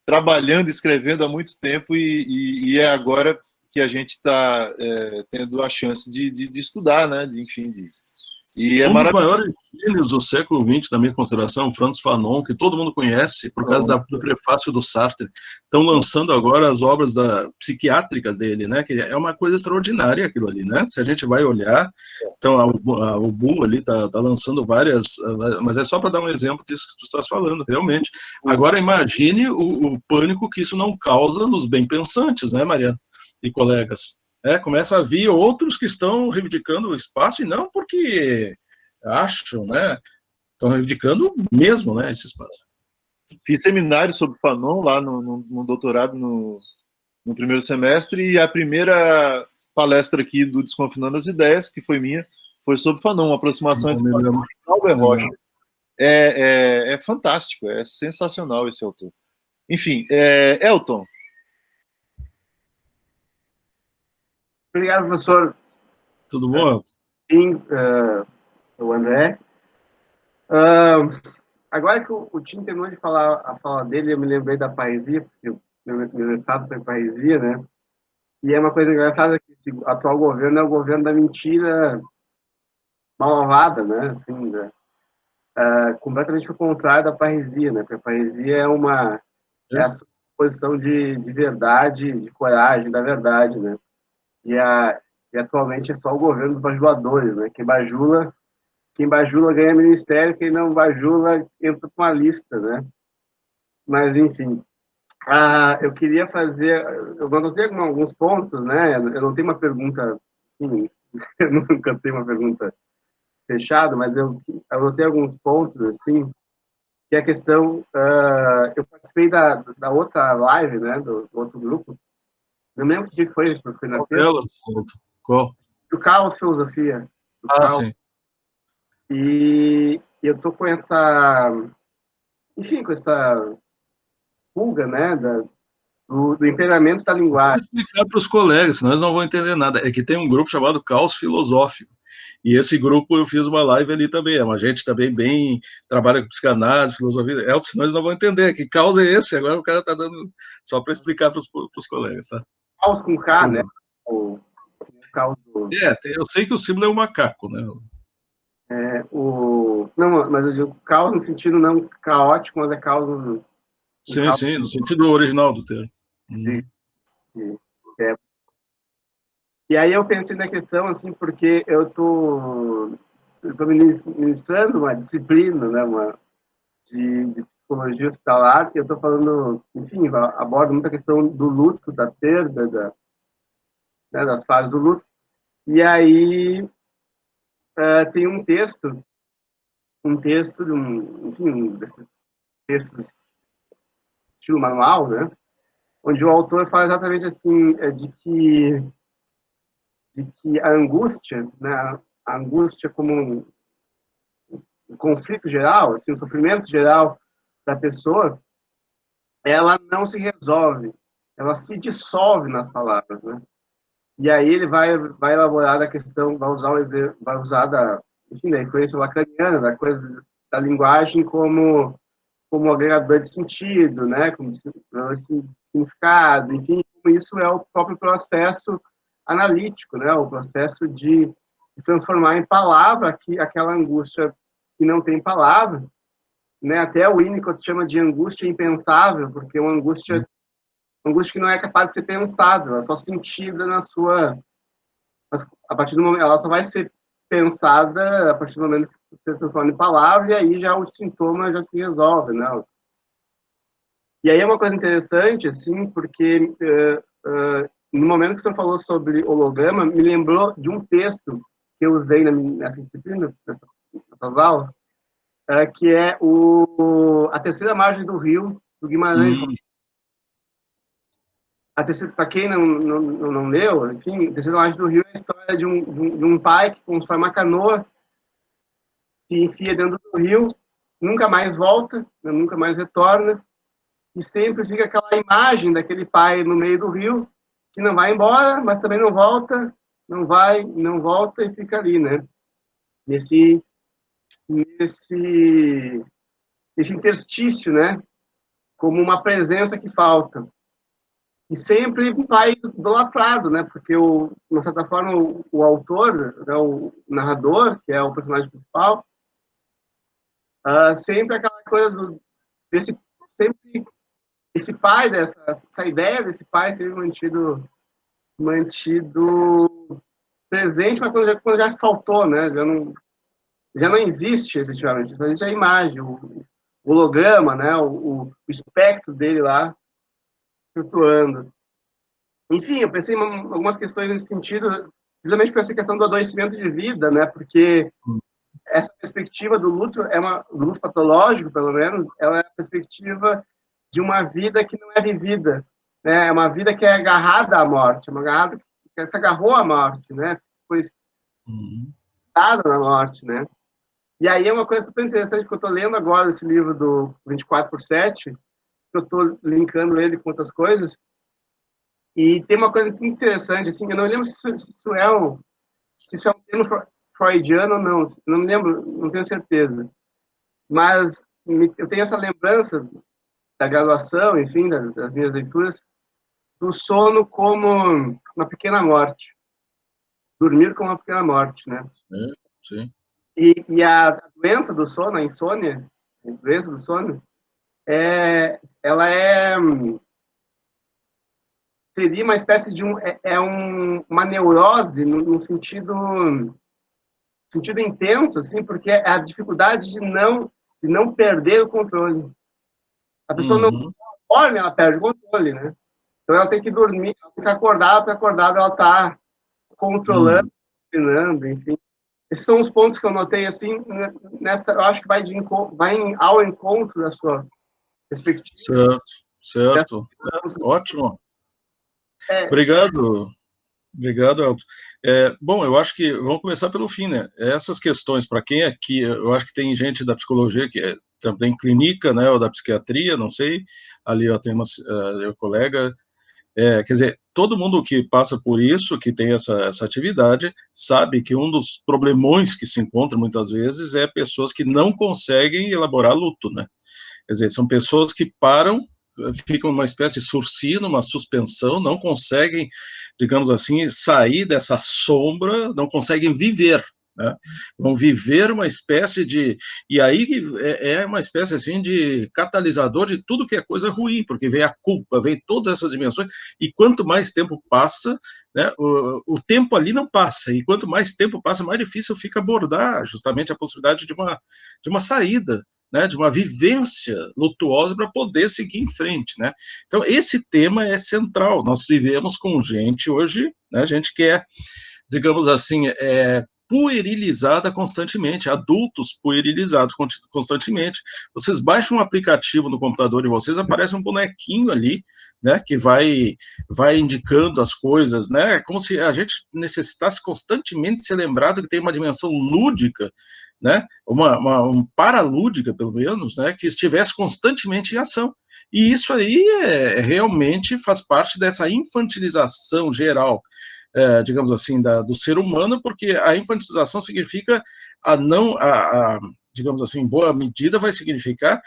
Speaker 1: trabalhando, escrevendo há muito tempo e é agora que a gente está tendo a chance de estudar, né, enfim, e é
Speaker 2: um dos maiores gênios do século XX, na minha consideração, Frantz Fanon, que todo mundo conhece por causa do prefácio do Sartre. Estão lançando agora as obras psiquiátricas dele, né? Que é uma coisa extraordinária aquilo ali, né? Se a gente vai olhar, então a Ubu ali está lançando várias, mas é só para dar um exemplo disso que tu estás falando, realmente. Agora imagine o pânico que isso não causa nos bem-pensantes, né, Mariana e colegas? Começa a vir outros que estão reivindicando o espaço, e não porque acham, né? Estão reivindicando mesmo, né, esse espaço.
Speaker 1: Fiz seminário sobre Fanon lá no doutorado no primeiro semestre, e a primeira palestra aqui do Desconfinando as Ideias, que foi minha, foi sobre Fanon, uma aproximação de Albert Rocha. É fantástico, é sensacional esse autor. Enfim, Elton.
Speaker 4: Obrigado, professor.
Speaker 2: Tudo bom?
Speaker 4: Sim, o André. Agora que o Tim terminou de falar a fala dele, eu me lembrei da poesia, porque meu estado foi poesia, né? E é uma coisa engraçada que esse atual governo é o governo da mentira malvada, né? Assim, completamente o contrário da poesia, né? Porque a poesia é a suposição de verdade, de coragem, da verdade, né? E atualmente é só o governo dos bajuladores, né? Quem bajula ganha ministério, quem não bajula entra com a lista, né? Mas, enfim, eu queria fazer... Eu anotei alguns pontos, né? Eu não tenho uma pergunta... Enfim, eu nunca tenho uma pergunta fechada, mas eu anotei alguns pontos, assim, que é a questão... eu participei da outra live, né? Do outro grupo. Não lembro que dia foi na terça.
Speaker 2: Qual?
Speaker 4: Do Caos Filosofia.
Speaker 2: Sim.
Speaker 4: E eu tô com essa... Enfim, com essa pulga, né? Do emperamento da linguagem.
Speaker 2: Vou explicar para os colegas, senão eles não vão entender nada. É que tem um grupo chamado Caos Filosófico. E esse grupo eu fiz uma live ali também. É uma gente também bem... Trabalha com psicanálise, filosofia. Senão eles não vão entender. Que caos é esse? Agora o cara está dando... Só para explicar para os colegas, tá?
Speaker 4: Caos com K, né? O caos do...
Speaker 2: eu sei que o símbolo é o macaco, né?
Speaker 4: Não, mas eu digo caos no sentido não caótico, mas é caos no...
Speaker 2: Sim, no sentido original do termo.
Speaker 4: E aí eu pensei na questão, assim, porque eu tô ministrando uma disciplina, né, de psicologia hospitalar, que eu estou falando, enfim, abordo muita questão do luto, da perda, né, das fases do luto. E aí tem um texto enfim, desses textos estilo manual, né, onde o autor fala exatamente assim, de que a angústia, né, a angústia como um conflito geral, assim, o sofrimento geral da pessoa, ela não se resolve, ela se dissolve nas palavras, né? E aí ele vai elaborar a questão, vai usar da influência lacaniana, da coisa da linguagem como agregador de sentido, né? Como significado, enfim, isso é o próprio processo analítico, né? O processo de se transformar em palavra aquela angústia que não tem palavra, né? Até o Winnicott chama de angústia impensável, porque é uma angústia que não é capaz de ser pensada, ela é só sentida na sua... A partir do momento, ela só vai ser pensada a partir do momento que você transforma em palavra, e aí já o sintoma já se resolve, né? E aí é uma coisa interessante, assim, porque no momento que você falou sobre holograma, me lembrou de um texto que eu usei nessa disciplina, nessas aulas, que é A Terceira Margem do Rio, do Guimarães. Para quem não leu, enfim, A Terceira Margem do Rio é a história de um pai que constrói uma canoa, se enfia dentro do rio, nunca mais volta, nunca mais retorna, e sempre fica aquela imagem daquele pai no meio do rio, que não vai embora, mas também não volta, não vai, não volta, e fica ali, né? Nesse interstício, né? Como uma presença que falta. E sempre vai idolatrado, né? Porque, de certa forma, o autor, né, o narrador, que é o personagem principal, sempre aquela coisa sempre esse pai, essa ideia desse pai ser mantido presente, mas quando já faltou, né? Já não existe, efetivamente. Só existe a imagem, o holograma, né? O espectro dele lá, flutuando. Enfim, eu pensei em algumas questões nesse sentido, justamente por essa questão do adoecimento de vida, né? Porque essa perspectiva do luto, do luto patológico, pelo menos, ela é a perspectiva de uma vida que não é vivida, né? É uma vida que é agarrada à morte, uma agarrada que se agarrou à morte, né? Foi dada na morte, né? E aí é uma coisa super interessante que eu estou lendo agora esse livro do 24/7, que eu estou linkando ele com outras coisas, e tem uma coisa muito interessante, assim, eu não lembro se isso é um termo freudiano ou não me lembro, não tenho certeza, mas eu tenho essa lembrança da graduação, enfim, das minhas leituras, do sono como uma pequena morte, dormir como uma pequena morte, né?
Speaker 2: Sim.
Speaker 4: E a doença do sono, a insônia, a doença do sono, ela seria uma espécie de uma neurose no sentido intenso, assim, porque é a dificuldade de não perder o controle. A pessoa não dorme, ela perde o controle, né? Então ela tem que dormir, ela tem que acordar, porque acordada ela está controlando, dominando, enfim. Esses são os pontos que eu notei, assim, eu acho que vai ao encontro da sua perspectiva.
Speaker 2: Certo. Ótimo. Obrigado, Elton. Bom, eu acho que vamos começar pelo fim, né? Essas questões, para quem aqui, eu acho que tem gente da psicologia que também clínica, né, ou da psiquiatria, não sei, ali ó, tem uma colega, quer dizer, todo mundo que passa por isso, que tem essa atividade, sabe que um dos problemões que se encontra muitas vezes é pessoas que não conseguem elaborar luto, né? Quer dizer, são pessoas que param, ficam numa espécie de sursi, numa suspensão, não conseguem, digamos assim, sair dessa sombra, não conseguem viver, né? Vão viver uma espécie de... E aí é uma espécie, assim, de catalisador de tudo que é coisa ruim, porque vem a culpa, vem todas essas dimensões, e quanto mais tempo passa, né, o tempo ali não passa, e quanto mais tempo passa, mais difícil fica abordar justamente a possibilidade de uma saída, né, de uma vivência lutuosa para poder seguir em frente, né? Então, esse tema é central. Nós vivemos com gente hoje, né, gente que é, digamos assim, puerilizada constantemente, adultos puerilizados constantemente. Vocês baixam um aplicativo no computador de vocês, aparece um bonequinho ali, né, que vai indicando as coisas, né, como se a gente necessitasse constantemente ser lembrado que tem uma dimensão lúdica, né, um paralúdica, pelo menos, né, que estivesse constantemente em ação. E isso aí realmente faz parte dessa infantilização geral, digamos assim, do ser humano, porque a infantilização significa digamos assim, em boa medida vai significar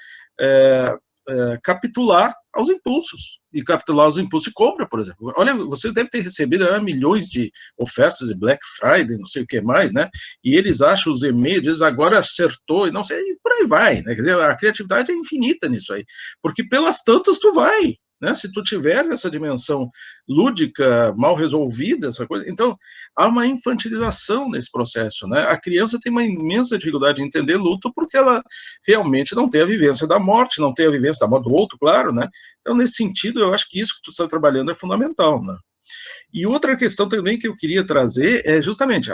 Speaker 2: capitular aos impulsos, e capitular aos impulsos de compra, por exemplo. Olha, vocês devem ter recebido milhões de ofertas de Black Friday, não sei o que mais, né? E eles acham os e-mails, dizem, agora acertou, e não sei, e por aí vai, né? Quer dizer, a criatividade é infinita nisso aí, porque pelas tantas tu vai, né? Se tu tiver essa dimensão lúdica mal resolvida, essa coisa, então há uma infantilização nesse processo, né? A criança tem uma imensa dificuldade de entender luto porque ela realmente não tem a vivência da morte, não tem a vivência da morte do outro, claro, né? Então, nesse sentido, eu acho que isso que tu está trabalhando é fundamental, né? E outra questão também que eu queria trazer é justamente,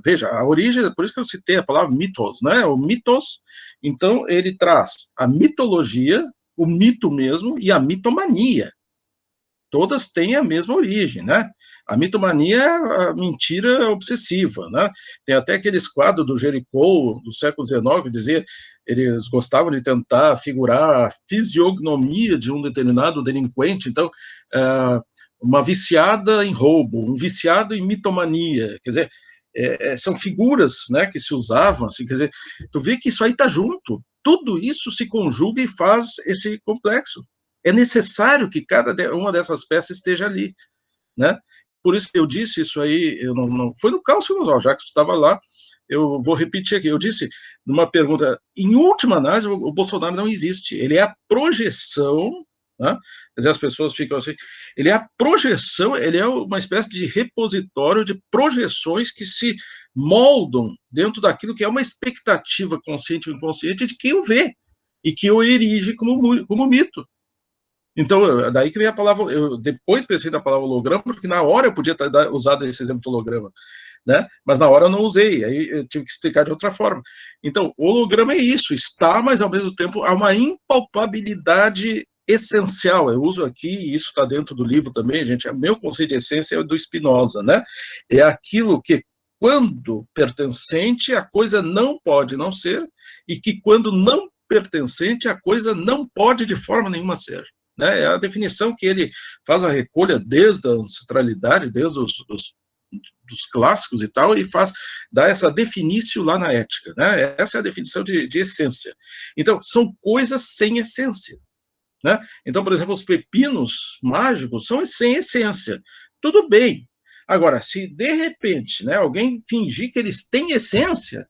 Speaker 2: veja, a origem, por isso que eu citei a palavra mitos, né? O mitos, então, ele traz a mitologia, o mito mesmo, e a mitomania. Todas têm a mesma origem, né? A mitomania é a mentira obsessiva, né? Tem até aqueles quadros do Jericó, do século XIX, que dizia, eles gostavam de tentar figurar a fisiognomia de um determinado delinquente, então, uma viciada em roubo, um viciado em mitomania, quer dizer, são figuras, né, que se usavam, assim, quer dizer, tu vê que isso aí está junto, tudo isso se conjuga e faz esse complexo. É necessário que cada uma dessas peças esteja ali, né? Por isso que eu disse isso aí, eu não foi no caos filosófico, já que você estava lá, eu vou repetir aqui, eu disse numa pergunta, em última análise, o Bolsonaro não existe, ele é a projeção, né? Quer dizer, as pessoas ficam assim, ele é a projeção, ele é uma espécie de repositório de projeções que se moldam dentro daquilo que é uma expectativa consciente ou inconsciente de quem o vê, e que o erige como mito. Então, daí que vem a palavra, eu depois pensei na palavra holograma, porque na hora eu podia ter usado esse exemplo de holograma, né? Mas na hora eu não usei, aí eu tive que explicar de outra forma. Então, o holograma é isso, está, mas ao mesmo tempo há uma impalpabilidade essencial. Eu uso aqui, e isso está dentro do livro também, gente, o meu conceito de essência é do Spinoza, né? É aquilo que, quando pertencente, a coisa não pode não ser, e que quando não pertencente, a coisa não pode de forma nenhuma ser. Né, é a definição que ele faz a recolha desde a ancestralidade, desde dos clássicos e tal, e dá essa definição lá na ética, né? Essa é a definição de essência. Então, são coisas sem essência, né? Então, por exemplo, os pepinos mágicos são sem essência. Tudo bem. Agora, se de repente, né, alguém fingir que eles têm essência,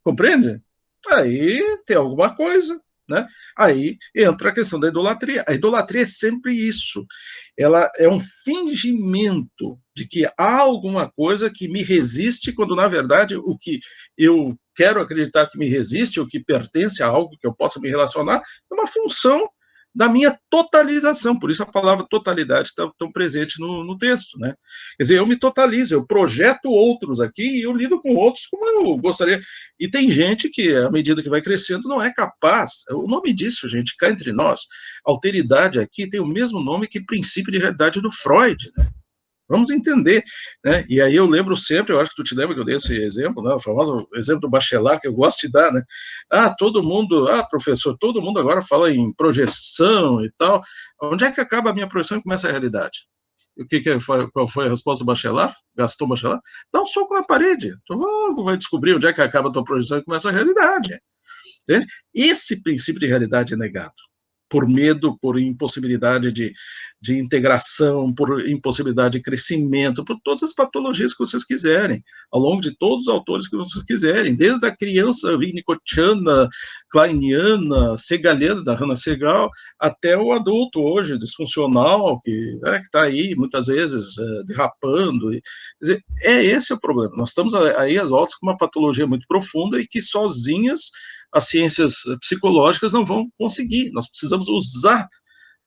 Speaker 2: compreende? Aí tem alguma coisa. Né? Aí entra a questão da idolatria. A idolatria é sempre isso. Ela é um fingimento de que há alguma coisa que me resiste, quando, na verdade, o que eu quero acreditar que me resiste, ou que pertence a algo que eu possa me relacionar, é uma função da minha totalização, por isso a palavra totalidade está tão presente no texto, né? Quer dizer, eu me totalizo, eu projeto outros aqui e eu lido com outros como eu gostaria. E tem gente que, à medida que vai crescendo, não é capaz. O nome disso, gente, cá entre nós, alteridade aqui tem o mesmo nome que princípio de realidade do Freud, né? Vamos entender, né? E aí eu lembro sempre, eu acho que tu te lembra que eu dei esse exemplo, né? O famoso exemplo do Bachelard, que eu gosto de dar, né? Professor, todo mundo agora fala em projeção e tal. Onde é que acaba a minha projeção e começa a realidade? Qual foi a resposta do Bachelard? Gaston Bachelard? Dá um soco na parede. Tu logo vai descobrir onde é que acaba a tua projeção e começa a realidade. Entende? Esse princípio de realidade é negado. Por medo, por impossibilidade de integração, por impossibilidade de crescimento, por todas as patologias que vocês quiserem, ao longo de todos os autores que vocês quiserem, desde a criança winnicottiana, kleiniana, segaliana, da Hannah Segal, até o adulto hoje, disfuncional, que está aí, muitas vezes, derrapando. Quer dizer, esse o problema. Nós estamos aí, às voltas, com uma patologia muito profunda e que sozinhas as ciências psicológicas não vão conseguir. Nós precisamos usar,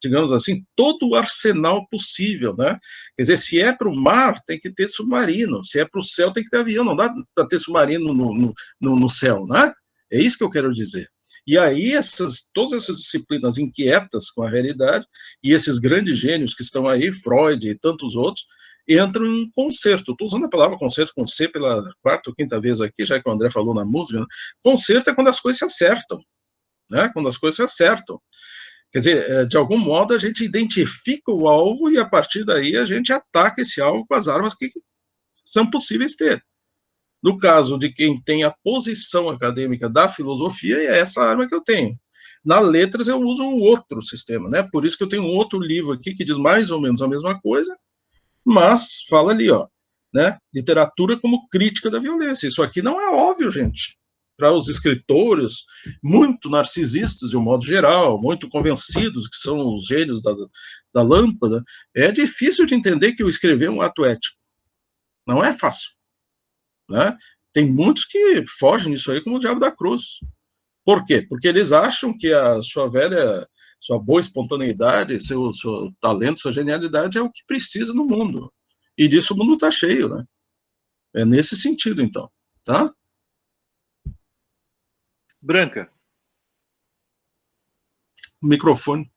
Speaker 2: digamos assim, todo o arsenal possível, né? Quer dizer, se é para o mar, tem que ter submarino, se é para o céu, tem que ter avião, não dá para ter submarino no céu, né? É isso que eu quero dizer. E aí, todas essas disciplinas inquietas com a realidade, e esses grandes gênios que estão aí, Freud e tantos outros, entram em concerto. Estou usando a palavra concerto com C pela quarta ou quinta vez aqui, já que o André falou na música. Né? Concerto é quando as coisas se acertam, né? Quando as coisas se acertam. Quer dizer, de algum modo a gente identifica o alvo e a partir daí a gente ataca esse alvo com as armas que são possíveis ter. No caso de quem tem a posição acadêmica da filosofia, é essa arma que eu tenho. Na letras eu uso um outro sistema, né? Por isso que eu tenho um outro livro aqui que diz mais ou menos a mesma coisa, mas fala ali, ó, né? Literatura como crítica da violência. Isso aqui não é óbvio, gente. Para os escritores, muito narcisistas, de um modo geral, muito convencidos que são os gênios da lâmpada, é difícil de entender que o escrever é um ato ético. Não é fácil, né? Tem muitos que fogem disso aí como o diabo da cruz. Por quê? Porque eles acham que a sua boa espontaneidade, seu talento, sua genialidade é o que precisa no mundo. E disso o mundo está cheio, né? É nesse sentido, então, tá?
Speaker 1: Branca.
Speaker 2: Microfone.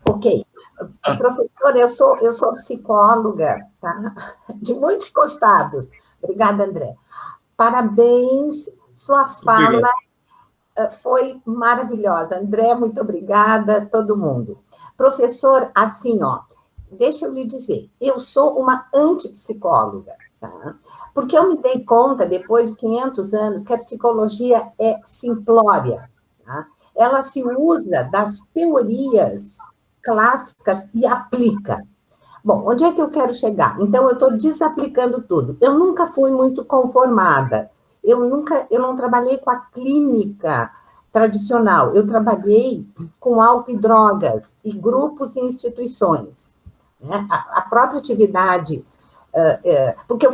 Speaker 5: Ok. Professor, eu sou psicóloga, tá? De muitos costados. Obrigada, André. Parabéns, sua fala foi maravilhosa. André, muito obrigada, todo mundo. Professor, assim, ó, deixa eu lhe dizer, eu sou uma antipsicóloga, tá? Porque eu me dei conta, depois de 500 anos, que a psicologia é simplória, tá? Ela se usa das teorias clássicas e aplica. Bom, onde é que eu quero chegar? Então, eu estou desaplicando tudo. Eu nunca fui muito conformada. Eu não trabalhei com a clínica tradicional. Eu trabalhei com álcool e drogas, e grupos e instituições. Né? A própria atividade... porque,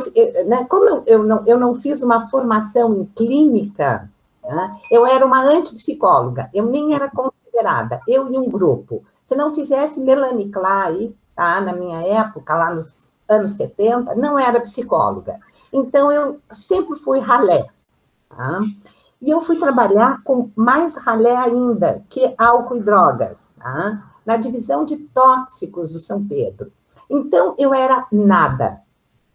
Speaker 5: né, como eu não fiz uma formação em clínica, né, eu era uma antipsicóloga. Eu nem era considerada. Eu e um grupo. Se não fizesse Melanie Klein, tá, na minha época, lá nos anos 70, não era psicóloga. Então, eu sempre fui ralé. Tá? E eu fui trabalhar com mais ralé ainda, que álcool e drogas, tá? Na divisão de tóxicos do São Pedro. Então, eu era nada.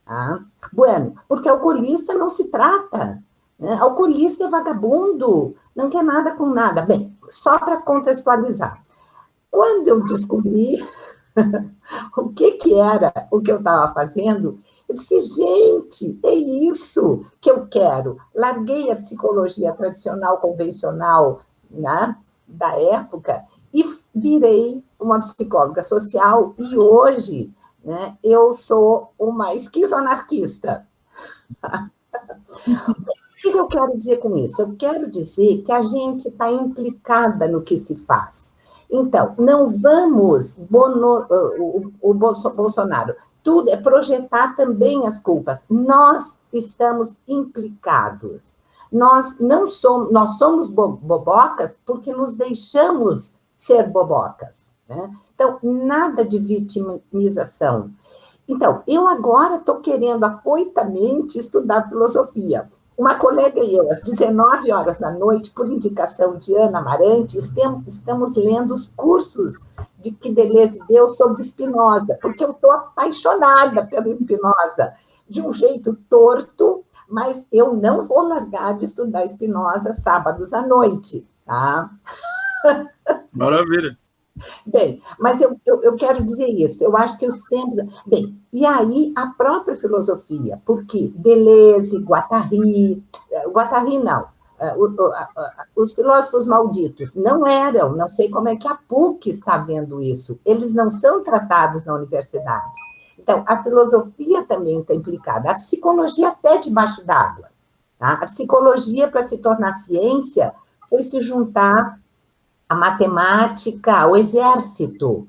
Speaker 5: Tá? Bueno, porque alcoolista não se trata. Né? Alcoolista é vagabundo, não quer nada com nada. Bem, só para contextualizar. Quando eu descobri o que era o que eu estava fazendo, eu disse, gente, é isso que eu quero. Larguei a psicologia tradicional, convencional, né, da época, e virei uma psicóloga social, e hoje, né, eu sou uma esquizonarquista. O que eu quero dizer com isso? Eu quero dizer que a gente está implicada no que se faz. Então, não vamos o Bolsonaro. Tudo é projetar também as culpas. Nós estamos implicados. Nós somos bobocas porque nos deixamos ser bobocas. Né? Então, nada de vitimização. Então, eu agora estou querendo afoitamente estudar filosofia. Uma colega e eu, às 19 horas da noite, por indicação de Ana Amarante, estamos lendo os cursos de Que Deleuze deu sobre Spinoza, porque eu estou apaixonada pelo Spinoza, de um jeito torto, mas eu não vou largar de estudar Spinoza sábados à noite, tá?
Speaker 2: Maravilha.
Speaker 5: Bem, mas eu quero dizer isso, eu acho que os tempos... Bem, e aí a própria filosofia, porque Deleuze, Guattari não, os filósofos malditos não eram, não sei como é que a PUC está vendo isso, eles não são tratados na universidade. Então, a filosofia também está implicada, a psicologia até debaixo d'água. Tá? A psicologia, para se tornar ciência, foi se juntar a matemática, o exército,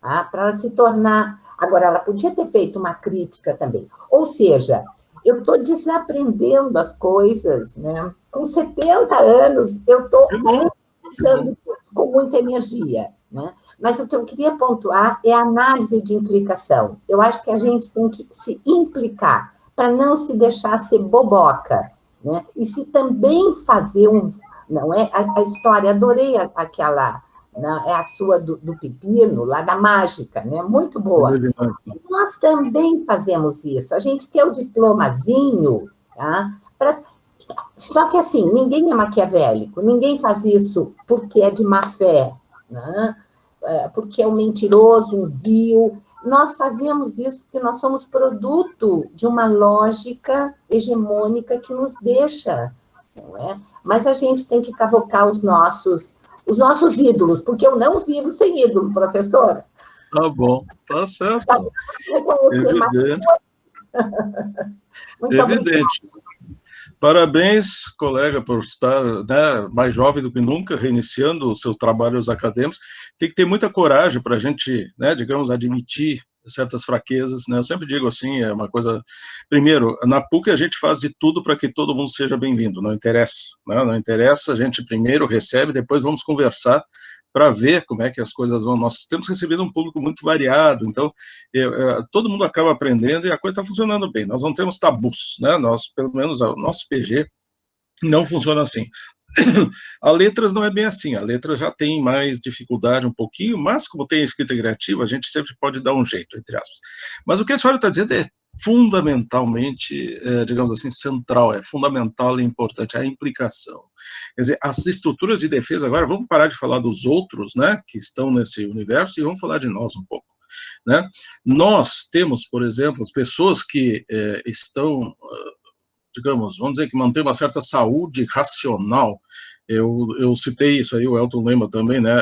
Speaker 5: tá? Para se tornar... Agora, ela podia ter feito uma crítica também. Ou seja, eu estou desaprendendo as coisas, né? Com 70 anos, eu estou pensando com muita energia, né? Mas o que eu queria pontuar é a análise de implicação. Eu acho que a gente tem que se implicar para não se deixar ser boboca, né? E se também fazer não é a história, adorei aquela, né, é a sua do pepino, lá da mágica, né? Muito boa. E nós também fazemos isso, a gente quer o diplomazinho, tá? Só que assim, ninguém é maquiavélico, ninguém faz isso porque é de má fé, né? Porque é um mentiroso, um vil. Nós fazemos isso porque nós somos produto de uma lógica hegemônica que nos deixa, não é? Mas a gente tem que cavocar os nossos os nossos ídolos, porque eu não vivo sem ídolo, professora.
Speaker 2: Tá bom, tá certo. Evidente.
Speaker 5: Muito
Speaker 2: Evidente. Parabéns, colega, por estar, né, mais jovem do que nunca, reiniciando os seus trabalhos acadêmicos. Tem que ter muita coragem para a gente, né, digamos, admitir certas fraquezas, né? Eu sempre digo assim, é uma coisa... Primeiro, na PUC a gente faz de tudo para que todo mundo seja bem-vindo, não interessa, né? Não interessa, a gente primeiro recebe, depois vamos conversar para ver como é que as coisas vão. Nós temos recebido um público muito variado, então todo mundo acaba aprendendo e a coisa está funcionando bem. Nós não temos tabus, né? Nós, pelo menos, o nosso PG não funciona assim. A letras não é bem assim, a letra já tem mais dificuldade um pouquinho, mas como tem a escrita criativa, a gente sempre pode dar um jeito, entre aspas. Mas o que a senhora está dizendo é fundamentalmente, digamos assim, central, é fundamental e importante, a implicação. Quer dizer, as estruturas de defesa, agora vamos parar de falar dos outros, né, que estão nesse universo, e vamos falar de nós um pouco. Né? Nós temos, por exemplo, as pessoas que estão... digamos, vamos dizer que mantém uma certa saúde racional. Eu citei isso aí, o Elton lembra também, né?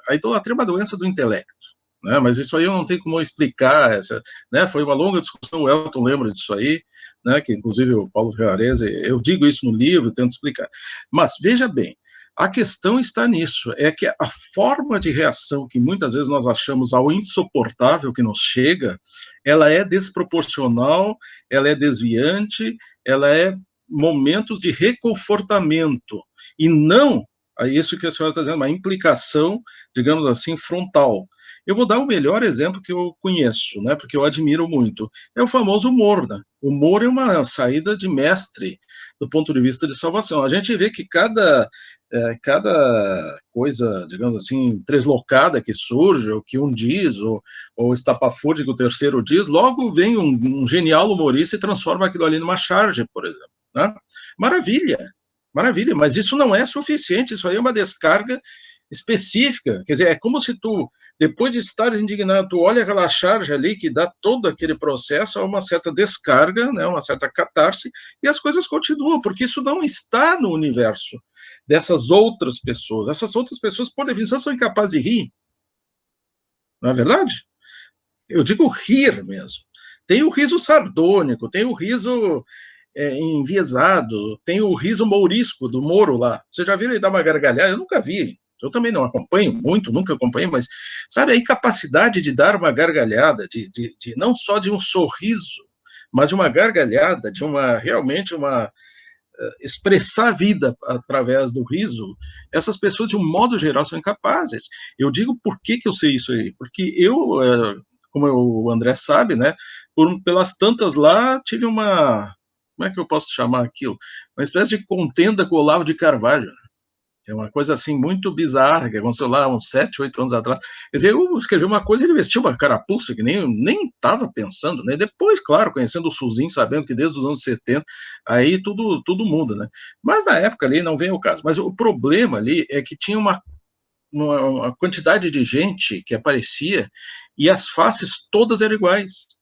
Speaker 2: A idolatria é uma doença do intelecto, né? Mas isso aí eu não tenho como explicar, né? Foi uma longa discussão, o Elton lembra disso aí, né? Que inclusive o Paulo Ferrarese, eu digo isso no livro, tento explicar. Mas veja bem, a questão está nisso, é que a forma de reação que muitas vezes nós achamos ao insuportável que nos chega, ela é desproporcional, ela é desviante, ela é momentos de reconfortamento, e não, é isso que a senhora está dizendo, uma implicação, digamos assim, frontal. Eu vou dar o melhor exemplo que eu conheço, né, porque eu admiro muito, é o famoso humor, né? O humor é uma saída de mestre do ponto de vista de salvação. A gente vê que cada coisa, digamos assim, treslocada que surge, ou que um diz, ou estapafúrdia que o terceiro diz, logo vem um genial humorista e transforma aquilo ali numa charge, por exemplo. Né? Maravilha, maravilha, mas isso não é suficiente, isso aí é uma descarga específica, quer dizer, é como se tu, depois de estares indignado, tu olha aquela charge ali que dá todo aquele processo, há uma certa descarga, né, uma certa catarse, e as coisas continuam, porque isso não está no universo dessas outras pessoas. Essas outras pessoas, por definição, são incapazes de rir, não é verdade? Eu digo rir mesmo. Tem o riso sardônico, tem o riso enviesado, tem o riso mourisco do Moro lá. Você já viu ele dar uma gargalhada? Eu nunca vi. Eu também não acompanho muito, nunca acompanhei, mas, sabe, a incapacidade de dar uma gargalhada, não só de um sorriso, mas de uma gargalhada, de realmente expressar a vida através do riso, essas pessoas, de um modo geral, são incapazes. Eu digo por que eu sei isso aí, porque eu, como o André sabe, né, pelas tantas lá, tive como é que eu posso chamar aquilo? Uma espécie de contenda com o Olavo de Carvalho. É uma coisa assim muito bizarra, que aconteceu lá uns 7, 8 anos atrás. Quer dizer, eu escrevi uma coisa e ele vestiu uma carapuça que nem estava pensando, né? Depois, claro, conhecendo o Suzinho, sabendo que desde os anos 70, aí tudo muda, né? Mas na época ali não vem ao caso. Mas o problema ali é que tinha uma quantidade de gente que aparecia e as faces todas eram iguais.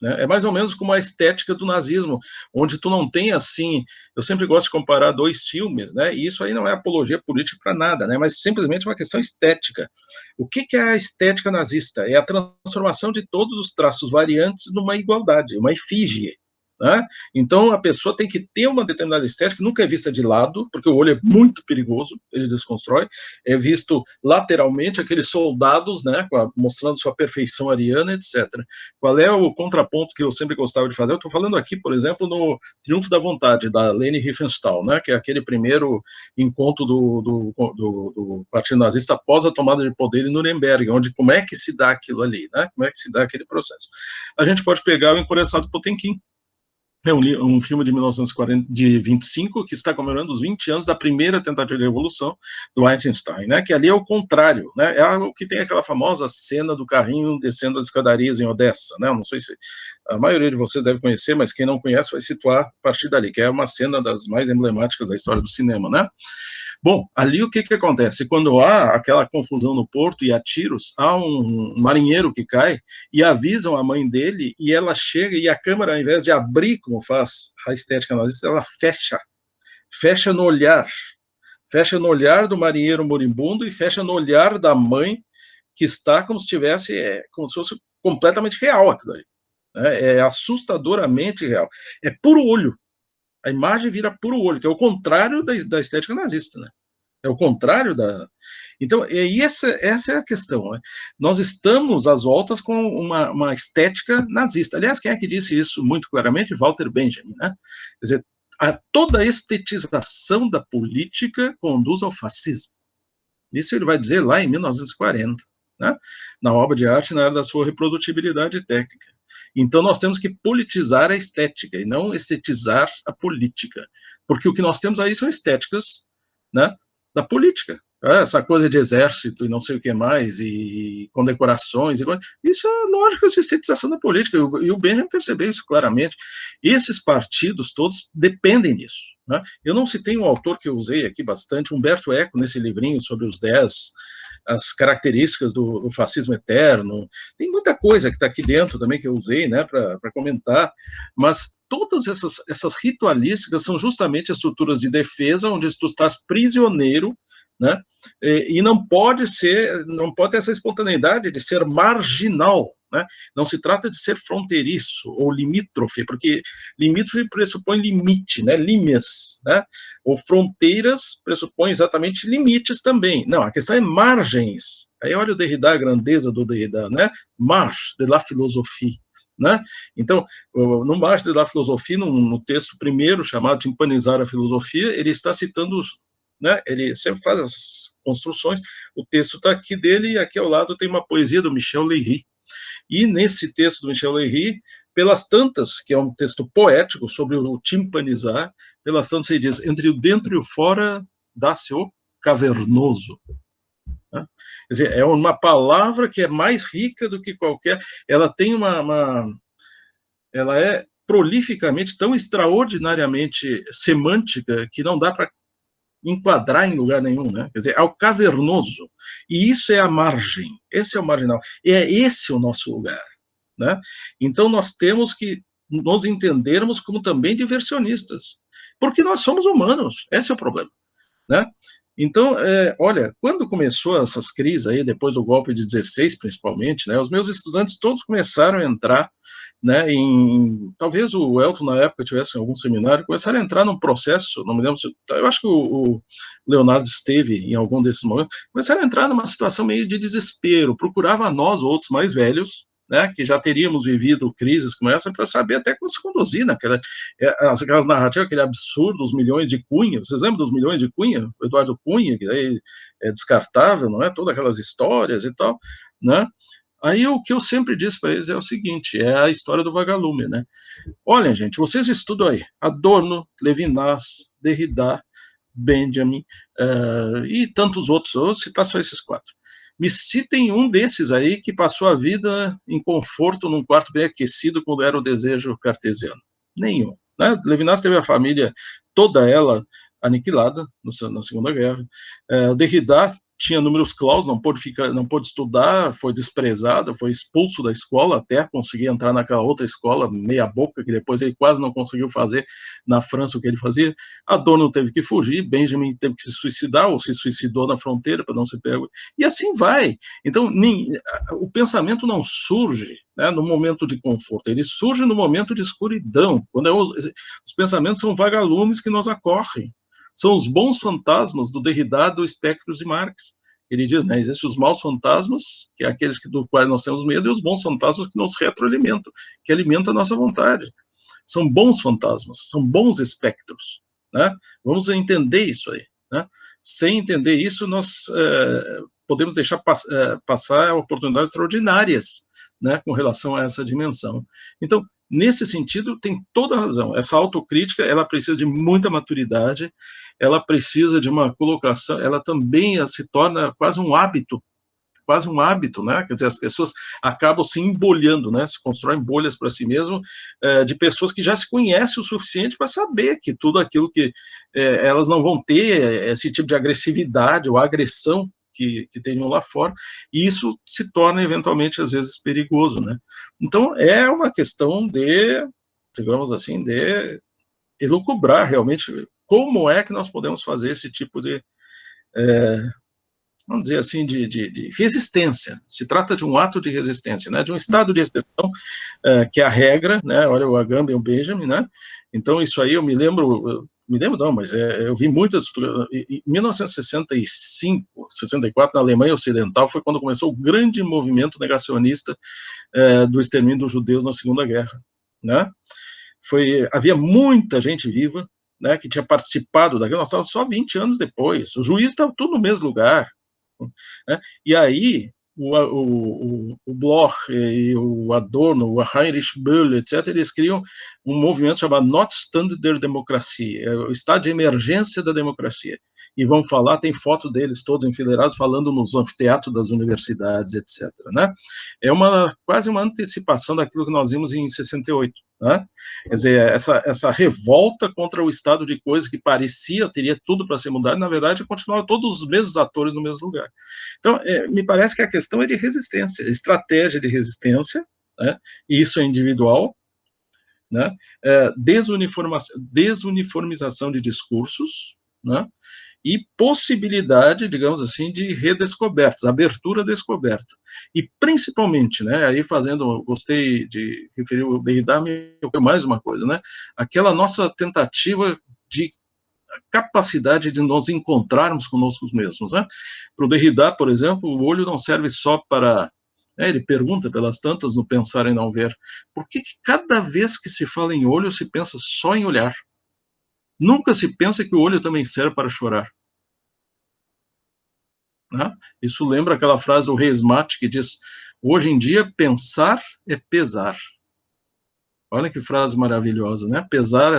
Speaker 2: É mais ou menos como a estética do nazismo, onde tu não tem assim, eu sempre gosto de comparar dois filmes, né, e isso aí não é apologia política para nada, né, mas simplesmente uma questão estética. O que é a estética nazista? É a transformação de todos os traços variantes numa igualdade, uma efígie. Né? Então, a pessoa tem que ter uma determinada estética, que nunca é vista de lado, porque o olho é muito perigoso, ele desconstrói, é visto lateralmente, aqueles soldados, né, mostrando sua perfeição ariana, etc. Qual é o contraponto que eu sempre gostava de fazer? Eu estou falando aqui, por exemplo, no Triunfo da Vontade, da Leni Riefenstahl, né, que é aquele primeiro encontro do Partido Nazista após a tomada de poder em Nuremberg, onde como é que se dá aquilo ali, né, como é que se dá aquele processo. A gente pode pegar o Encouraçado Potemkin, é um filme de 1925 que está comemorando os 20 anos da primeira tentativa de revolução do Eisenstein, né? Que ali é o contrário, né? É algo que tem aquela famosa cena do carrinho descendo as escadarias em Odessa, né? Não sei se a maioria de vocês deve conhecer, mas quem não conhece vai situar a partir dali, que é uma cena das mais emblemáticas da história do cinema, né? Bom, ali o que acontece? Quando há aquela confusão no porto e há tiros, há um marinheiro que cai e avisam a mãe dele e ela chega e a câmera, ao invés de abrir, como faz a estética nazista, ela fecha no olhar, fecha no olhar do marinheiro moribundo e fecha no olhar da mãe, que está como se tivesse, como se fosse completamente real aquilo ali. É assustadoramente real. É puro olho. A imagem vira puro olho, que é o contrário da estética nazista, né? É o contrário da... Então, essa é a questão. Né? Nós estamos às voltas com uma estética nazista. Aliás, quem é que disse isso muito claramente? Walter Benjamin. Né? Quer dizer, toda a estetização da política conduz ao fascismo. Isso ele vai dizer lá em 1940, né? Na obra de arte, na área da sua reprodutibilidade técnica. Então, nós temos que politizar a estética e não estetizar a política. Porque o que nós temos aí são estéticas, né, da política. Essa coisa de exército e não sei o que mais, e condecorações, isso é lógica de estetização da política, e o Benjamin percebeu isso claramente. Esses partidos todos dependem disso. Né? Eu não citei um autor que eu usei aqui bastante, Humberto Eco, nesse livrinho sobre as características do fascismo eterno. Tem muita coisa que está aqui dentro também que eu usei, né, para comentar, mas todas essas ritualísticas são justamente estruturas de defesa onde tu estás prisioneiro, né, e não pode ter essa espontaneidade de ser marginal, né? Não se trata de ser fronteiriço ou limítrofe, porque limítrofe pressupõe limite, né? Limes, né? Ou fronteiras pressupõe exatamente limites também. Não, a questão é margens. Aí olha o Derrida, a grandeza do Derrida, né? Marge de la philosophie. Né? Então, no Marge de la Philosophie, no texto primeiro, chamado Timpanizar a Filosofia, ele está citando, né? Ele sempre faz as construções, o texto está aqui dele, e aqui ao lado tem uma poesia do Michel Leiry. E nesse texto do Michel Leiry, pelas tantas, que é um texto poético sobre o timpanizar, pelas tantas ele diz, entre o dentro e o fora dá-se o cavernoso. Quer dizer, é uma palavra que é mais rica do que qualquer... Ela tem ela é prolificamente, tão extraordinariamente semântica, que não dá para enquadrar em lugar nenhum, né? Quer dizer, é o cavernoso. E isso é a margem, esse é o marginal. É esse o nosso lugar, né? Então nós temos que nos entendermos como também diversionistas, porque nós somos humanos, esse é o problema, né? Então, olha, quando começou essas crises aí, depois do golpe de 16, principalmente, né, os meus estudantes todos começaram a entrar, né, talvez o Elton, na época, tivesse em algum seminário, começaram a entrar num processo, não me lembro, eu acho que o Leonardo esteve em algum desses momentos, começaram a entrar numa situação meio de desespero, procurava nós, outros mais velhos, né, que já teríamos vivido crises como essa, para saber até como se conduzir aquelas narrativas, aquele absurdo, os milhões de Cunha. Vocês lembram dos milhões de Cunha? O Eduardo Cunha, que aí é descartável, não é? Todas aquelas histórias e tal, né? Aí o que eu sempre disse para eles é o seguinte, é a história do vagalume, né? Olhem, gente, vocês estudam aí Adorno, Levinas, Derrida, Benjamin e tantos outros, eu vou citar só esses 4. Me citem um desses aí que passou a vida em conforto num quarto bem aquecido quando era o desejo cartesiano. Nenhum. Né? Levinas teve a família, toda ela aniquilada na Segunda Guerra. Derrida tinha números clausos, não pôde estudar, foi desprezado, foi expulso da escola até conseguir entrar naquela outra escola meia boca, que depois ele quase não conseguiu fazer na França o que ele fazia. Adorno teve que fugir, Benjamin teve que se suicidar, ou se suicidou na fronteira para não ser pego, e assim vai. Então, o pensamento não surge, né, no momento de conforto, ele surge no momento de escuridão, quando os pensamentos são vagalumes que nos acorrem. São os bons fantasmas do Derrida, do Espectros de Marx. Ele diz, né, existem os maus fantasmas, que é aqueles do quais nós temos medo, e os bons fantasmas que nos retroalimentam, que alimentam a nossa vontade. São bons fantasmas, são bons espectros. Né? Vamos entender isso aí. Né? Sem entender isso, nós podemos deixar passar oportunidades extraordinárias, né, com relação a essa dimensão. Então, nesse sentido, tem toda a razão. Essa autocrítica, ela precisa de muita maturidade, ela precisa de uma colocação, ela também se torna quase um hábito, né? Quer dizer, as pessoas acabam se embolhando, né? Se constroem bolhas para si mesmo, de pessoas que já se conhecem o suficiente para saber que tudo aquilo que elas não vão ter esse tipo de agressividade ou agressão que tenham lá fora, e isso se torna eventualmente às vezes perigoso, né? Então é uma questão de, digamos assim, de elucubrar realmente como é que nós podemos fazer esse tipo de vamos dizer assim, de resistência. Se trata de um ato de resistência, né, de um estado de exceção, que é a regra, né, olha o Agamben e o Benjamin, né, então isso aí eu me lembro não, mas eu vi muitas, em 1965, 64, na Alemanha Ocidental, foi quando começou o grande movimento negacionista do extermínio dos judeus na Segunda Guerra, né, havia muita gente viva, né, que tinha participado daquilo, nós estávamos só 20 anos depois, o juiz estava tudo no mesmo lugar, né, e aí o Bloch e o Adorno, o Heinrich Böll, etc., eles criam um movimento chamado Notstand der Demokratie, o estado de emergência da democracia, e vão falar, tem foto deles todos enfileirados, falando nos anfiteatros das universidades, etc., né? É quase uma antecipação daquilo que nós vimos em 68, né? Quer dizer, essa revolta contra o estado de coisas que teria tudo para ser mudado, na verdade, continuavam todos os mesmos atores no mesmo lugar. Então, me parece que a questão é de resistência, estratégia de resistência, né? E isso é individual, né? Desuniformização de discursos, né? E possibilidade, digamos assim, de redescobertas, abertura descoberta. E principalmente, né, aí gostei de referir o Derrida, mais uma coisa, né, aquela nossa tentativa de capacidade de nos encontrarmos conosco mesmos, né. Para o Derrida, por exemplo, o olho não serve só para... ele pergunta pelas tantas no Pensar e Não Ver, por que cada vez que se fala em olho se pensa só em olhar? Nunca se pensa que o olho também serve para chorar. Né? Isso lembra aquela frase do Reis Mate que diz: hoje em dia, pensar é pesar. Olha que frase maravilhosa, né? Pesar,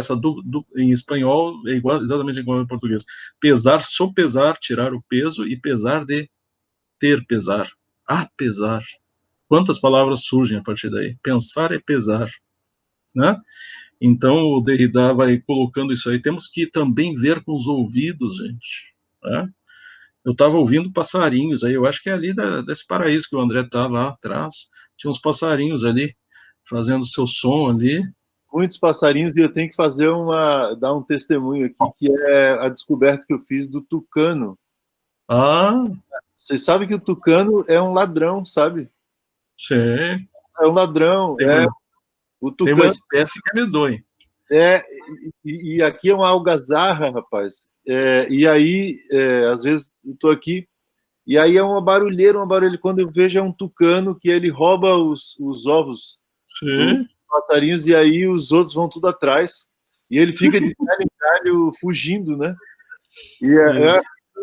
Speaker 2: em espanhol, é exatamente igual em português. Pesar, sopesar, tirar o peso, e pesar de ter pesar. Apesar. Quantas palavras surgem a partir daí? Pensar é pesar. Né? Então, o Derrida vai colocando isso aí. Temos que também ver com os ouvidos, gente. Né? Eu estava ouvindo passarinhos aí, eu acho que é ali desse paraíso que o André está lá atrás. Tinha uns passarinhos ali, fazendo seu som ali.
Speaker 1: Muitos passarinhos, e eu tenho que dar um testemunho aqui, que é a descoberta que eu fiz do tucano.
Speaker 2: Ah!
Speaker 1: Vocês sabem que o tucano é um ladrão, sabe?
Speaker 2: Sim.
Speaker 1: É um ladrão. O tucano,
Speaker 2: tem uma espécie que é medonha.
Speaker 1: E aqui é uma algazarra, rapaz. E aí, às vezes, eu estou aqui, e aí é uma barulheira. Quando eu vejo, é um tucano que ele rouba os ovos dos passarinhos, e aí os outros vão tudo atrás. E ele fica de galho em galho fugindo, né? E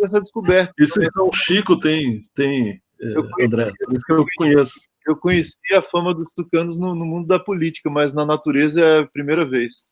Speaker 1: essa descoberta.
Speaker 2: Isso o Chico tem André, isso que eu conheço.
Speaker 1: Eu conheci a fama dos tucanos no mundo da política, mas na natureza é a primeira vez.